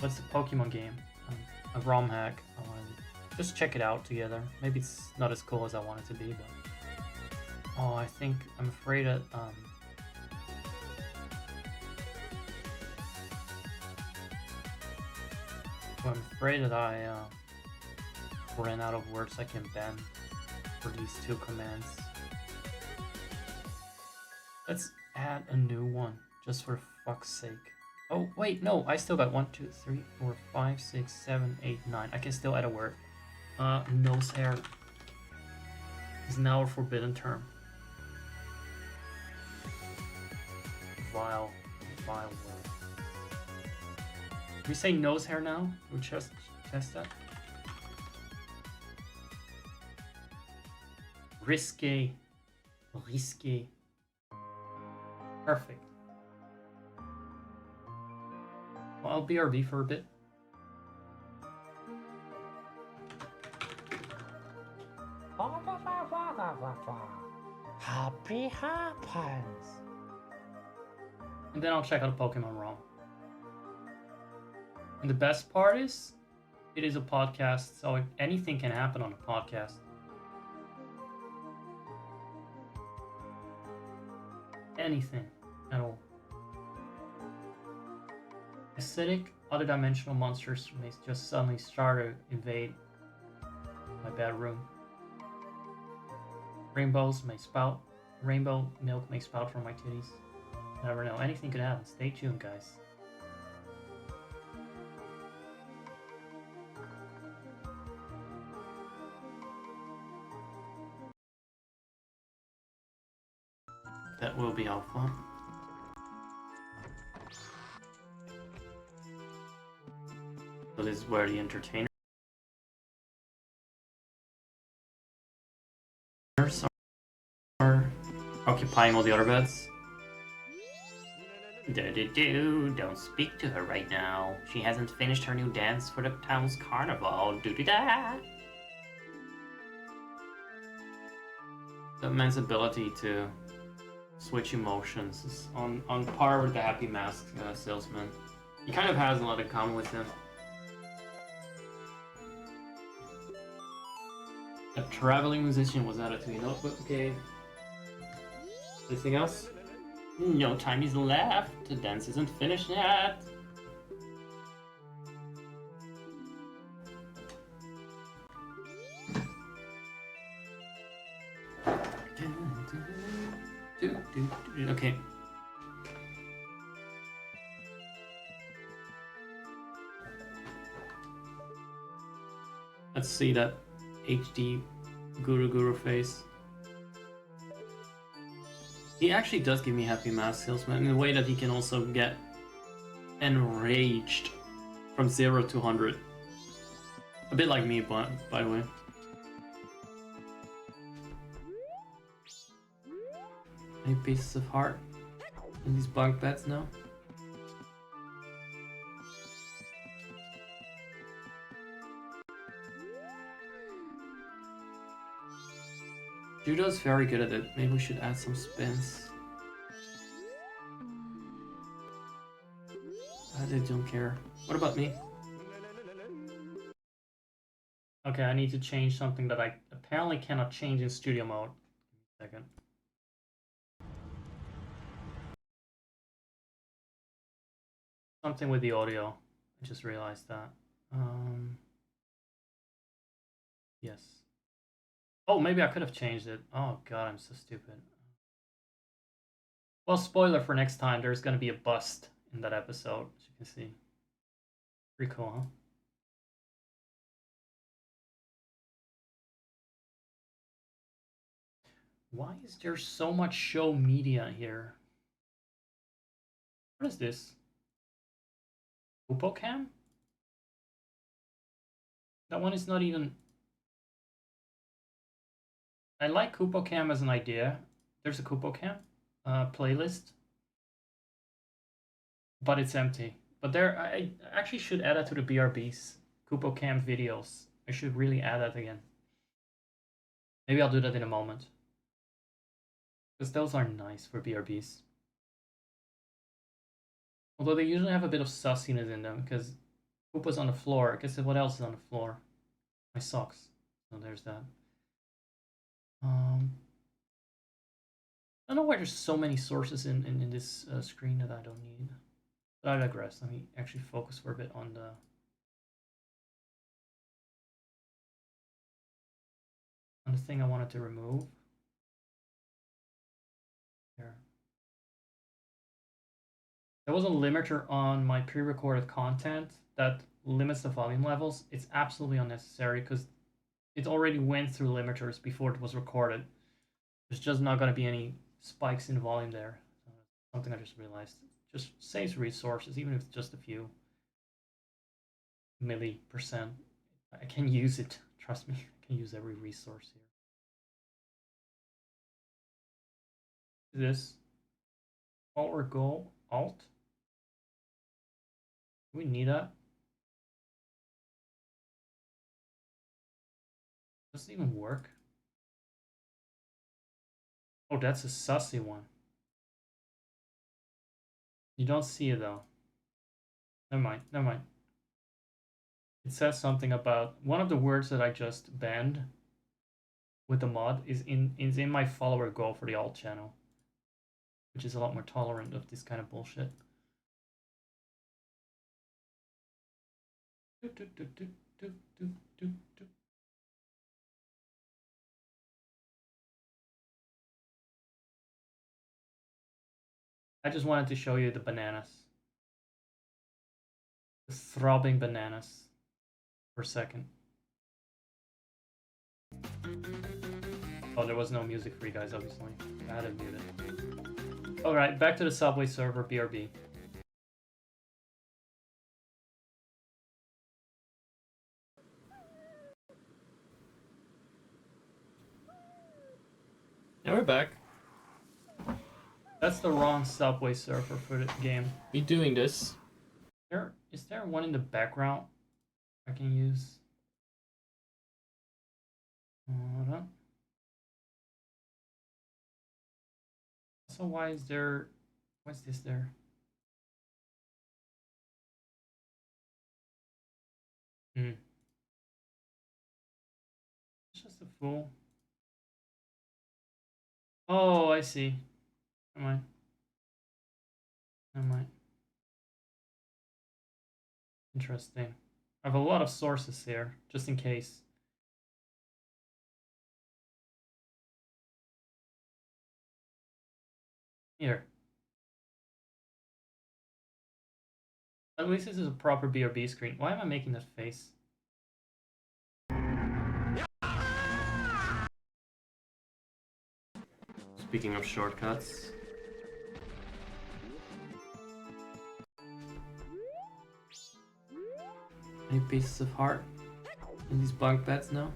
What's the Pokemon game? A ROM hack. I want to just check it out together. Maybe it's not as cool as I want it to be, but... Oh, I'm afraid that... I'm afraid that I ran out of words I can ban for these two commands. Let's add a new one, just for fuck's sake. Oh, wait, no, I still got 1, 2, 3, 4, 5, 6, 7, 8, 9. I can still add a word. Nose hair is now a forbidden term. Vile word. Can we say nose hair now? Can we just test that? Risque. Risque. Perfect. Well, I'll BRB for a bit. Happy happens. And then I'll check out a Pokemon ROM. And the best part is, it is a podcast, so anything can happen on a podcast. Anything at all. Acidic, other dimensional monsters may just suddenly start to invade my bedroom. Rainbow milk may spout from my titties. You never know, anything could happen. Stay tuned, guys. That will be helpful. So this is where the entertainers are occupying all the other beds. Don't speak to her right now. She hasn't finished her new dance for the town's carnival. Do-do-da. The man's ability to switch emotions is on par with the Happy Mask salesman. He kind of has a lot in common with him. A traveling musician was added to your notebook. Okay. Anything else? No time is left. The dance isn't finished yet. Okay. Let's see that HD Guru face. He actually does give me Happy Mask Salesman in a way that he can also get enraged from 0 to 100. A bit like me, by the way. Any pieces of heart in these bunk beds now? Judo's very good at it. Maybe we should add some spins. I don't care. What about me? Okay, I need to change something that I apparently cannot change in studio mode. Give me a second. Something with the audio. I just realized that. Yes. Oh, maybe I could have changed it. Oh god, I'm so stupid. Well, spoiler for next time, there's gonna be a bust in that episode, as you can see. Pretty cool, huh? Why is there so much show media here? What is this? Upocam? That one is not even... I like Kupocam as an idea. There's a Kupocam playlist. But it's empty. But there, I actually should add that to the BRBs. Kupocam videos. I should really add that again. Maybe I'll do that in a moment. Because those are nice for BRBs. Although they usually have a bit of sussiness in them, because Koopa's on the floor. Guess what else is on the floor? My socks. So there's that. I don't know why there's so many sources in this screen that I don't need. But I digress. Let me actually focus for a bit on the thing I wanted to remove. There. There was a limiter on my pre-recorded content that limits the volume levels. It's absolutely unnecessary because it already went through limiters before it was recorded. There's just not going to be any spikes in volume there. Something I just realized. Just saves resources, even if it's just a few milli%. I can use it. Trust me, I can use every resource here. This Alt or Go? Alt? Do we need that? Does it even work? Oh, that's a sussy one. You don't see it though. Never mind, never mind. It says something about one of the words that I just banned with the mod is in my follower goal for the alt channel, which is a lot more tolerant of this kind of bullshit. I just wanted to show you the bananas. The throbbing bananas for a second. Oh, there was no music for you guys, obviously. I had to mute it. Alright, back to the Subway server, BRB. Yeah, we're back. That's the wrong Subway server for the game. Be doing this. Is there one in the background I can use? Hold on. Also, why is there... What's this there? Hmm. It's just a fool. Oh, I see. Never mind. Never mind. Interesting. I have a lot of sources here, just in case. Here. At least this is a proper BRB screen. Why am I making that face? Speaking of shortcuts. Any pieces of heart in these bunk beds now?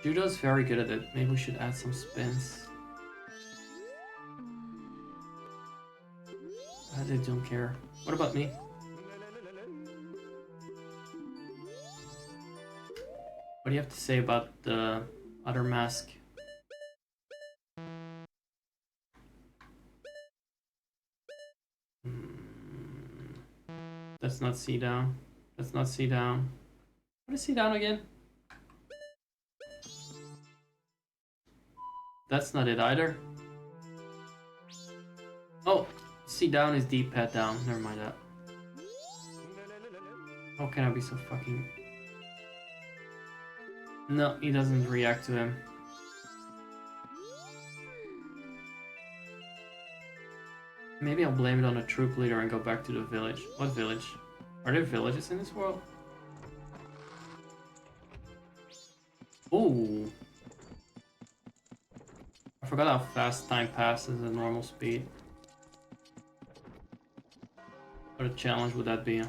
Judo's very good at it. Maybe we should add some spins. They don't care. What about me? What do you have to say about the other mask? Let's not see down. Let's not see down. What is see down again? That's not it either. Oh, see down is D-pad down. Never mind that. How can I be so fucking... No, he doesn't react to him. Maybe I'll blame it on the troop leader and go back to the village. What village? Are there villages in this world? Ooh. I forgot how fast time passes at normal speed. What a challenge would that be?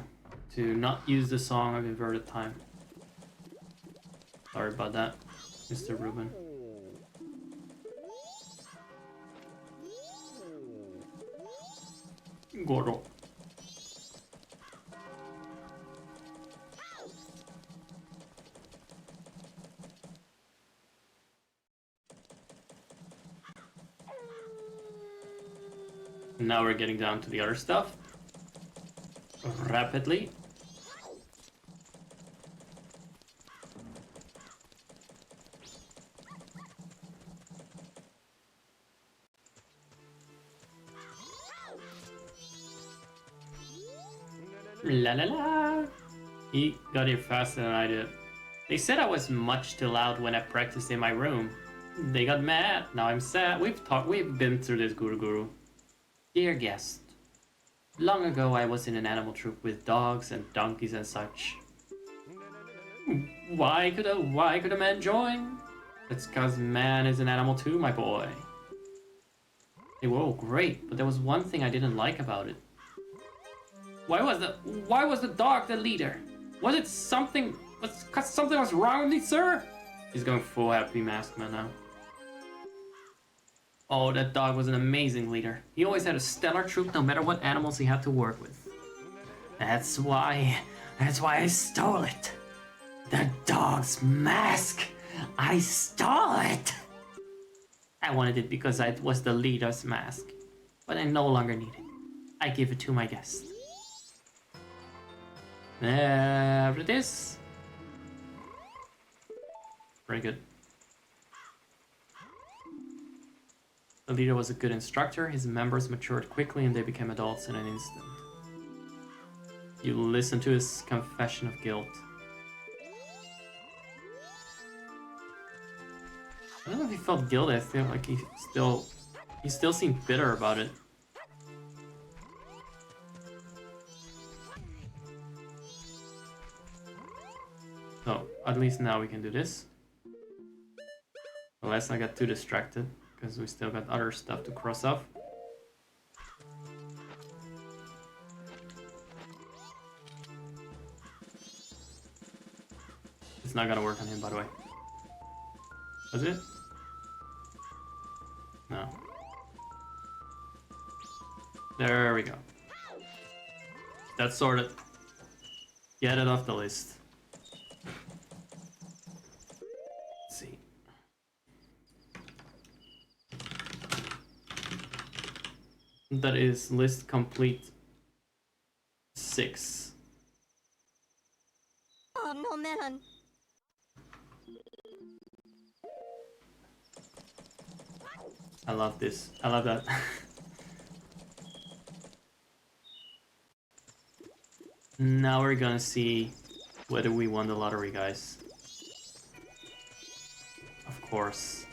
To not use the song of inverted time. Sorry about that, Mr. Ruben. Goro. Now we're getting down to the other stuff. Rapidly. La la la. He got here faster than I did. They said I was much too loud when I practiced in my room. They got mad. Now I'm sad. We've been through this, Guru. Dear guest, long ago I was in an animal troop with dogs and donkeys and such. Why could a man join? It's cause man is an animal too, my boy. They were all great, but there was one thing I didn't like about it. Why was the dog the leader? Was it something? Cause something was wrong with me, sir? He's going full happy mask man now. Oh, that dog was an amazing leader. He always had a stellar troop no matter what animals he had to work with. That's why I stole it. The dog's mask. I stole it. I wanted it because it was the leader's mask. But I no longer need it. I give it to my guest. There it is. Very good. The leader was a good instructor, his members matured quickly and they became adults in an instant. You listen to his confession of guilt. I don't know if he felt guilty, I feel like he still seemed bitter about it. So, at least now we can do this. Unless I got too distracted. Because we still got other stuff to cross off. It's not gonna work on him, by the way. Was it? No. There we go. That's sorted. Get it off the list. Let's see. That is list complete 6. Oh, no, melon. I love this. I love that. Now we're gonna see whether we won the lottery, guys. Of course.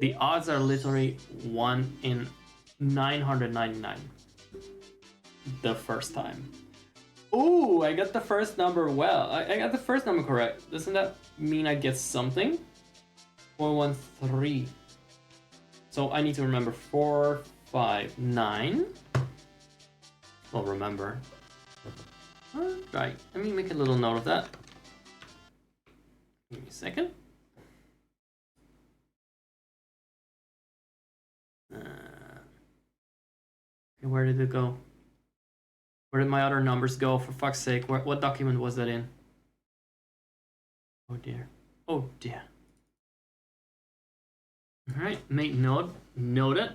The odds are literally 1 in 999. The first time. Ooh, I got the first number well. I got the first number correct. Doesn't that mean I get something? 413. So I need to remember 4, 5, 9. Well, remember. Alright, let me make a little note of that. Give me a second. Okay, where did it go? Where did my other numbers go? For fuck's sake, what document was that in? Oh dear. Oh dear. Alright, make note. Note it.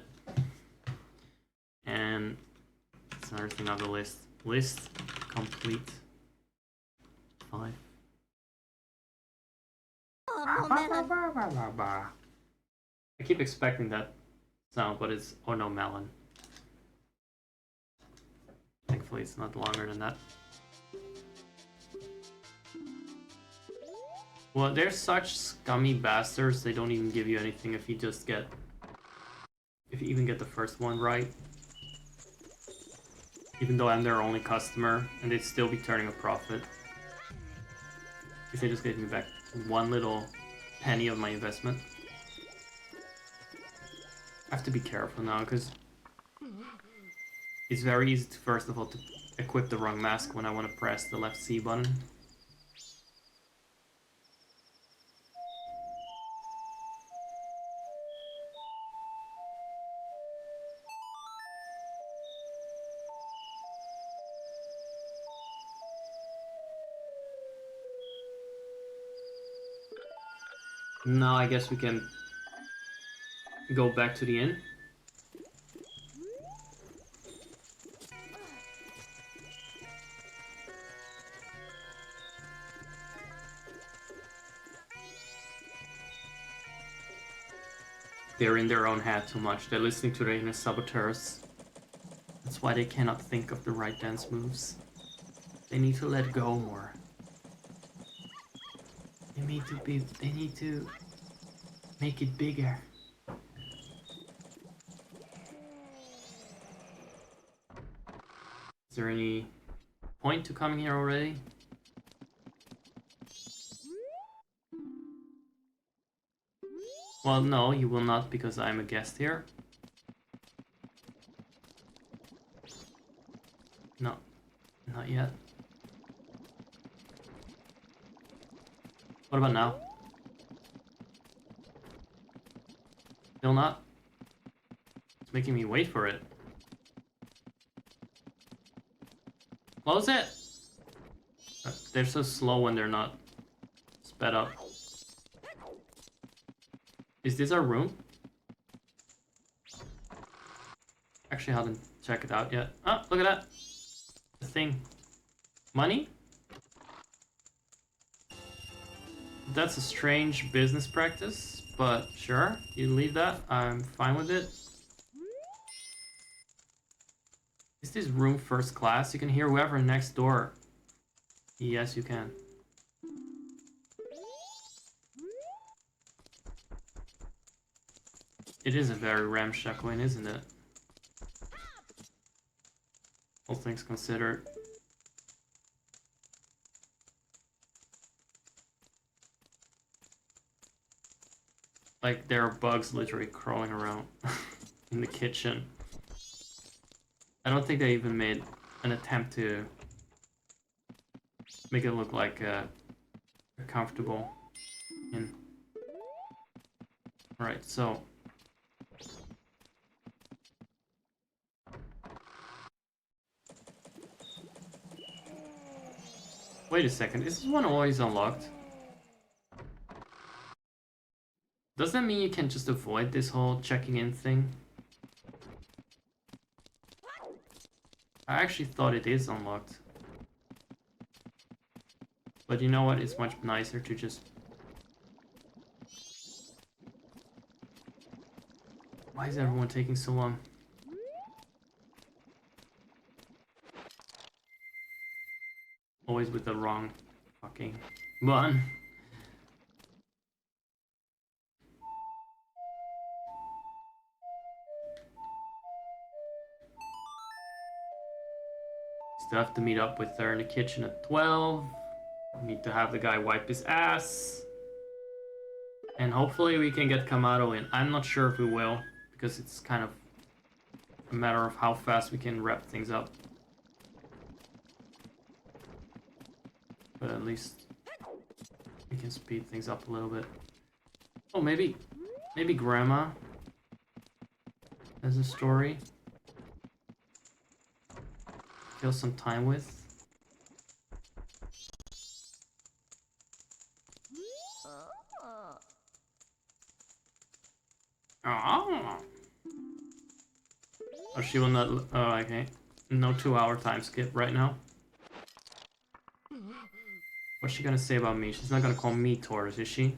And that's another thing on the list. List complete. 5. Oh, no, melon. I keep expecting that sound, but it's oh no melon. Thankfully it's not longer than that. Well, they're such scummy bastards, they don't even give you anything if you just get... If you even get the first one right. Even though I'm their only customer, and they'd still be turning a profit. If they just gave me back one little penny of my investment. I have to be careful now, because it's very easy to, first of all, to equip the wrong mask when I want to press the left C button. Now I guess we can go back to the inn. They're in their own head too much. They're listening to their inner saboteurs. That's why they cannot think of the right dance moves. They need to let go more. They need to make it bigger. Is there any point to coming here already? Well, no, you will not, because I'm a guest here. No, not yet. What about now? Still not? It's making me wait for it. Close it! They're so slow when they're not sped up. Is this our room? Actually, I haven't checked it out yet. Oh, look at that! The thing. Money? That's a strange business practice, but sure, you leave that. I'm fine with it. Is this room first class? You can hear whoever next door. Yes, you can. It is a very ramshackle inn, isn't it? All things considered. Like, there are bugs literally crawling around in the kitchen. I don't think they even made an attempt to make it look like a comfortable inn. Alright, so... Wait a second, is this one always unlocked? Does that mean you can just avoid this whole checking in thing? I actually thought it is unlocked. But you know what, it's much nicer to just... Why is everyone taking so long? Always with the wrong fucking button. Still have to meet up with her in the kitchen at 12. Need to have the guy wipe his ass. And hopefully we can get Kamado in. I'm not sure if we will, because it's kind of a matter of how fast we can wrap things up. But at least we can speed things up a little bit. Oh, maybe Grandma has a story. Kill some time with. Oh, she will not. Oh, okay. No 2-hour time skip right now. What's she gonna say about me? She's not gonna call me Taurus, is she?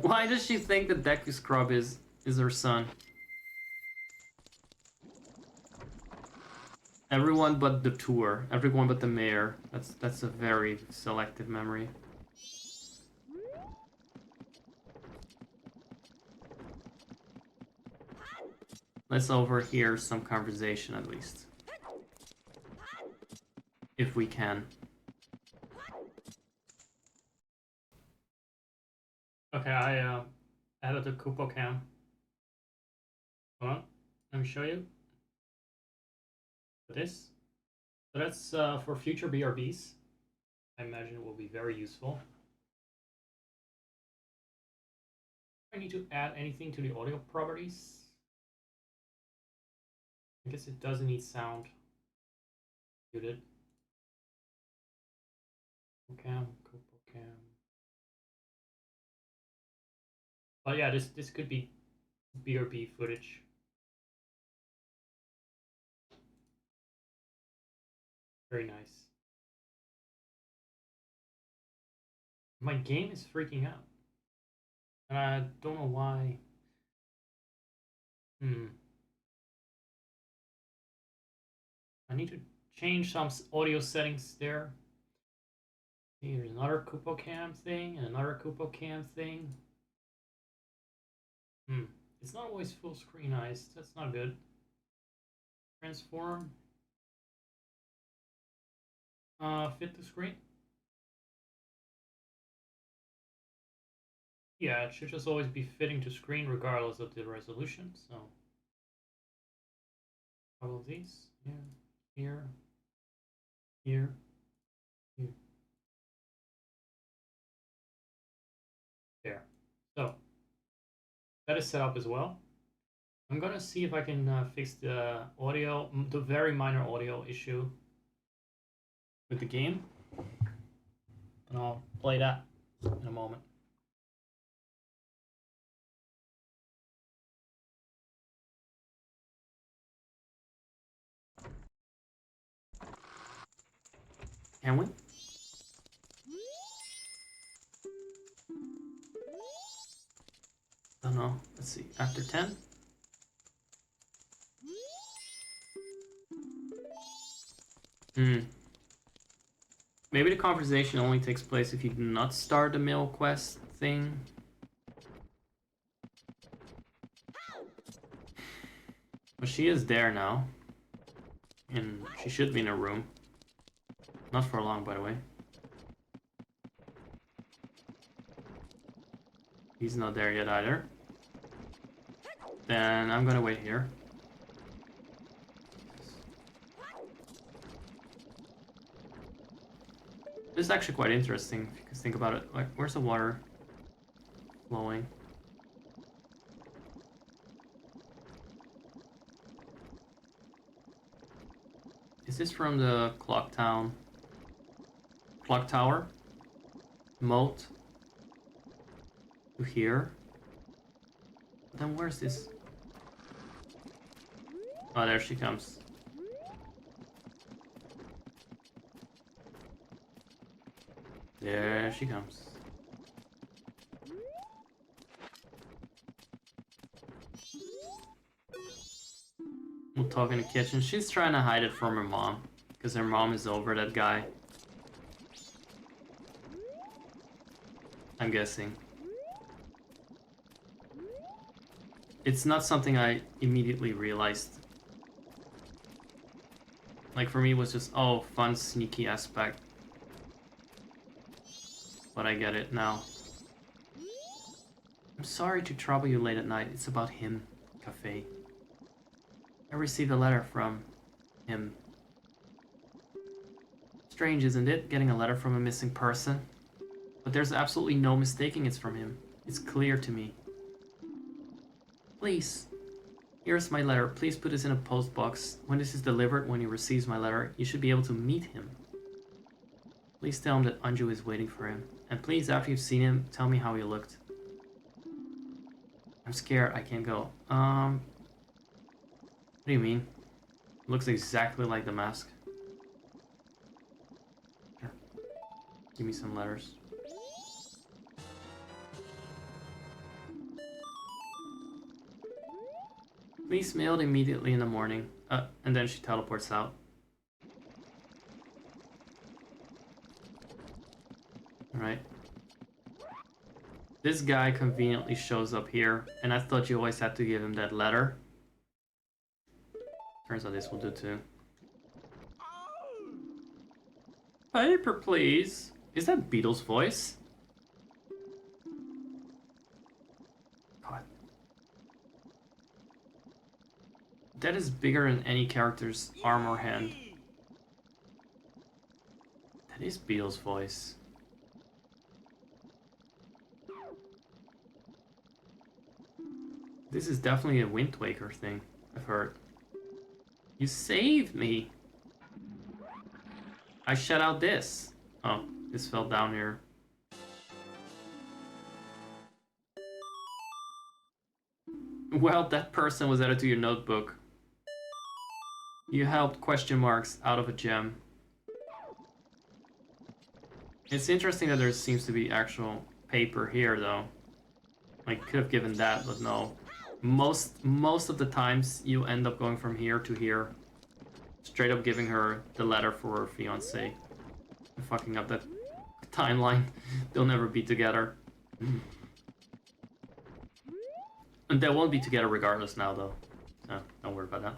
Why does she think that Deku Scrub is her son? Everyone but the tour. Everyone but the mayor. That's a very selective memory. Let's overhear some conversation at least. If we can. Okay, I added the Kupo cam. Hold on, let me show you. This. So that's for future BRBs. I imagine it will be very useful. I need to add anything to the audio properties. I guess it doesn't need sound muted. Cam, Kupo cam. Oh yeah, this could be BRB footage. Very nice. My game is freaking out. And I don't know why. I need to change some audio settings there. Here's another Kupo cam thing and another Kupo cam thing. It's not always full screen eyes. That's not good. Transform. Fit to screen. Yeah, it should just always be fitting to screen regardless of the resolution. So, all of these here, here. There. So that is set up as well. I'm gonna see if I can fix the audio, the very minor audio issue with the game, and I'll play that in a moment. Can we? I don't know. Let's see. After 10? Maybe the conversation only takes place if you do not start the mail quest thing. But she is there now. And she should be in her room. Not for long, by the way. He's not there yet either. Then I'm gonna wait here. This is actually quite interesting if you can think about it. Like, where's the water? flowing. Is this from the clock tower? Moat? To here? Then where's this? Oh, there she comes. There she comes. We'll talk in the kitchen. She's trying to hide it from her mom, because her mom is over that guy. I'm guessing. It's not something I immediately realized. Like, for me, it was just, oh, fun, sneaky aspect. But I get it now. I'm sorry to trouble you late at night. It's about him, Cafe. I received a letter from him. Strange, isn't it? Getting a letter from a missing person. But there's absolutely no mistaking it's from him. It's clear to me. Please. Here's my letter. Please put this in a post box. When this is delivered, when he receives my letter, you should be able to meet him. Please tell him that Anju is waiting for him. And please, after you've seen him, tell me how he looked. I'm scared. I can't go. What do you mean? Looks exactly like the mask. Here. Give me some letters. Please mail it immediately in the morning. And then she teleports out. Alright. This guy conveniently shows up here, and I thought you always had to give him that letter. Turns out this will do too. Paper, please. Is that Beetle's voice? God. That is bigger than any character's arm or hand. That is Beetle's voice. This is definitely a Wind Waker thing, I've heard. You saved me! I shut out this. Oh, this fell down here. Well, that person was added to your notebook. You helped question marks out of a gem. It's interesting that there seems to be actual paper here, though. I could have given that, but no. Most of the times you end up going from here to here, straight up giving her the letter for her fiance, and fucking up that timeline. They'll never be together, and they won't be together regardless now, though. So don't worry about that.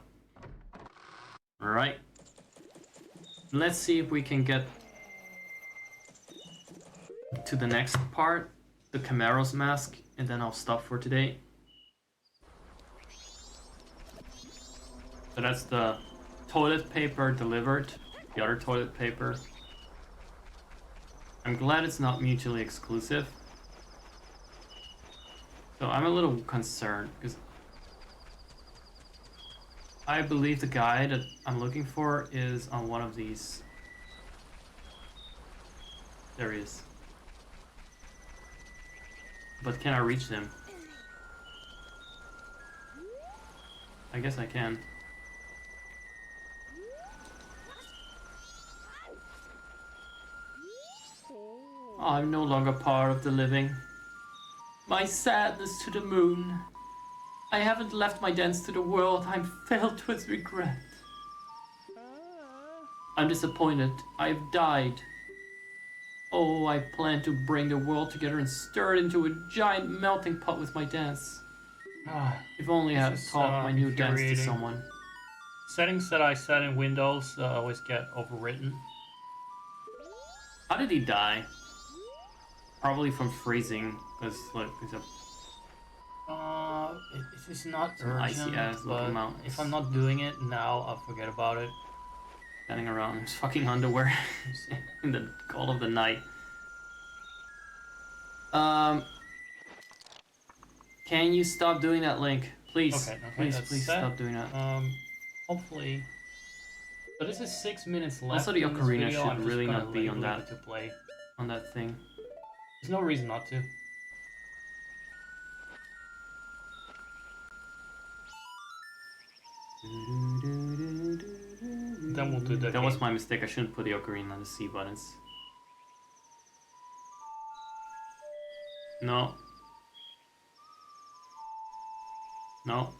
All right, let's see if we can get to the next part, the Camaro's mask, and then I'll stop for today. So that's the toilet paper delivered, the other toilet paper. I'm glad it's not mutually exclusive. So I'm a little concerned, because I believe the guy that I'm looking for is on one of these. There he is. But can I reach him? I guess I can. I'm no longer part of the living. My sadness to the moon. I haven't left my dance to the world. I'm filled with regret. I'm disappointed. I've died. Oh, I plan to bring the world together and stir it into a giant melting pot with my dance. If only I had taught my new dance to someone. Settings that I set in Windows always get overwritten. How did he die? Probably from freezing, because look, there's a... it is not urgent, icy ass looking mountains. If I'm not doing it now, I'll forget about it. Standing around in his fucking underwear in the cold of the night. Can you stop doing that, Link? Please, Okay, please, that's please set. stop doing that. Hopefully. So this is 6 minutes left. Also, the in this ocarina video. should I'm just really gonna not be on leave that it to play. on that thing. There's no reason not to. Then we'll do the. That was my mistake. I shouldn't put the ocarina on the C buttons. No. No.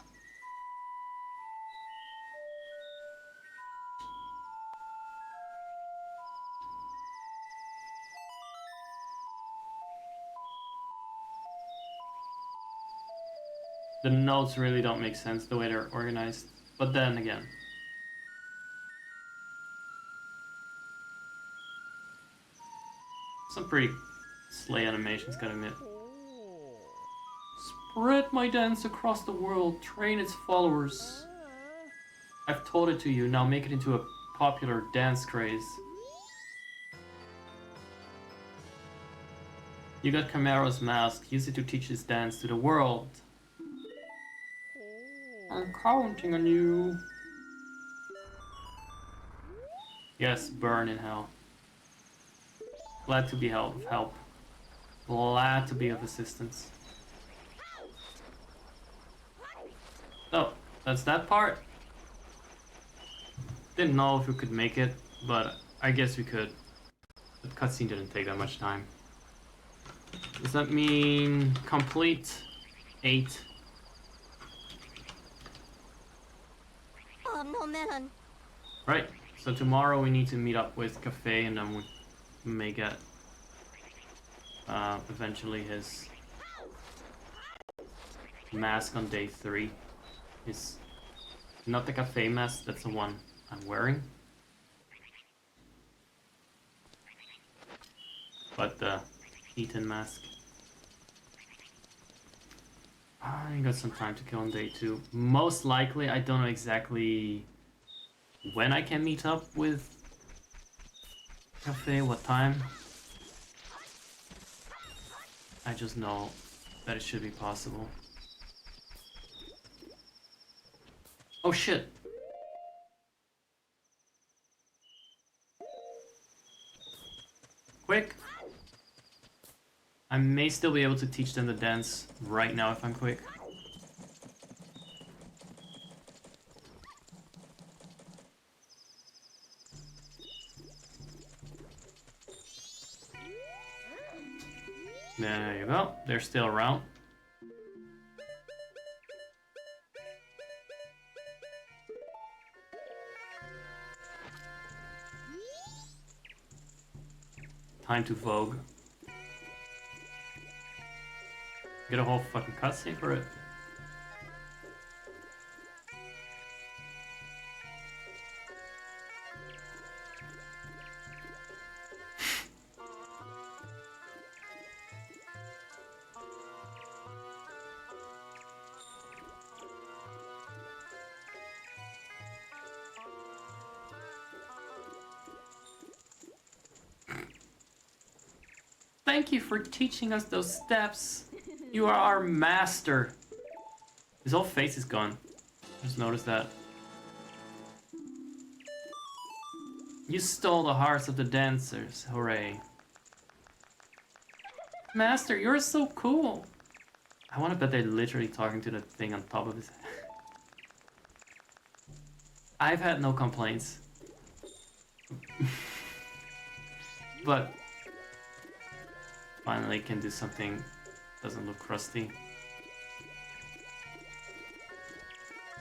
The notes really don't make sense the way they're organized. But then again. Some pretty slay animations, gotta admit. Spread my dance across the world, train its followers. I've taught it to you, now make it into a popular dance craze. You got Camaro's mask, use it to teach his dance to the world. I'm counting on you. Yes, burn in hell. Glad to be of help. Glad to be of assistance. So, that's that part. Didn't know if we could make it, but I guess we could. The cutscene didn't take that much time. Does that mean complete 8? Oh, no, man. Right, so tomorrow we need to meet up with Cafe and then we may get eventually his mask on day 3. His not the Cafe mask, that's the one I'm wearing. But the Ethan mask. I got some time to kill on day 2. Most likely, I don't know exactly when I can meet up with Cafe, what time. I just know that it should be possible. Oh shit! Quick! I may still be able to teach them the dance right now if I'm quick. There you go. They're still around. Time to vogue. Get a whole fucking cutscene for it. Thank you for teaching us those steps. You are our master. His whole face is gone. Just noticed that. You stole the hearts of the dancers. Hooray. Master, you're so cool. I want to bet they're literally talking to the thing on top of his head. I've had no complaints. But finally can do something doesn't look crusty.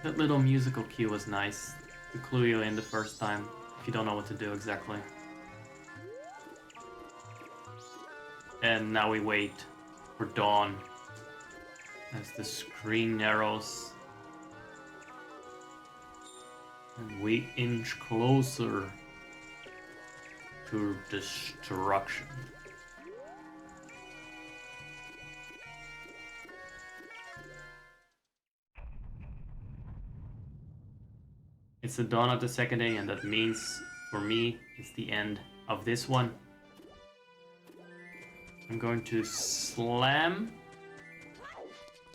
That little musical cue was nice to clue you in the first time if you don't know what to do exactly. And now we wait for dawn as the screen narrows and we inch closer to destruction. It's the dawn of the second day, and that means, for me, it's the end of this one. I'm going to slam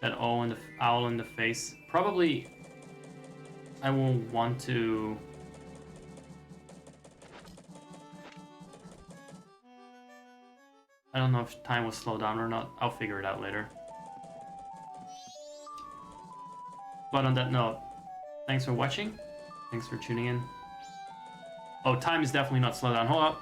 that owl in the face. Probably I will want to... I don't know if time will slow down or not. I'll figure it out later. But on that note, thanks for watching. Thanks for tuning in. Oh, time is definitely not slowed down. Hold up.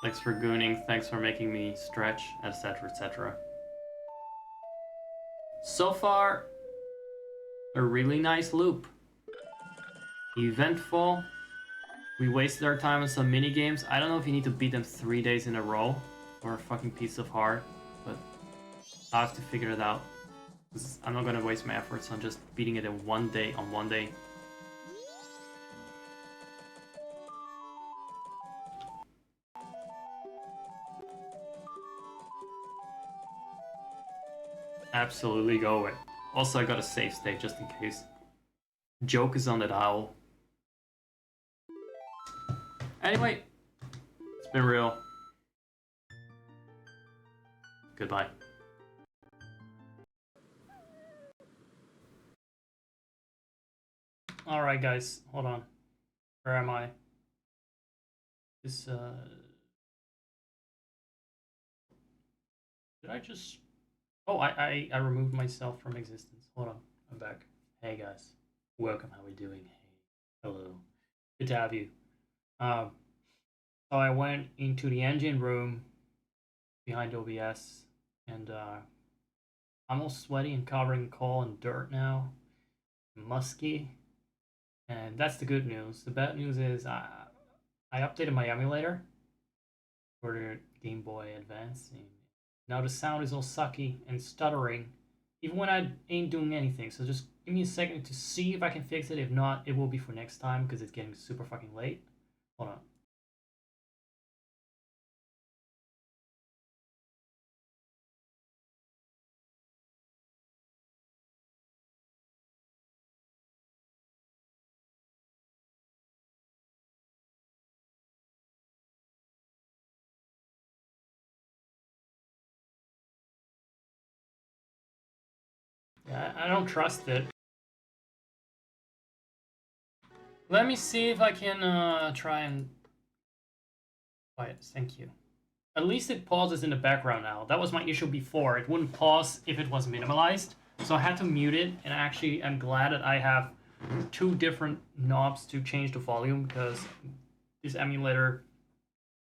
Thanks for gooning. Thanks for making me stretch, etc., etc. So far, a really nice loop. Eventful. We wasted our time on some mini games. I don't know if you need to beat them 3 days in a row or a fucking piece of heart, but I'll have to figure it out. I'm not gonna waste my efforts on just beating it in 1 day on 1 day. Absolutely go it. Also, I got a save state just in case. Joke is on that owl. Anyway, it's been real. Goodbye. Alright guys, hold on. Where am I? This, Did I just... Oh, I removed myself from existence. Hold on, I'm back. Hey guys. Welcome, how we doing? Hey. Hello. Good to have you. So I went into the engine room behind OBS, and I'm all sweaty and covered in coal and dirt now. Musky. And that's the good news. The bad news is I updated my emulator for the Game Boy Advance, and now the sound is all sucky and stuttering, even when I ain't doing anything. So just give me a second to see if I can fix it. If not, it will be for next time because it's getting super fucking late. Hold on. Yeah, I don't trust it. Let me see if I can try and... Quiet, thank you. At least it pauses in the background now. That was my issue before. It wouldn't pause if it was minimalized. So I had to mute it, and actually I'm glad that I have 2 different knobs to change the volume, because this emulator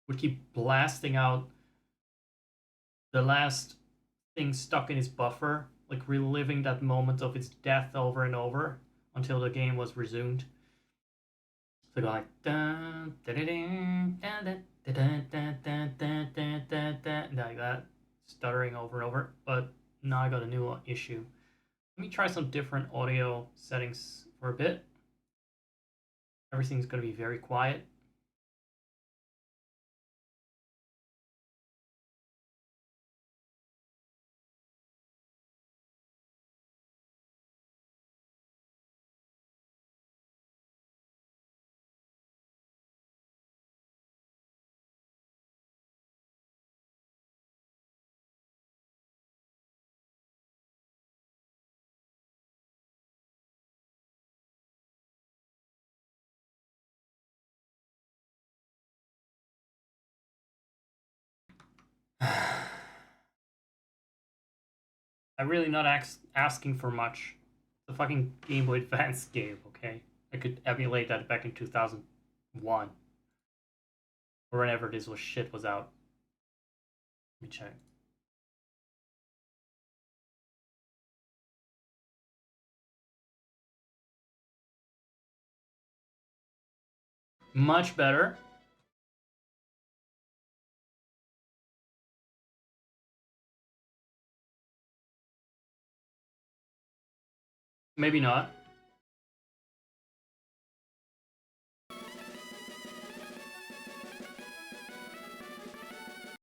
would keep blasting out the last thing stuck in its buffer, like reliving that moment of its death over and over until the game was resumed. So go like like that, stuttering over and over. But now I got a new issue. Let me try some different audio settings for a bit. Everything's gonna be very quiet. I'm really not asking for much. It's a fucking Game Boy Advance game, okay? I could emulate that back in 2001. Or whenever this shit was out. Let me check. Much better. Maybe not.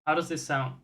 How does this sound?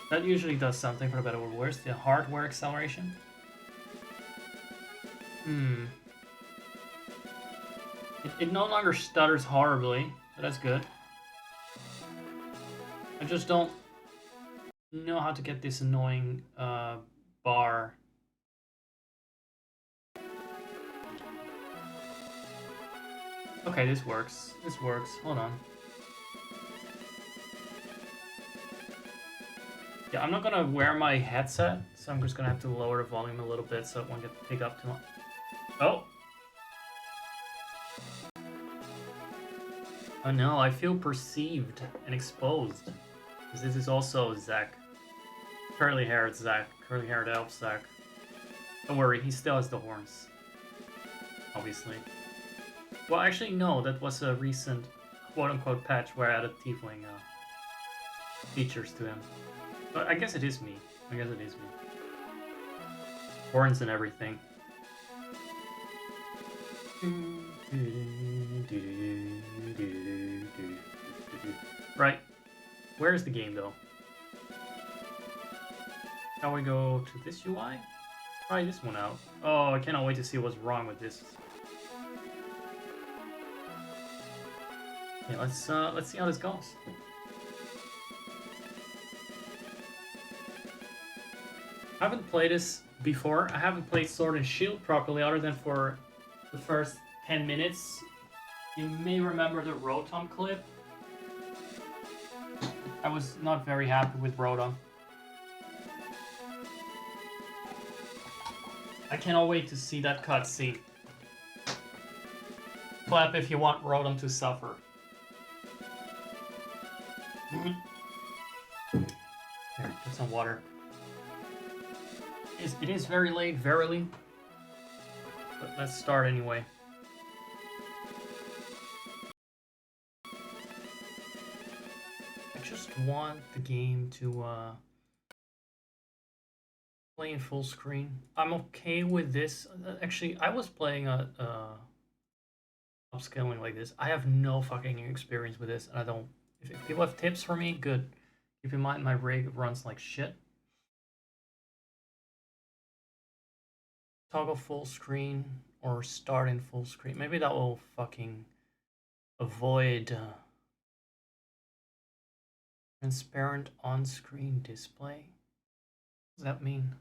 That usually does something for the better or worse. The hardware acceleration. It no longer stutters horribly, so that's good. I just don't know how to get this annoying bar. Okay, this works. This works. Hold on. Yeah, I'm not gonna wear my headset, so I'm just gonna have to lower the volume a little bit so it won't get pick up too much. Oh! Oh no, I feel perceived and exposed. Because this is also Zack. Curly-haired Zack. Curly-haired elf Zack. Don't worry, he still has the horns. Obviously. Well, actually, no, that was a recent quote-unquote patch where I added tiefling features to him. But I guess it is me. I guess it is me. Horns and everything. Right. Where's the game, though? Shall we go to this UI? Try this one out. Oh, I cannot wait to see what's wrong with this. Okay, let's see how this goes. I haven't played this before. I haven't played Sword and Shield properly, other than for the first 10 minutes. You may remember the Rotom clip. I was not very happy with Rotom. I cannot wait to see that cutscene. Clap if you want Rotom to suffer. Here, get some water. It is very late, verily. But let's start anyway. I just want the game to play in full screen. I'm okay with this. Actually, I was playing upscaling like this. I have no fucking experience with this, and I don't. If people have tips for me, good. Keep in mind my rig runs like shit. Toggle full screen or start in full screen. Maybe that will fucking avoid transparent on-screen display. What does that mean?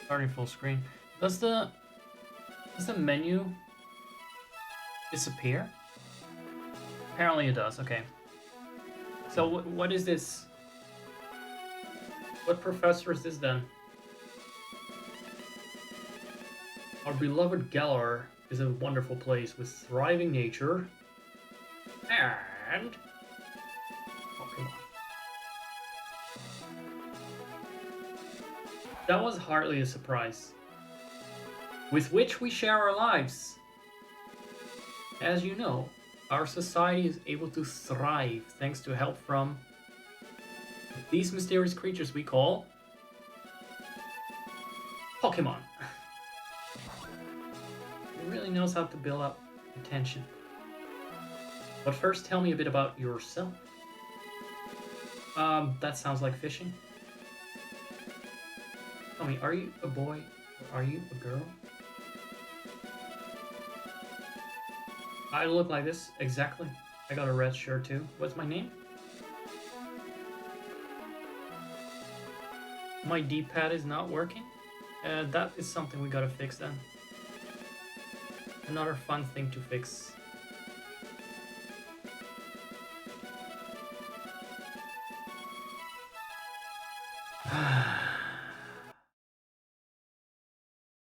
Starting full screen. Does the menu disappear? Apparently it does. Okay. So what is this? What professor is this then? Our beloved Galar is a wonderful place with thriving nature and Pokémon. That was hardly a surprise. With which we share our lives. As you know, our society is able to thrive thanks to help from these mysterious creatures we call Pokémon. He really knows how to build up attention. But first, tell me a bit about yourself. That sounds like fishing. Tell me, are you a boy or are you a girl? I look like this, exactly. I got a red shirt too. What's my name? My D-pad is not working. That is something we gotta fix then. Another fun thing to fix.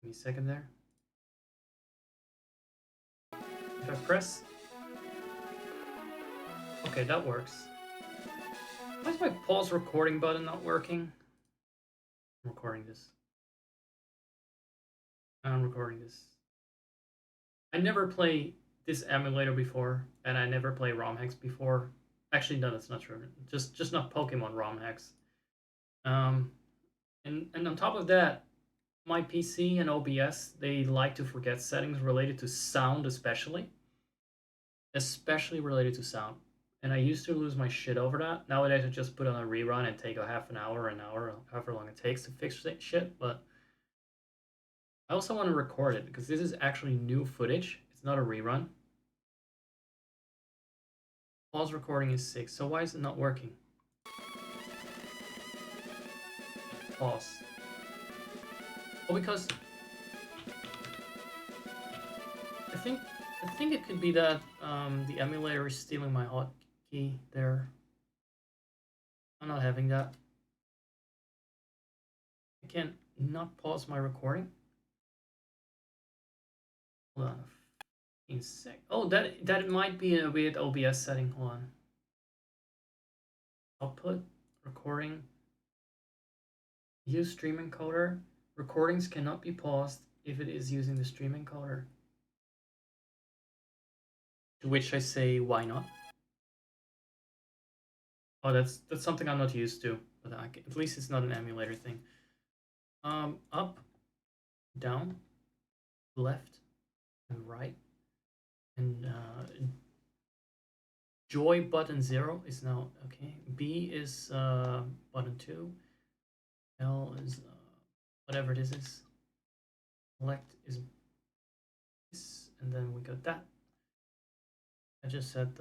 Give me a second there. If I press... Okay, that works. Why is my pause recording button not working? I'm recording this. I'm recording this. I never play this emulator before, and I never play ROM hacks before. Actually, no, that's not true. Just not Pokemon ROM hacks. And on top of that, my PC and OBS, they like to forget settings related to sound especially. especially related to sound. And I used to lose my shit over that. Nowadays, I just put on a rerun and take a half an hour, however long it takes to fix shit. But I also want to record it because this is actually new footage. It's not a rerun. Pause recording is 6, so why is it not working? Pause. Oh, because I think it could be that the emulator is stealing my hotkey there. I'm not having that. I can't not pause my recording. Hold on. In sec. Oh, that might be a weird OBS setting. Hold on. Output recording. Use stream encoder. Recordings cannot be paused if it is using the stream encoder. To which I say, why not? Oh, that's something I'm not used to. But at least it's not an emulator thing. Up, down, left, and right. And joy button 0 is now okay. B is button 2. L is whatever this is. Select is this, and then we got that. I just said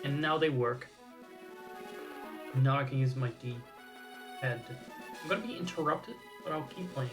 and now they work. Now I can use my D pad. I'm gonna be interrupted, but I'll keep playing.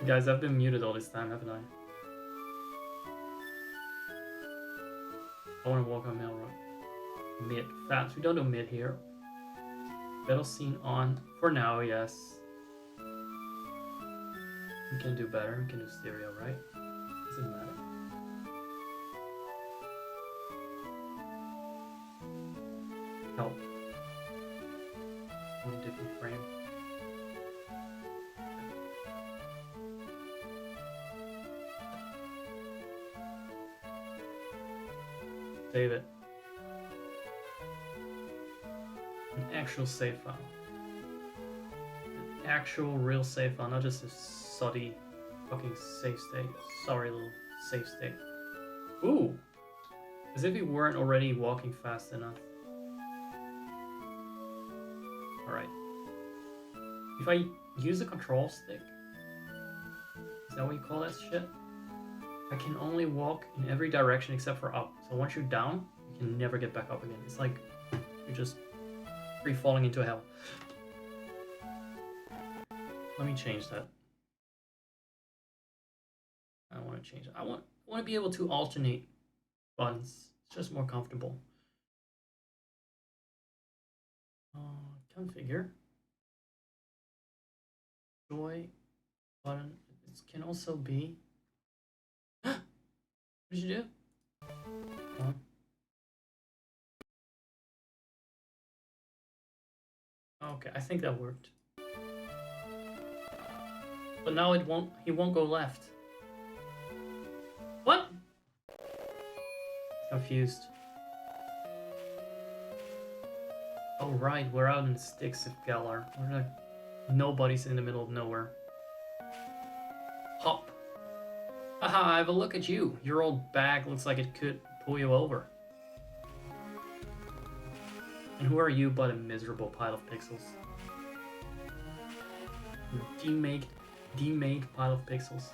Guys, I've been muted all this time, haven't I? I want to walk on Mill Road. Mid. Fats, we don't do mid here. Battle scene on. For now, yes. We can do better. We can do stereo, right? Doesn't matter. Help. One different frame. Save it. An actual save file. An actual real save file, not just a soddy fucking save state. Sorry, little save state. Ooh! As if we weren't already walking fast enough. Alright. If I use the control stick, is that what you call that shit? I can only walk in every direction except for up. So once you're down, you can never get back up again. It's like you're just free falling into hell. Let me change that. I don't want to change it. I want to be able to alternate buttons. It's just more comfortable. Configure. Joy button. It can also be. What did you do? Oh. Okay, I think that worked. But now it won't. He won't go left. What? Confused. Oh right, we're out in the sticks of Galar. We're like nobody's in the middle of nowhere. Hop. Haha, have a look at you. Your old bag looks like it could pull you over. And who are you but a miserable pile of pixels? Demake pile of pixels.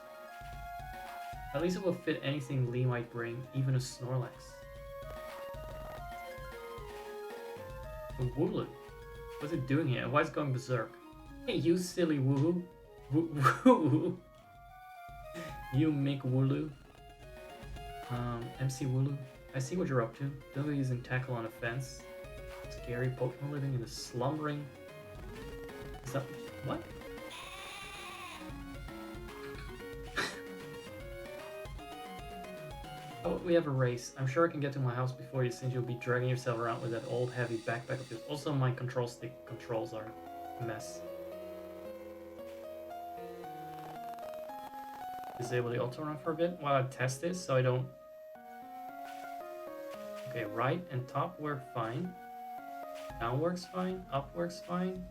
At least it will fit anything Lee might bring, even a Snorlax. A Wooloo. What's it doing here? Why is it going berserk? Hey, you silly woohoo. Woo. You make Wooloo. MC Wooloo. I see what you're up to. Don't go using tackle on a fence. Scary Pokemon living in a slumbering. Is that what? How about we have a race? I'm sure I can get to my house before you, since you'll be dragging yourself around with that old heavy backpack of yours. Also, my control stick controls are a mess. Disable the auto run for a bit while I test this so I don't. Okay, right and top work fine. Down works fine. Up works fine.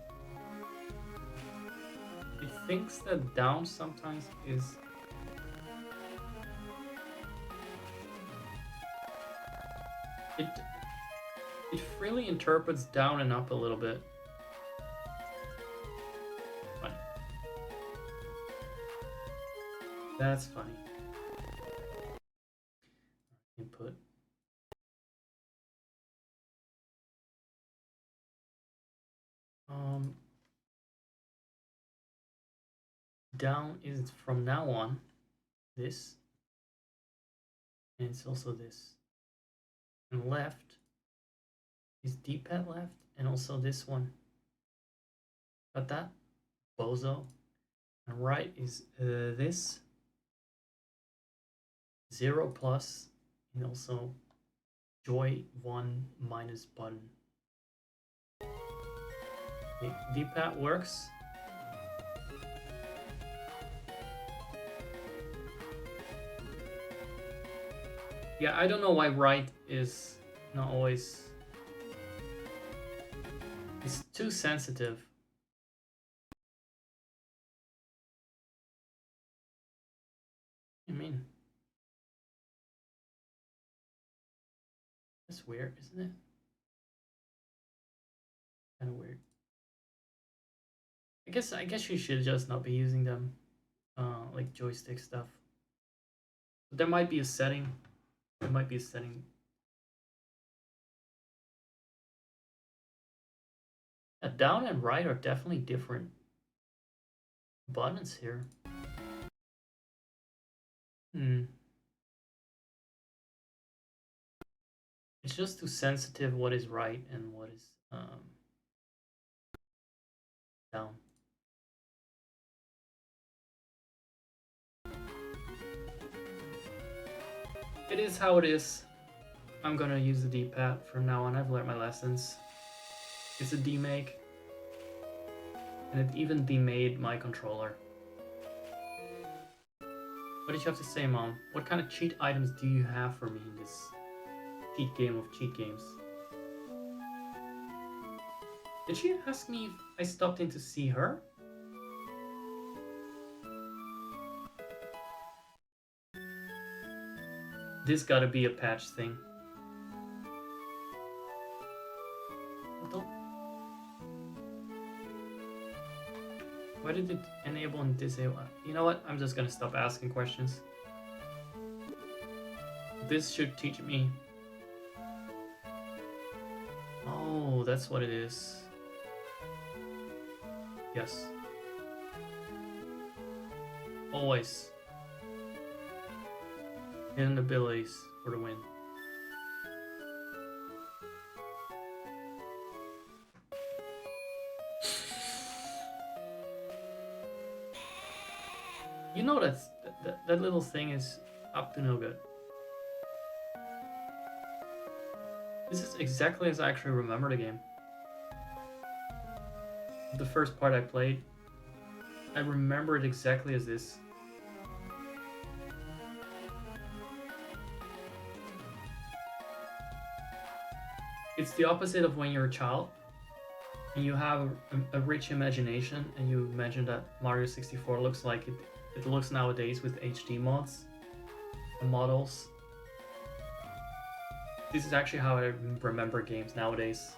It thinks that down sometimes is. It freely interprets down and up a little bit. Funny. That's funny. Input. Down is from now on this, and it's also this. And left is D-pad left, and also this one. Got that? Bozo. And right is this. 0 plus, and also joy 1 minus button. Okay, D-pad works. Yeah, I don't know why right is not always. It's too sensitive. I mean, that's weird, isn't it? Kind of weird. I guess you should just not be using them, like joystick stuff. But there might be a setting. There might be a setting. Down and right are definitely different buttons here. Hmm. It's just too sensitive what is right and what is down. It is how it is. I'm gonna use the D-pad from now on. I've learned my lessons. It's a demake. And it even demade my controller. What did you have to say, Mom? What kind of cheat items do you have for me in this cheat game of cheat games? Did she ask me if I stopped in to see her? This gotta be a patch thing. Don't... Why did it enable and disable? You know what? I'm just gonna stop asking questions. This should teach me. Oh, that's what it is. Yes. Always. Hidden abilities for the win. You know that little thing is up to no good. This is exactly as I actually remember the game. The first part I played, I remember it exactly as this. It's the opposite of when you're a child and you have a rich imagination and you imagine that Mario 64 looks like it looks nowadays with HD mods and models. This is actually how I remember games nowadays.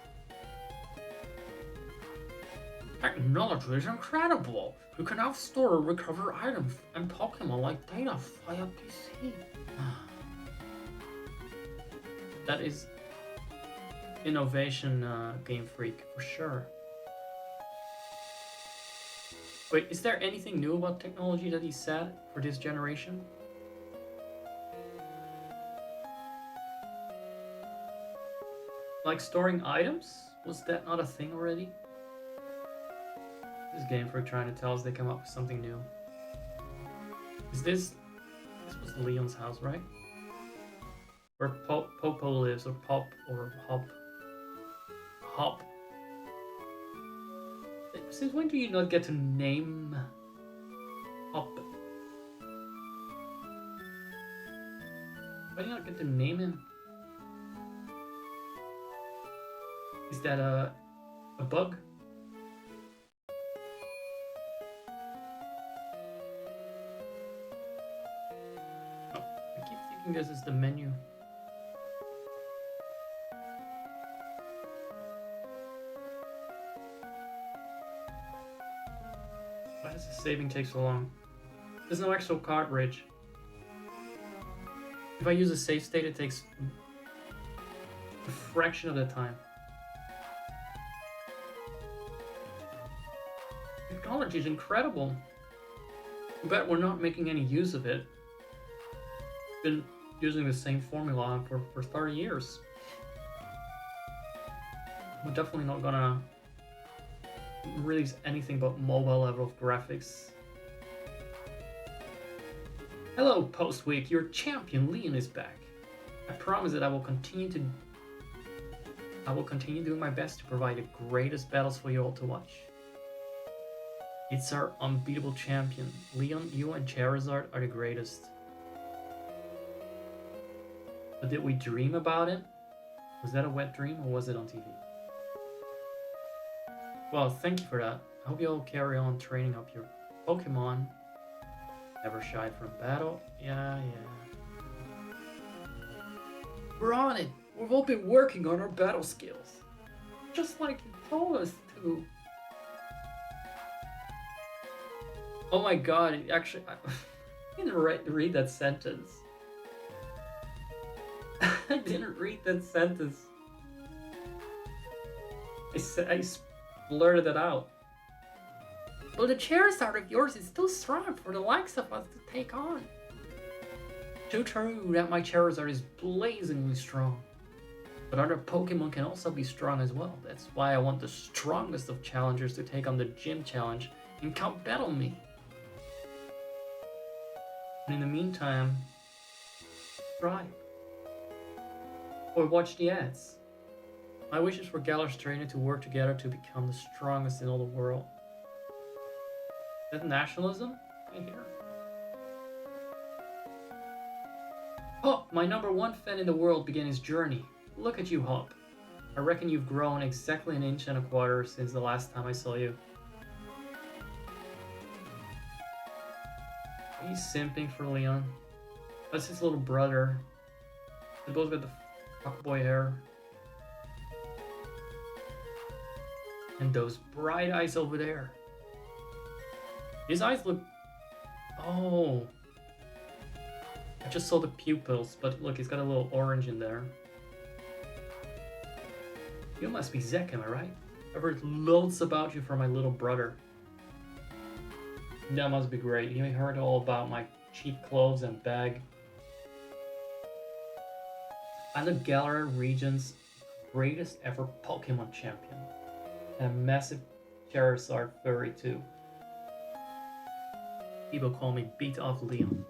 Technology is incredible! You can now store or recover items and Pokémon like data via PC. That is innovation, Game Freak, for sure. Wait, is there anything new about technology that he said for this generation? Like storing items? Was that not a thing already? This Game Freak trying to tell us they come up with something new. Is this... This was Leon's house, right? Where Popo lives, or Pop, or Hop. Hop. Since when do you not get to name Hop? Why do you not get to name him? Is that a bug? Oh, I keep thinking this is the menu. Why does the saving take so long? There's no actual cartridge. If I use a save state, it takes a fraction of the time. Technology is incredible. But we're not making any use of it. Been using the same formula for 30 years. We're definitely not gonna release anything but mobile level of graphics. Hello, Post-Week. Your champion Leon is back. I promise that I will continue doing my best to provide the greatest battles for you all to watch. It's our unbeatable champion. Leon, you and Charizard are the greatest. But did we dream about it? Was that a wet dream or was it on TV? Well, thank you for that. I hope you'll carry on training up your Pokemon. Never shied from battle. Yeah. We're on it. We've all been working on our battle skills. Just like you told us to. Oh my god, actually, I didn't read that sentence. I didn't read that sentence. I blurted it out. Well, the Charizard of yours is too strong for the likes of us to take on. Too true that my Charizard is blazingly strong. But other Pokemon can also be strong as well. That's why I want the strongest of challengers to take on the gym challenge and come battle me. And in the meantime, try. Or watch the ads. My wish is for Galar's trainer to work together to become the strongest in all the world. Is that nationalism? I hear. Hop, my #1 fan in the world, began his journey. Look at you, Hop. I reckon you've grown exactly 1.25 inches since the last time I saw you. He's simping for Leon. That's his little brother. They both got the fuckboy hair. And those bright eyes over there. His eyes look... Oh. I just saw the pupils, but look, he's got a little orange in there. You must be Zek, am I right? I've heard loads about you from my little brother. That must be great. You heard all about my cheap clothes and bag. I'm the Galar region's greatest ever Pokemon champion. And a massive Charizard furry too. People call me Beat Off Leon.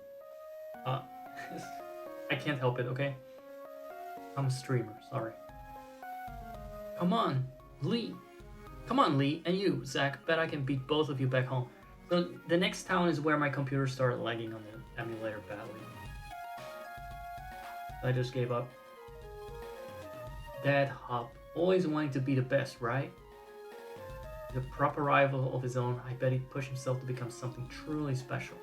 I can't help it, okay? I'm a streamer, sorry. Come on, Lee. Come on, Lee, and you, Zach. Bet I can beat both of you back home. So the next town is where my computer started lagging on the emulator badly. I just gave up. That Hop, always wanting to be the best, right? The proper rival of his own, I bet he'd push himself to become something truly special.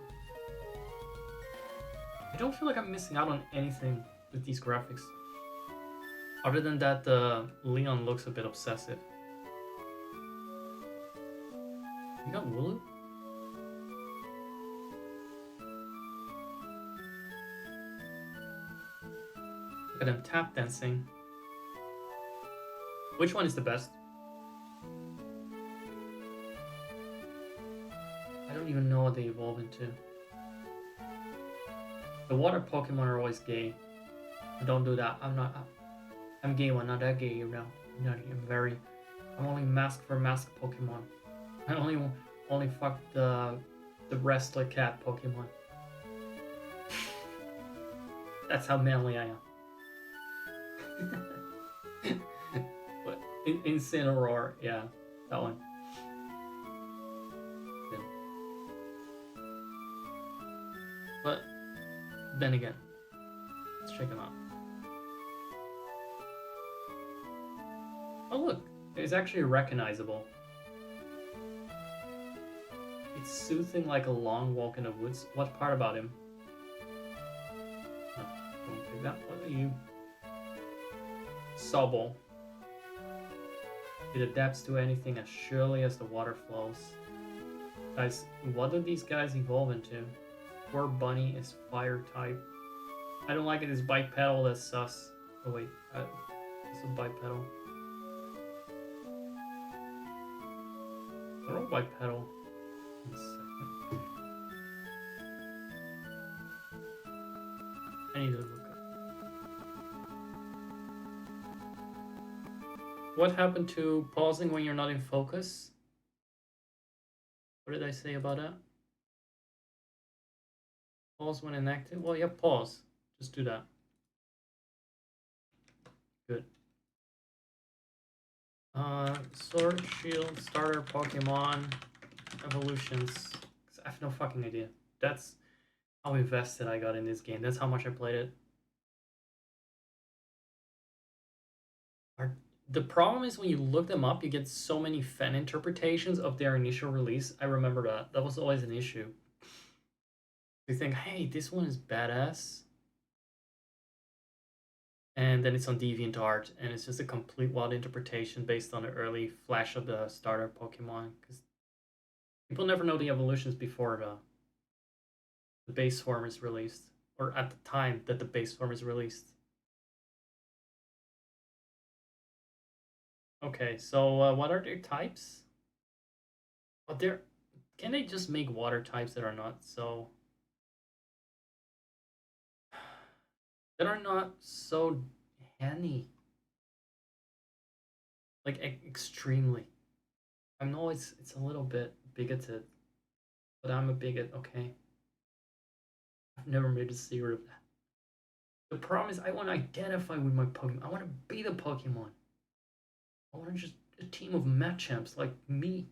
I don't feel like I'm missing out on anything with these graphics. Other than that, Leon looks a bit obsessive. You got Wooloo? Look at them tap dancing. Which one is the best? I don't even know what they evolve into. The water Pokemon are always gay. Don't do that. I'm gay one, not that gay, you know. I'm only mask for mask Pokemon. I only fuck the wrestler cat Pokemon. That's how manly I am. But Incineroar, yeah, that one. Yeah. But then again, let's check them out. Oh look, it's actually recognizable. It's soothing like a long walk in the woods. What part about him? No, don't pick that. What are you? Sobble. It adapts to anything as surely as the water flows. Guys, what do these guys evolve into? Poor Bunny is fire type. I don't like it, it's bipedal, that's sus. Oh wait, it's a bipedal. They're all bipedal. One second. I need to look up. What happened to pausing when you're not in focus? What did I say about that? Pause when inactive? Well, yeah, pause. Just do that. Good. Sword, Shield, Starter, Pokemon, Evolutions. I have no fucking idea. That's how invested I got in this game. That's how much I played it. The problem is when you look them up, you get so many fan interpretations of their initial release. I remember that. That was always an issue. You think, hey, this one is badass. And then it's on DeviantArt, and it's just a complete wild interpretation based on the early flash of the starter Pokemon. Because people never know the evolutions before the base form is released. Or at the time that the base form is released. Okay, so what are their types? Well, can they just make water types that are not so... that are not so handy. Like extremely. I know it's a little bit bigoted, but I'm a bigot, okay? I've never made a secret of that. The problem is I want to identify with my Pokemon. I want to be the Pokemon. I want just a team of Machamps like me.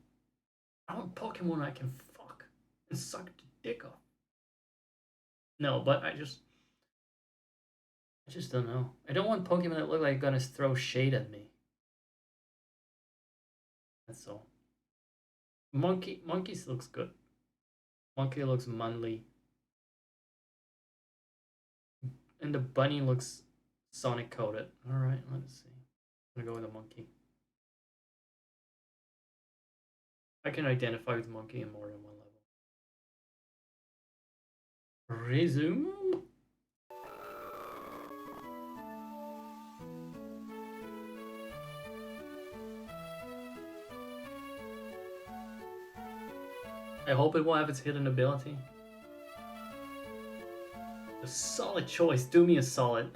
I want Pokemon I can fuck and suck the dick off. No, but I just don't know. I don't want Pokemon that look like gonna throw shade at me. That's all. Monkeys looks good. Monkey looks manly. And the bunny looks Sonic coated. Alright, let's see. I'm gonna go with a monkey. I can identify with monkey in more than one level. Resume. I hope it will have its hidden ability. A solid choice. Do me a solid.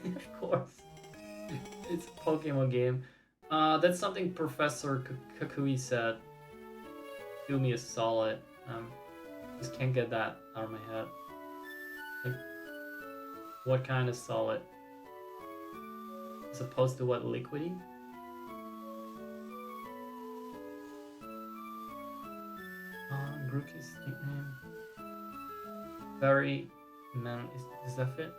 Of course. It's a Pokemon game. That's something Professor Kakui said. Do me a solid. Just can't get that out of my head. Like, what kind of solid? As opposed to what, liquidy? Grookey's nickname. Very man. Does that fit?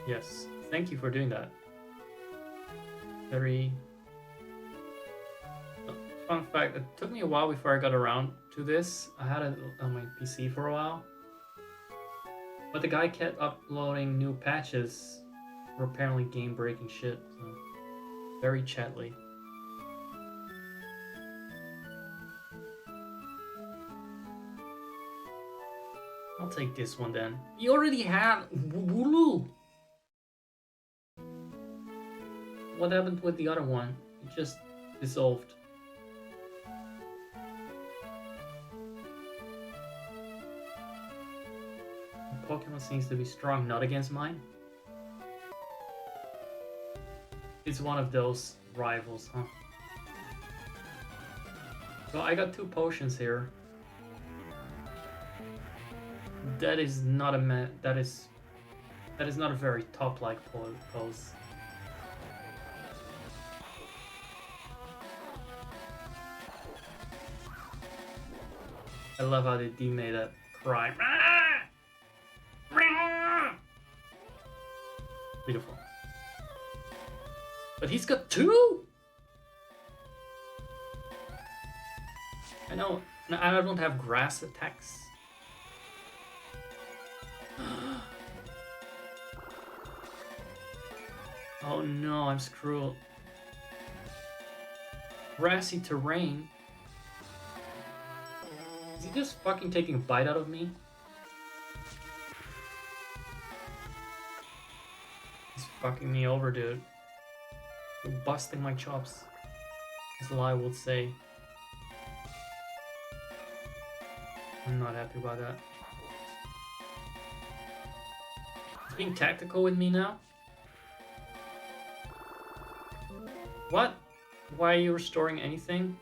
Yes, thank you for doing that. Very. Fun fact, it took me a while before I got around to this. I had it on my PC for a while. But the guy kept uploading new patches for apparently game-breaking shit. So very chatly. I'll take this one then. You already have Wooloo! What happened with the other one? It just dissolved. Pokemon seems to be strong, not against mine. It's one of those rivals, huh? So I got 2 potions here. That is not a that is not a very top-like pose. I love how they demade that cry. Beautiful. But he's got 2? I know. No, I don't have grass attacks. Oh no, I'm screwed. Grassy terrain? Is he just fucking taking a bite out of me? He's fucking me over, dude. You're busting my chops. That's all I would say. I'm not happy about that. He's being tactical with me now? What? Why are you restoring anything?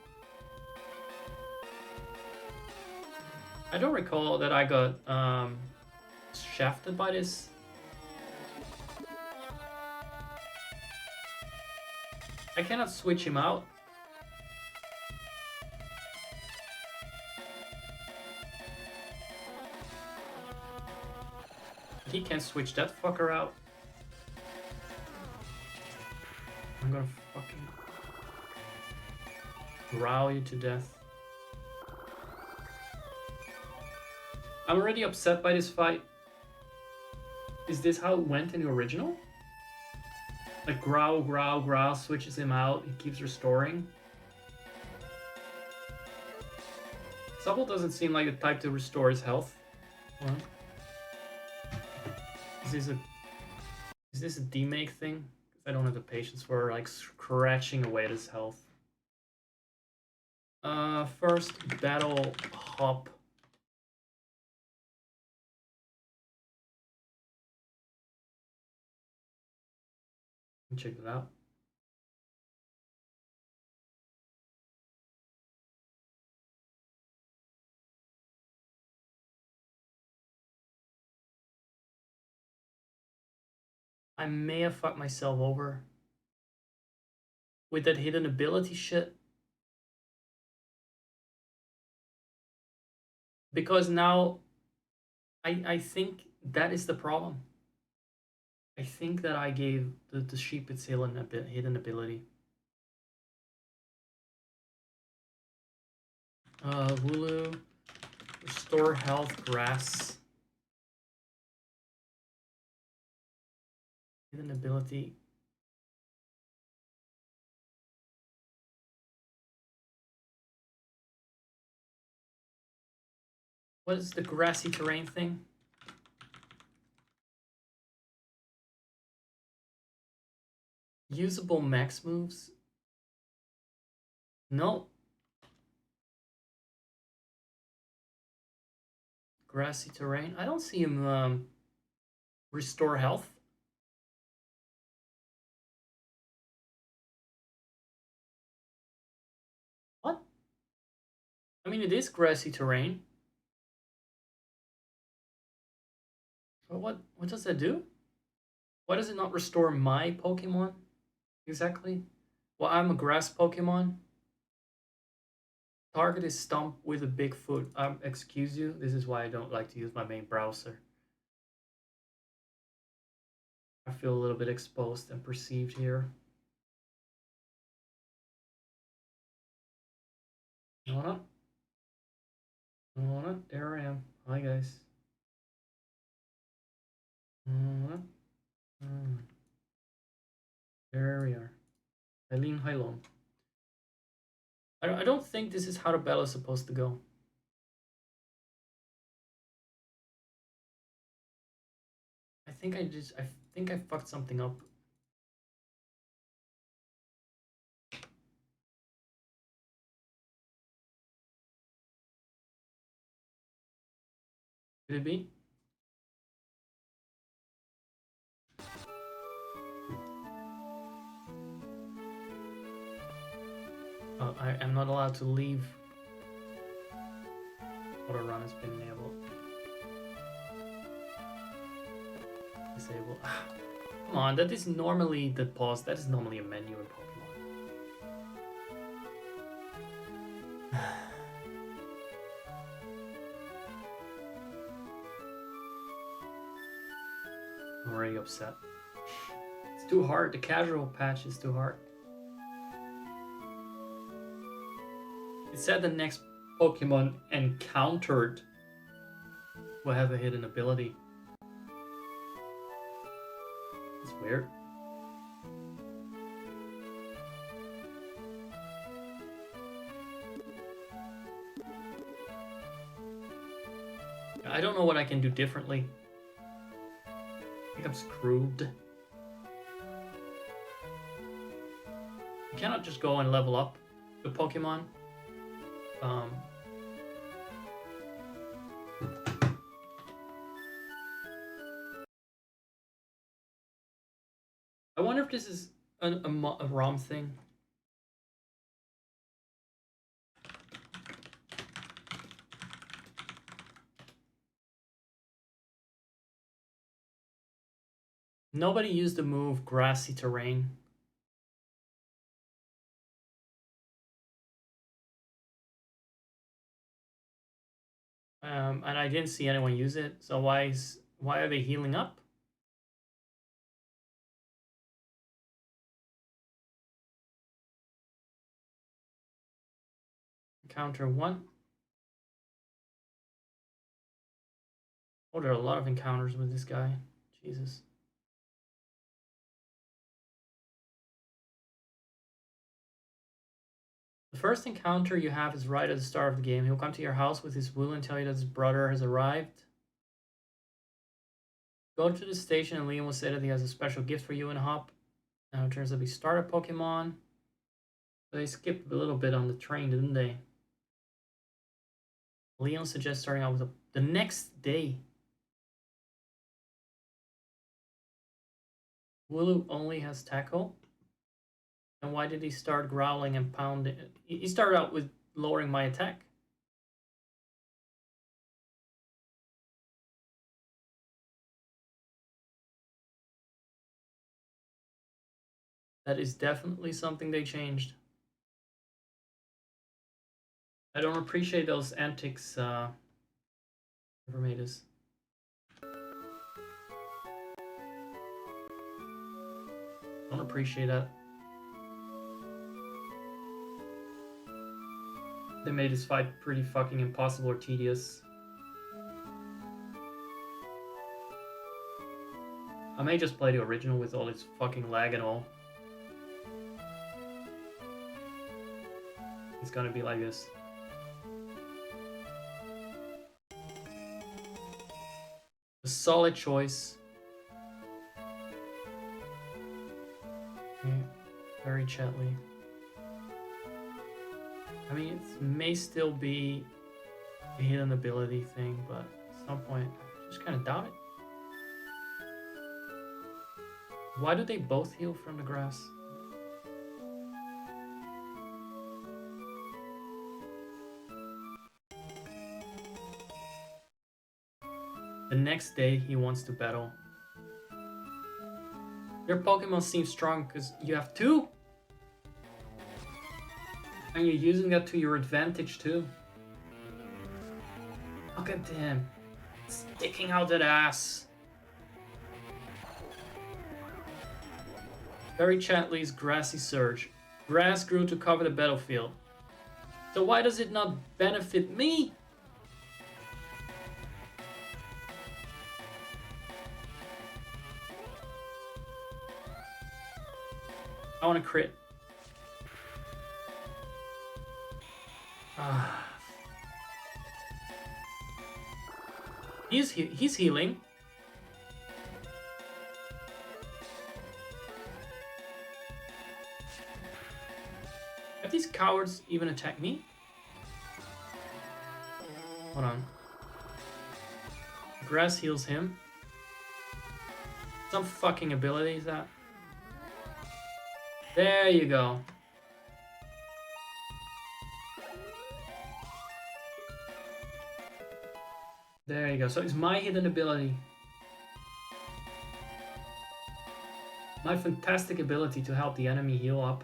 I don't recall that I got shafted by this. I cannot switch him out. He can't switch that fucker out. I'm gonna fucking growl you to death. I'm already upset by this fight. Is this how it went in the original? Like growl, growl, growl, switches him out, he keeps restoring. Sobble doesn't seem like the type to restore his health. What? Is this a demake thing? I don't have the patience for like scratching away at his health. First battle hop. Check it out. I may have fucked myself over with that hidden ability shit. Because now I think that is the problem. I think that I gave the sheep its hidden ability. Wooloo, restore health, grass. Hidden ability. What is the grassy terrain thing? Usable max moves? No. Grassy terrain? I don't see him restore health. What? I mean, it is grassy terrain. But what does that do? Why does it not restore my Pokemon? Exactly. Well, I'm a grass Pokemon. Target is stomp with a big foot. Excuse you. This is why I don't like to use my main browser. I feel a little bit exposed and perceived here. Hold on. Hold on. There I am. Hi, guys. Hold on. There we are. Eileen Hylon. I don't think this is how the battle is supposed to go. I think I fucked something up. Could it be? I am not allowed to leave. Auto run has been enabled. Disable. Come on, that is normally the pause. That is normally a menu in Pokemon. I'm already upset. It's too hard. The casual patch is too hard. It said the next Pokemon encountered will have a hidden ability. It's weird. I don't know what I can do differently. I think I'm screwed. You cannot just go and level up the Pokemon. I wonder if this is a ROM thing. Nobody used the move grassy terrain. And I didn't see anyone use it. So why are they healing up? Encounter 1. Oh, there are a lot of encounters with this guy. Jesus. The first encounter you have is right at the start of the game. He'll come to your house with his will and tell you that his brother has arrived. Go to the station and Leon will say that he has a special gift for you and Hop. Now it turns out we start a Pokemon. They skipped a little bit on the train, didn't they? Leon suggests starting out with the next day. Wooloo only has tackle. And why did he start growling and pounding? He started out with lowering my attack. That is definitely something they changed. I don't appreciate those antics, whoever made this. Don't appreciate that. They made this fight pretty fucking impossible or tedious. I may just play the original with all its fucking lag and all. It's gonna be like this. A solid choice. Yeah, very gently. I mean, it may still be a hidden ability thing, but at some point, I just kind of doubt it. Why do they both heal from the grass? The next day, he wants to battle. Your Pokemon seems strong because you have two. And you're using that to your advantage too. Look at him. Sticking out that ass. Very Chatley's Grassy Surge. Grass grew to cover the battlefield. So why does it not benefit me? I want to crit. He's healing. Have these cowards even attacked me? Hold on. Grass heals him. Some fucking ability is that? There you go. There you go. So it's my hidden ability. My fantastic ability to help the enemy heal up.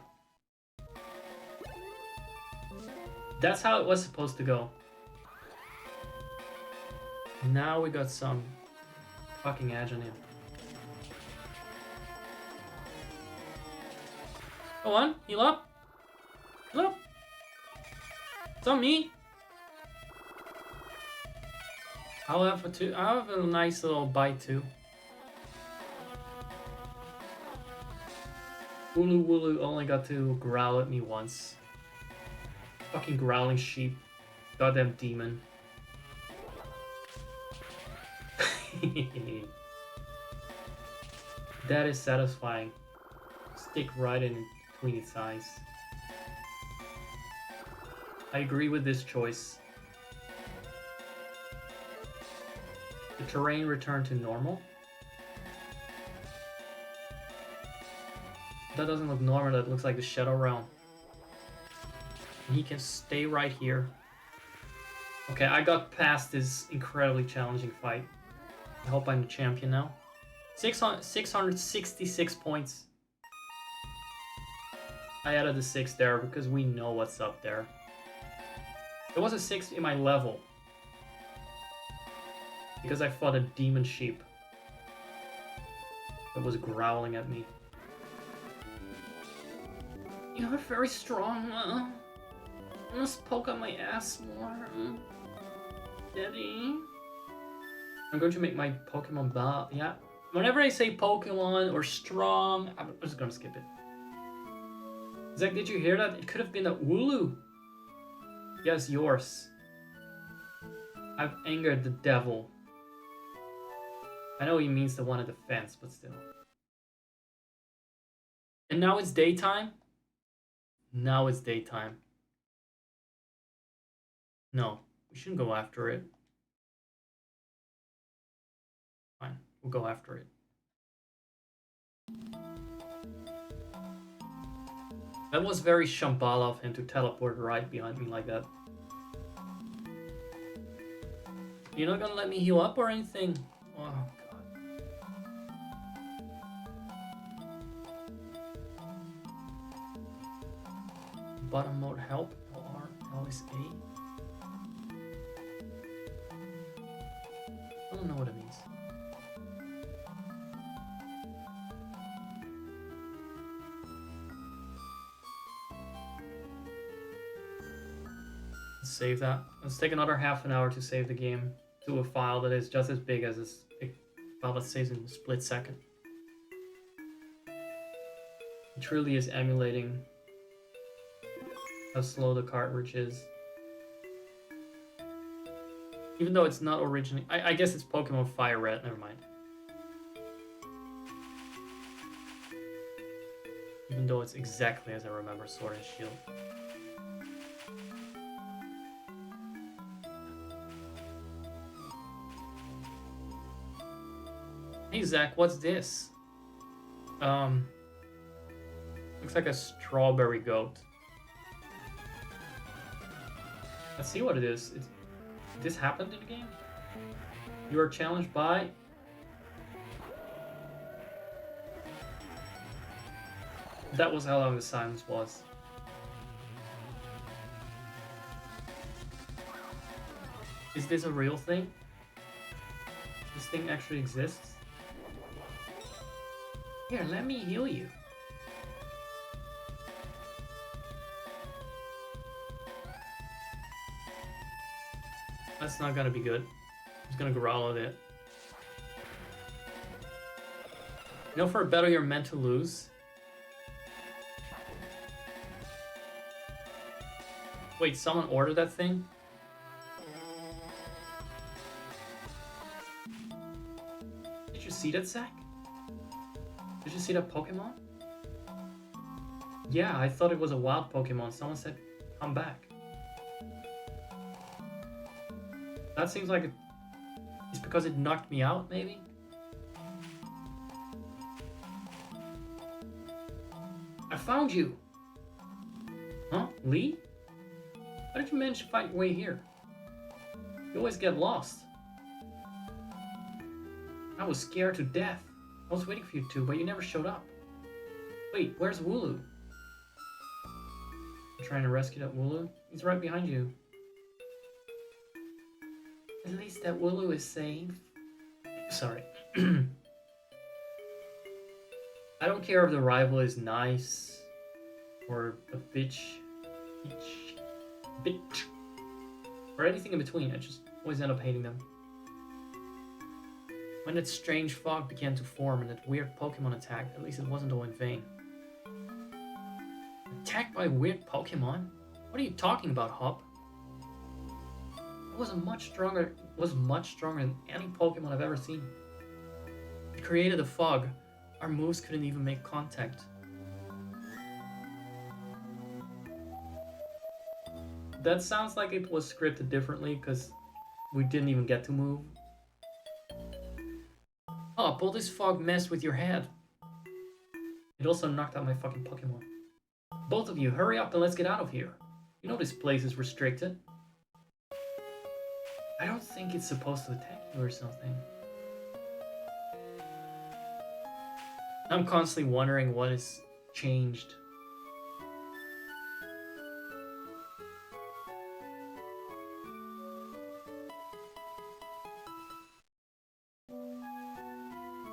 That's how it was supposed to go. Now we got some fucking edge on him. Go on, heal up. Heal up. It's on me. I'll have a nice little bite too. Wooloo only got to growl at me once. Fucking growling sheep. Goddamn demon. That is satisfying. Stick right in between its eyes. I agree with this choice. The terrain returned to normal. That doesn't look normal, that looks like the Shadow Realm. And he can stay right here. Okay, I got past this incredibly challenging fight. I hope I'm the champion now. 666 points. I added a 6 there because we know what's up there. There was a 6 in my level. Because I fought a demon sheep that was growling at me. You're very strong. I must poke on my ass more. Daddy. I'm going to make my Pokemon blah. Yeah. Whenever I say Pokemon or strong, I'm just gonna skip it. Zach, did you hear that? It could have been a Wooloo. Yes, yours. I've angered the devil. I know he means the one at the fence, but still. And now it's daytime? Now it's daytime. No, we shouldn't go after it. Fine, we'll go after it. That was very Shambhala of him to teleport right behind me like that. You're not gonna let me heal up or anything? Oh, God. Bottom mode help, LR, L is A. I don't know what it means. Let's save that. Let's take another half an hour to save the game to a file that is just as big as this file that saves in a split second. It truly is emulating how slow the cartridge is. Even though it's not originally... I guess it's Pokemon Fire Red, never mind. Even though it's exactly as I remember Sword and Shield. Hey Zach, what's this? Looks like a strawberry goat. Let's see what it is. This happened in the game? You are challenged by... That was how long the silence was. Is this a real thing? This thing actually exists? Here, let me heal you. That's not gonna be good. He's gonna growl at it. You know, for a battle you're meant to lose. Wait, someone ordered that thing? Did you see that, Zach? Did you see that Pokemon? Yeah, I thought it was a wild Pokemon. Someone said, come back. That seems like it's because it knocked me out, maybe? I found you! Huh? Lee? How did you manage to find your way here? You always get lost. I was scared to death. I was waiting for you two, but you never showed up. Wait, where's Wooloo? I'm trying to rescue that Wooloo? He's right behind you. At least that Wooloo is safe. Sorry. I don't care if the rival is nice or a bitch, or anything in between. I just always end up hating them. When that strange fog began to form and that weird Pokemon attacked, at least it wasn't all in vain. Attacked by weird Pokemon? What are you talking about, Hop? It was much stronger than any Pokemon I've ever seen. It created a fog. Our moves couldn't even make contact. That sounds like it was scripted differently because we didn't even get to move. Oh, all this fog messed with your head. It also knocked out my fucking Pokemon. Both of you, hurry up and let's get out of here. You know this place is restricted. I don't think it's supposed to attack you or something. I'm constantly wondering what has changed.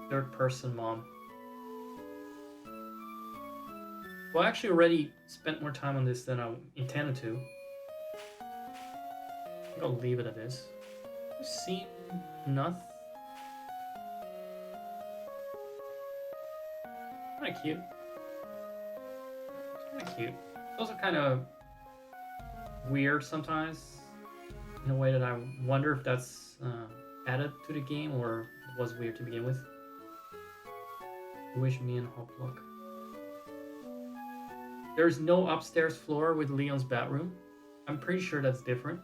Third person mom. Well, I actually already spent more time on this than I intended to. I think I'll leave it at this. I've seen nothing. Kinda cute. Kinda cute. It's also kind of weird sometimes, in a way that I wonder if that's added to the game or It was weird to begin with. Wish me and Hoplock. There's no upstairs floor with Leon's bathroom. I'm pretty sure that's different.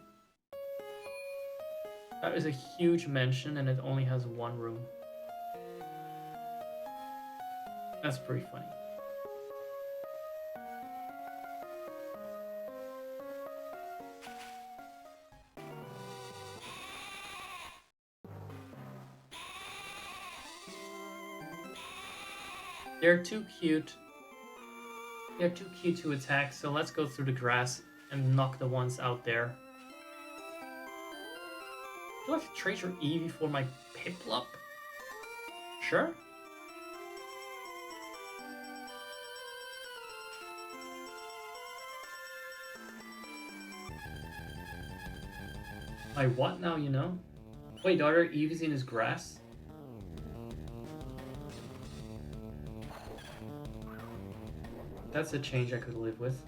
That is a huge mansion and it only has one room. That's pretty funny. They're too cute. They're too cute to attack, so let's go through the grass and knock the ones out there. Do I have to trade your Eevee for my Piplup? Sure. My what now, you know? Wait, are there Eevees in his grass? That's a change I could live with.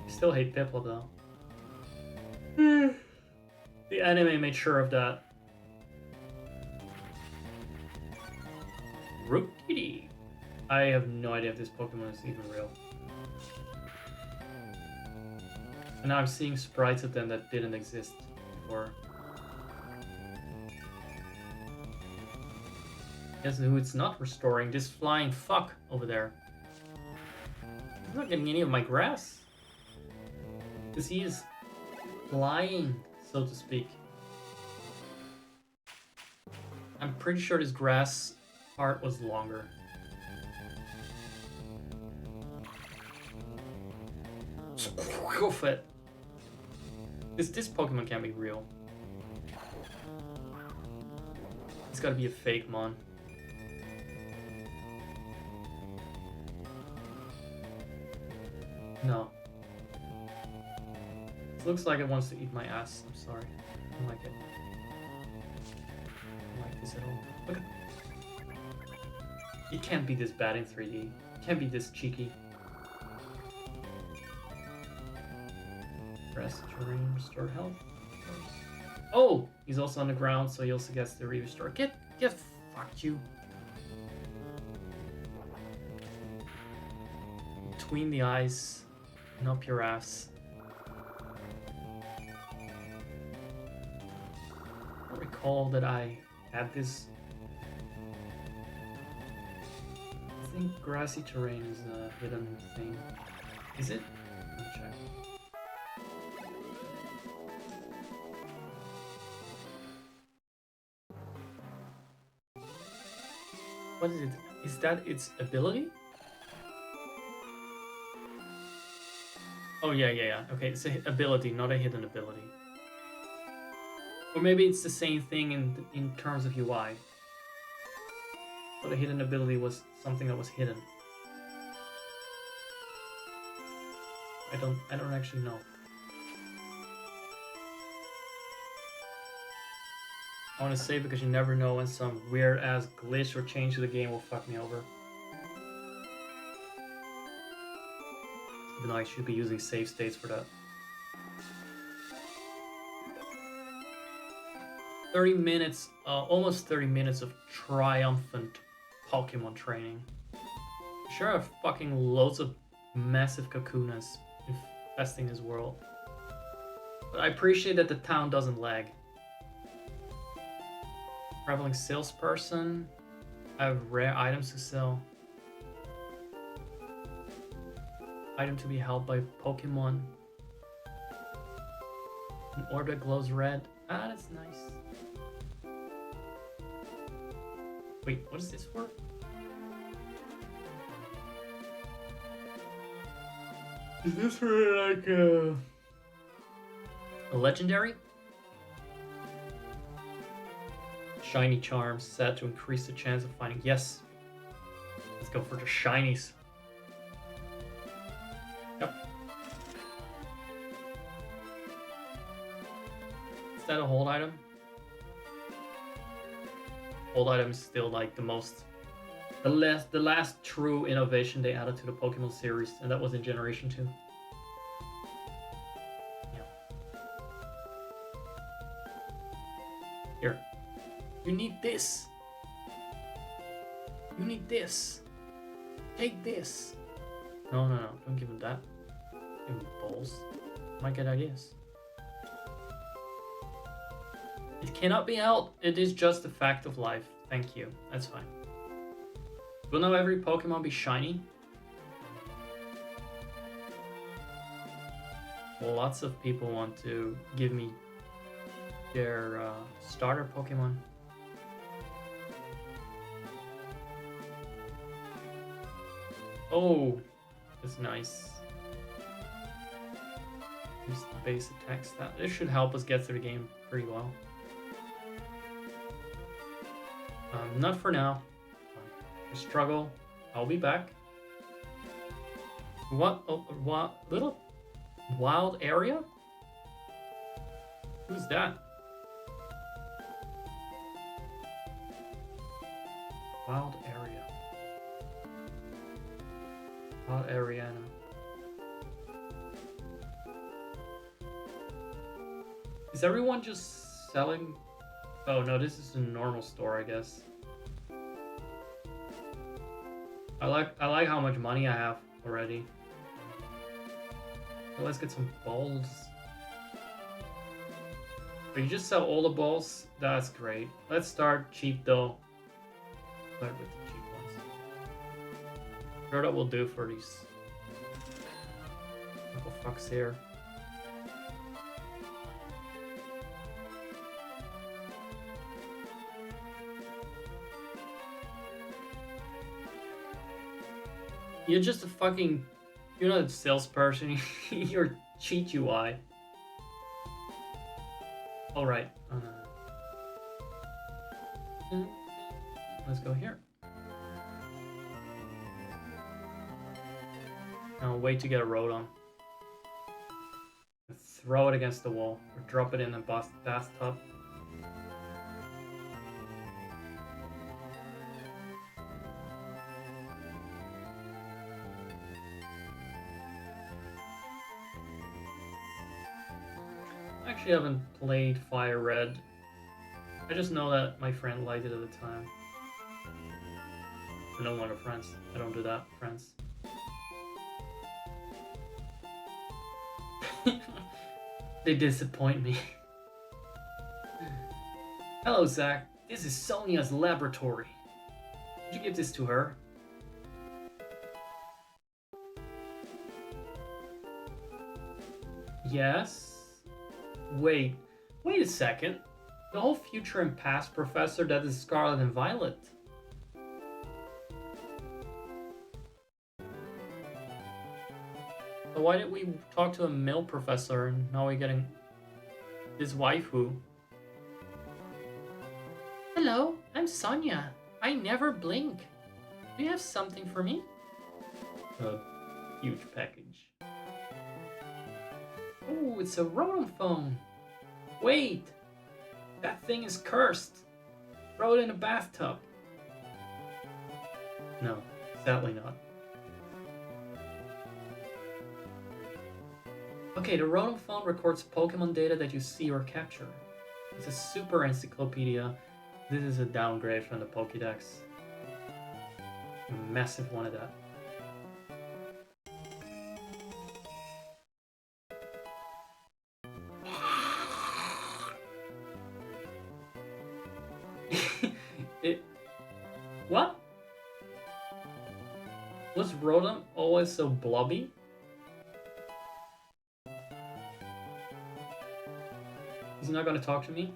I still hate Piplup though. The anime made sure of that. Rookity. I have no idea if this Pokemon is even real. And now I'm seeing sprites of them that didn't exist before. Guess who it's not restoring? This flying fuck over there. He's not getting any of my grass. Because he is flying, so to speak. I'm pretty sure this grass part was longer. Go for it. This Pokemon can't be real. It's gotta be a fake mon. No. It looks like it wants to eat my ass. I'm sorry. I don't like it. I don't like this at all. Look at... It can't be this bad in 3D. It can't be this cheeky. Press terrain, restore health. Oh! He's also on the ground, so he also gets the restore. Get fuck you. Between the eyes and up your ass. I recall that I had this. I think grassy terrain is a hidden thing. Is it? Let me check. What is it? Is that its ability? Oh, yeah. Okay, it's an ability, not a hidden ability. Or maybe it's the same thing in terms of UI. But a hidden ability was something that was hidden. I don't actually know. I want to say because you never know when some weird ass glitch or change to the game will fuck me over. Even though I should be using save states for that. 30 minutes, almost 30 minutes of triumphant Pokemon training. Sure have fucking loads of massive Kakunas infesting his world. But I appreciate that the town doesn't lag. Traveling salesperson. I have rare items to sell. Item to be held by Pokemon. An orb that glows red. Ah, that's nice. Wait, what is this for? Is this for like a legendary? Shiny charms set to increase the chance of finding. Yes. Let's go for the shinies. Yep. Is that a hold item? Hold item is still like the most, the last true innovation they added to the Pokemon series, and that was in Generation 2. Yeah. You need this. You need this. Take this. No, don't give him that. Give him balls. Might get ideas. It cannot be helped. It is just a fact of life. Thank you. That's fine. Will now every Pokemon be shiny? Lots of people want to give me their starter Pokemon. Oh, that's nice. Use the base attack stat. This should help us get through the game pretty well. Not for now. I struggle. I'll be back. What? Oh, what? Little wild area? Who's that? Wild area. Wild Ariana. Is everyone just selling? Oh no, this is a normal store, I guess. I like how much money I have already. So let's get some balls. But you just sell all the balls? That's great. Let's start cheap though. Start with the cheap ones. Sure that will do for these little fucks here. You're just a fucking... You're not a salesperson. You're cheat UI. Alright. Let's go here. I'll wait to get a Rotom. Throw it against the wall. Or drop it in a bathtub. I actually haven't played Fire Red. I just know that my friend liked it at the time. I don't want a friends. I don't do that, friends. They disappoint me. Hello, Zach. This is Sonia's laboratory. Did you give this to her? Yes. Wait a second. The whole future and past professor, that is Scarlet and Violet. So why did we talk to a male professor and now we're getting this waifu? Hello, I'm Sonia. I never blink. Do you have something for me? A huge package. Oh, it's a Rotom phone. Wait, that thing is cursed. Throw it in a bathtub. No, sadly not. Okay, the Rotom phone records Pokemon data that you see or capture. It's a super encyclopedia. This is a downgrade from the Pokédex. A massive one of that. What? Was Rotom always so blobby? He's not gonna talk to me?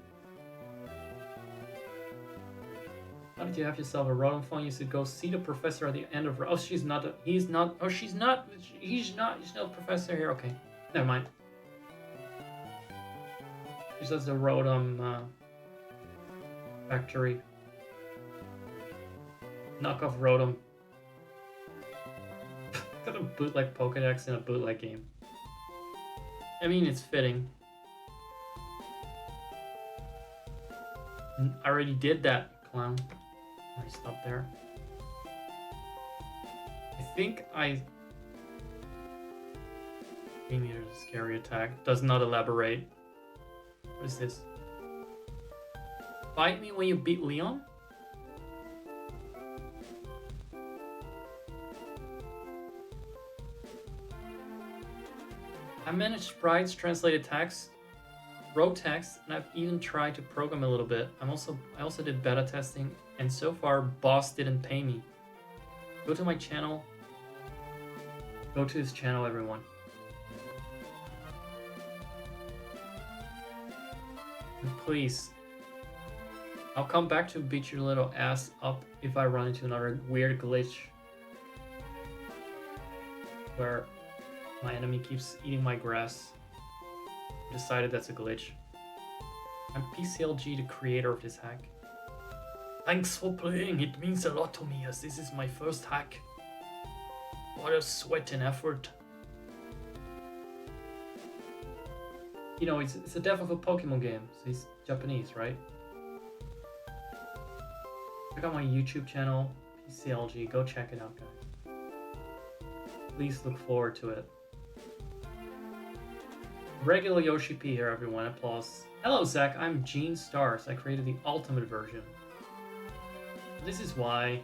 How did you have yourself a Rotom phone? You should go see the professor at the end of... Oh, she's not... He's not... Oh, she's not... He's not a professor here. Okay. Never mind. She says the Rotom factory. Knockoff Rotom. Got a bootleg Pokédex in a bootleg game. I mean, it's fitting. I already did that, clown. I stopped there. I think I... Maybe there's a scary attack. Does not elaborate. What is this? Fight me when you beat Leon? I managed sprites, translated text, wrote text, and I've even tried to program a little bit. I also did beta testing, and so far, boss didn't pay me. Go to my channel. Go to his channel, everyone. And please, I'll come back to beat your little ass up if I run into another weird glitch where my enemy keeps eating my grass. I decided that's a glitch. I'm PCLG, the creator of this hack. Thanks for playing, it means a lot to me as this is my first hack. What a sweat and effort. You know, it's the death of a Pokémon game, so he's Japanese, right? Check out my YouTube channel, PCLG, go check it out, guys. Please look forward to it. Regular Yoshi P here, everyone. Applause. Hello, Zach. I'm Gene Stars. I created the ultimate version. This is why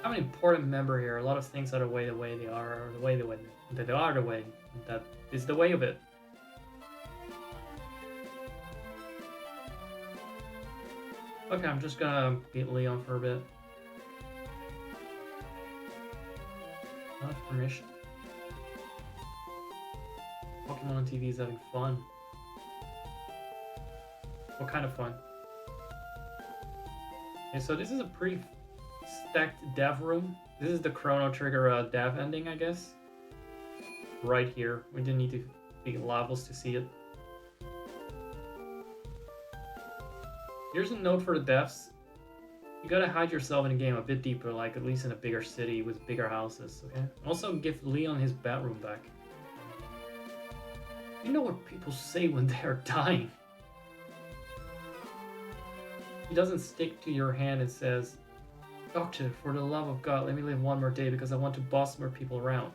I'm an important member here. A lot of things are the way they are, or the way that they are the way that is the way of it. Okay, I'm just gonna beat Leon for a bit. Not have permission. Pokemon on TV is having fun. What kind of fun? Okay, so this is a pretty stacked dev room. This is the Chrono Trigger dev ending, I guess. Right here. We didn't need to be levels to see it. Here's a note for the devs. You gotta hide yourself in the game a bit deeper, like at least in a bigger city with bigger houses, okay? Also give Leon his bedroom back. You know what people say when they are dying. He doesn't stick to your hand and says, Doctor, for the love of God, let me live one more day because I want to boss more people around.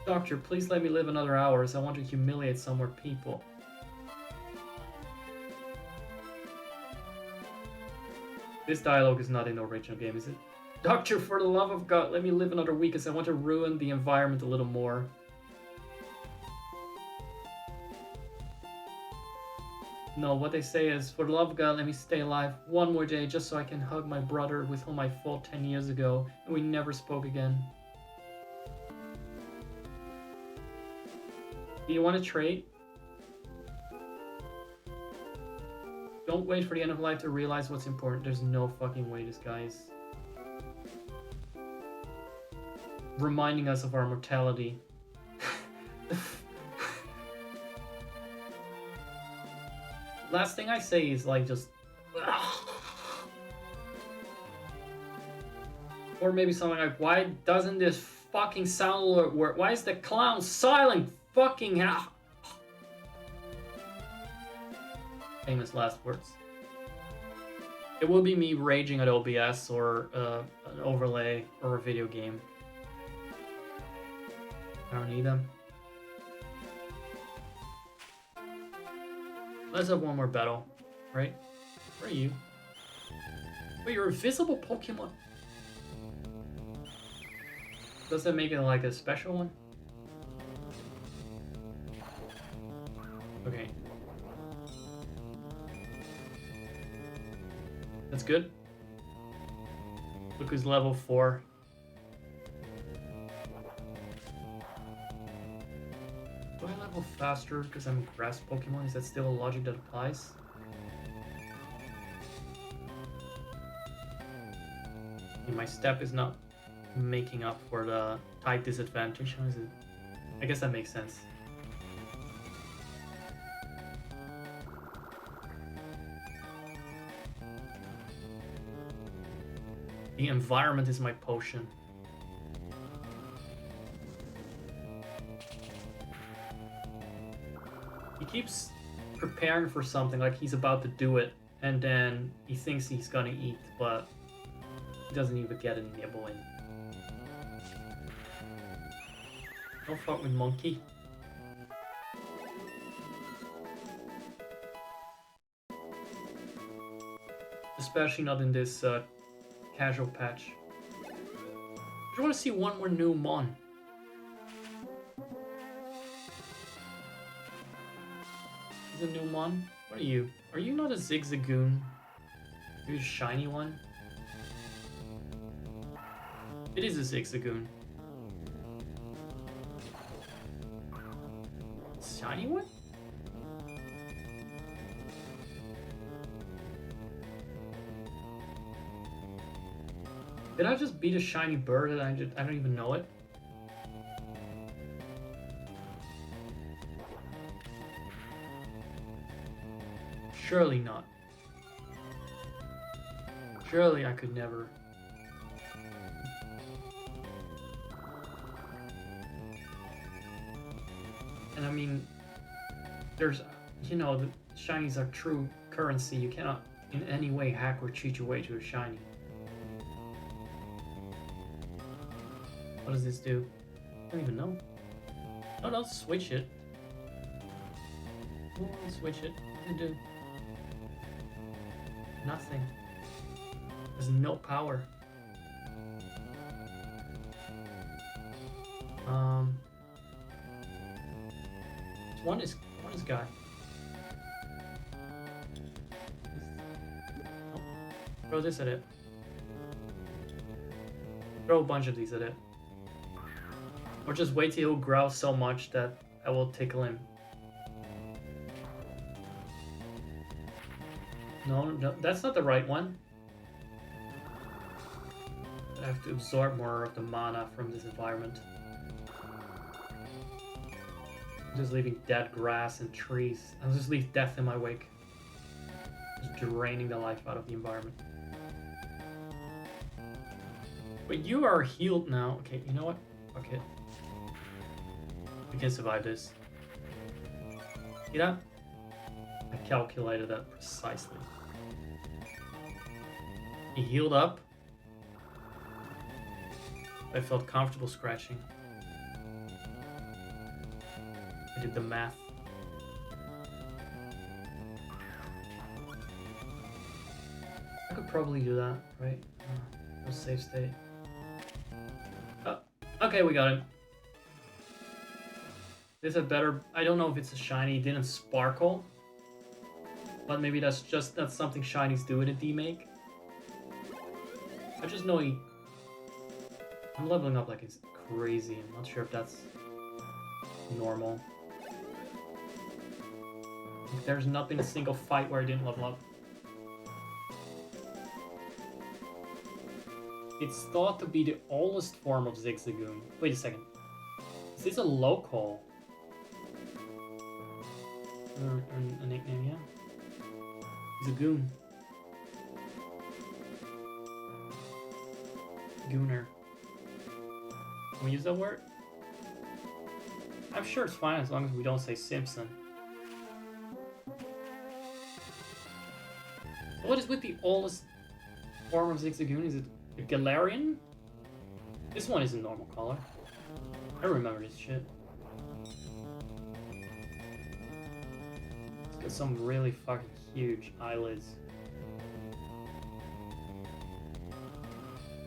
Doctor, please let me live another hour as I want to humiliate some more people. This dialogue is not in the original game, is it? Doctor, for the love of God, let me live another week as I want to ruin the environment a little more. No, what they say is, for the love of God, let me stay alive one more day just so I can hug my brother with whom I fought 10 years ago and we never spoke again. Do you want to trade? Don't wait for the end of life to realize what's important. There's no fucking way this guy is reminding us of our mortality. Last thing I say is like just... Or maybe something like, why doesn't this fucking sound alert work? Why is the clown silent? Fucking hell. Famous last words. It will be me raging at OBS or an overlay or a video game. I don't need them. Let's have one more battle, right? Where are you? Wait, you're invisible Pokemon? Does that make it like a special one? Okay. That's good. Look who's level 4. Do I level faster because I'm a grass Pokemon? Is that still a logic that applies? Okay, my step is not making up for the type disadvantage. How is it? I guess that makes sense. The environment is my potion. He keeps preparing for something, like he's about to do it, and then he thinks he's gonna eat, but he doesn't even get a nibble in. Don't fuck with monkey. especially not in this casual patch. I just want to see one more new Mon. Is a new Mon? What are you? Are you not a Zigzagoon? You're a shiny one? It is a Zigzagoon. Shiny one? Did I just beat a shiny bird and I don't even know it? Surely not. Surely I could never. And I mean, there's, you know, the shinies are true currency. You cannot in any way hack or cheat your way to a shiny. What does this do? I don't even know. Oh no, switch it. Oh, switch it. What does it do? Nothing. There's no power. One is guy. Oh. Throw this at it. Throw a bunch of these at it. Or just wait till he'll growl so much that I will tickle him. No, that's not the right one. I have to absorb more of the mana from this environment. I'm just leaving dead grass and trees. I'll just leave death in my wake. Just draining the life out of the environment. But you are healed now. Okay, you know what? Fuck it. We can survive this. See that? I calculated that precisely. He healed up. I felt comfortable scratching. I did the math. I could probably do that, right? No save state. Oh, okay, we got it. This is better. I don't know if it's a shiny. It didn't sparkle. But maybe that's something shinies do in a Demake. I just know I'm leveling up like it's crazy. I'm not sure if that's normal. There's not been a single fight where I didn't level up. It's thought to be the oldest form of Zigzagoon. Wait a second. Is this a local? Or a nickname, yeah. Zagoon. Gooner. Can we use that word? I'm sure it's fine as long as we don't say Simpson. What is with the oldest form of Zigzagoon? Is it a Galarian? This one is a normal color. I remember this shit. It's got some really fucking huge eyelids.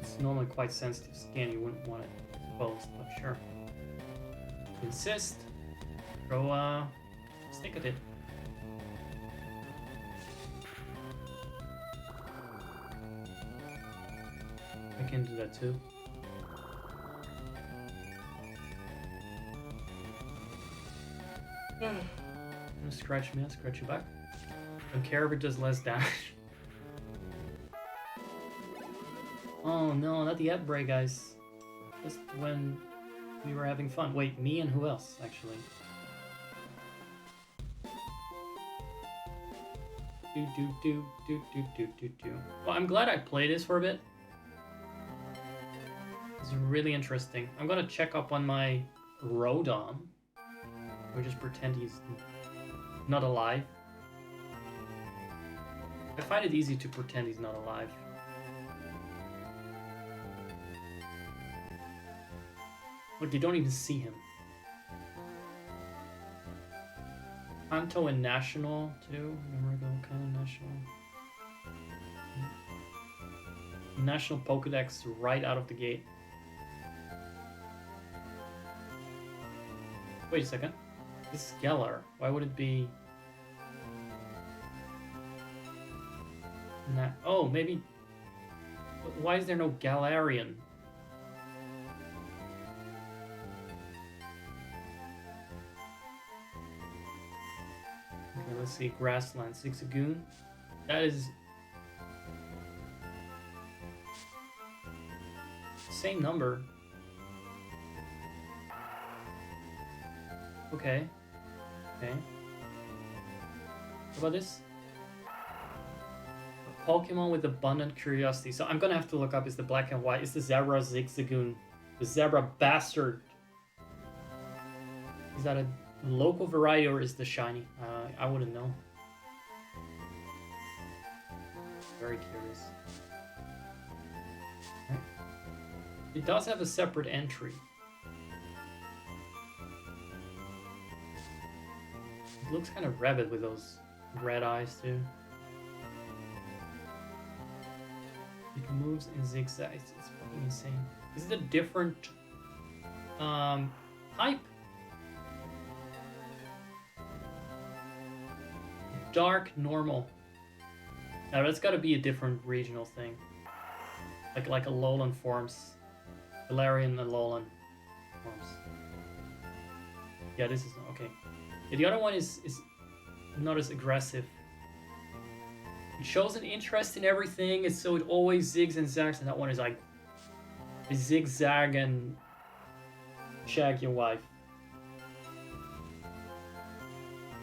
It's normally quite sensitive skin, you wouldn't want it exposed, but sure. Insist. Throw a stick at it. I can do that too. Scratch me, I'll scratch you back. Don't care if it does less damage. Oh no, not the outbreak, guys. Just when we were having fun. Wait, me and who else, actually? Well, I'm glad I played this for a bit. It's really interesting. I'm gonna check up on my Rodon. Or just pretend he's not alive. I find it easy to pretend he's not alive. Look, you don't even see him. Kanto and National, too. Remember the kind of National? National Pokédex right out of the gate. Wait a second. This is Galar. Why would it be... Oh, maybe... Why is there no Galarian? Okay, let's see. Grassland. Zigzagoon. That is... Same number. Okay. Okay. What about this? A Pokemon with abundant curiosity. So I'm gonna have to look up, is the black and white. Is the Zebra Zigzagoon? The Zebra Bastard. Is that a local variety or is the shiny? I wouldn't know. Very curious. Okay. It does have a separate entry. It looks kind of rabid with those red eyes too. It moves in zigzags. It's fucking insane. Is it a different type? Dark normal. Now that's got to be a different regional thing. Like a lowland forms. Galarian and lowland forms. Yeah, this is okay. Yeah, the other one is not as aggressive. It shows an interest in everything, and so it always zigs and zags, and that one is like zigzag and shag your wife.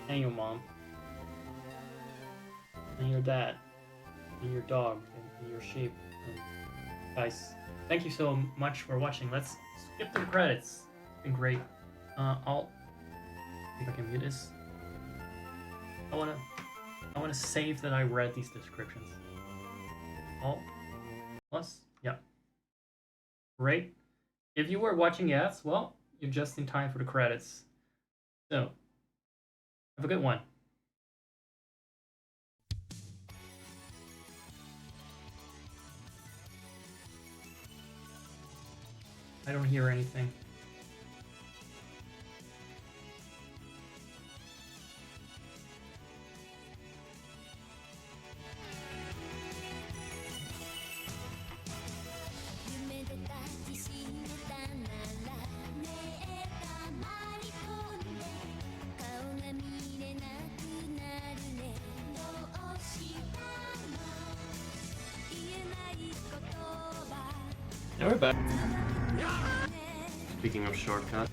And your mom. And your dad. And your dog. And your sheep. And guys, thank you so much for watching. Let's skip the credits. It's been great. I'll see if I can mute this. I wanna save that I read these descriptions. Alt plus, yeah. Great. If you were watching ads, well, you're just in time for the credits. So, have a good one. I don't hear anything. Now we're back. Speaking of shortcuts.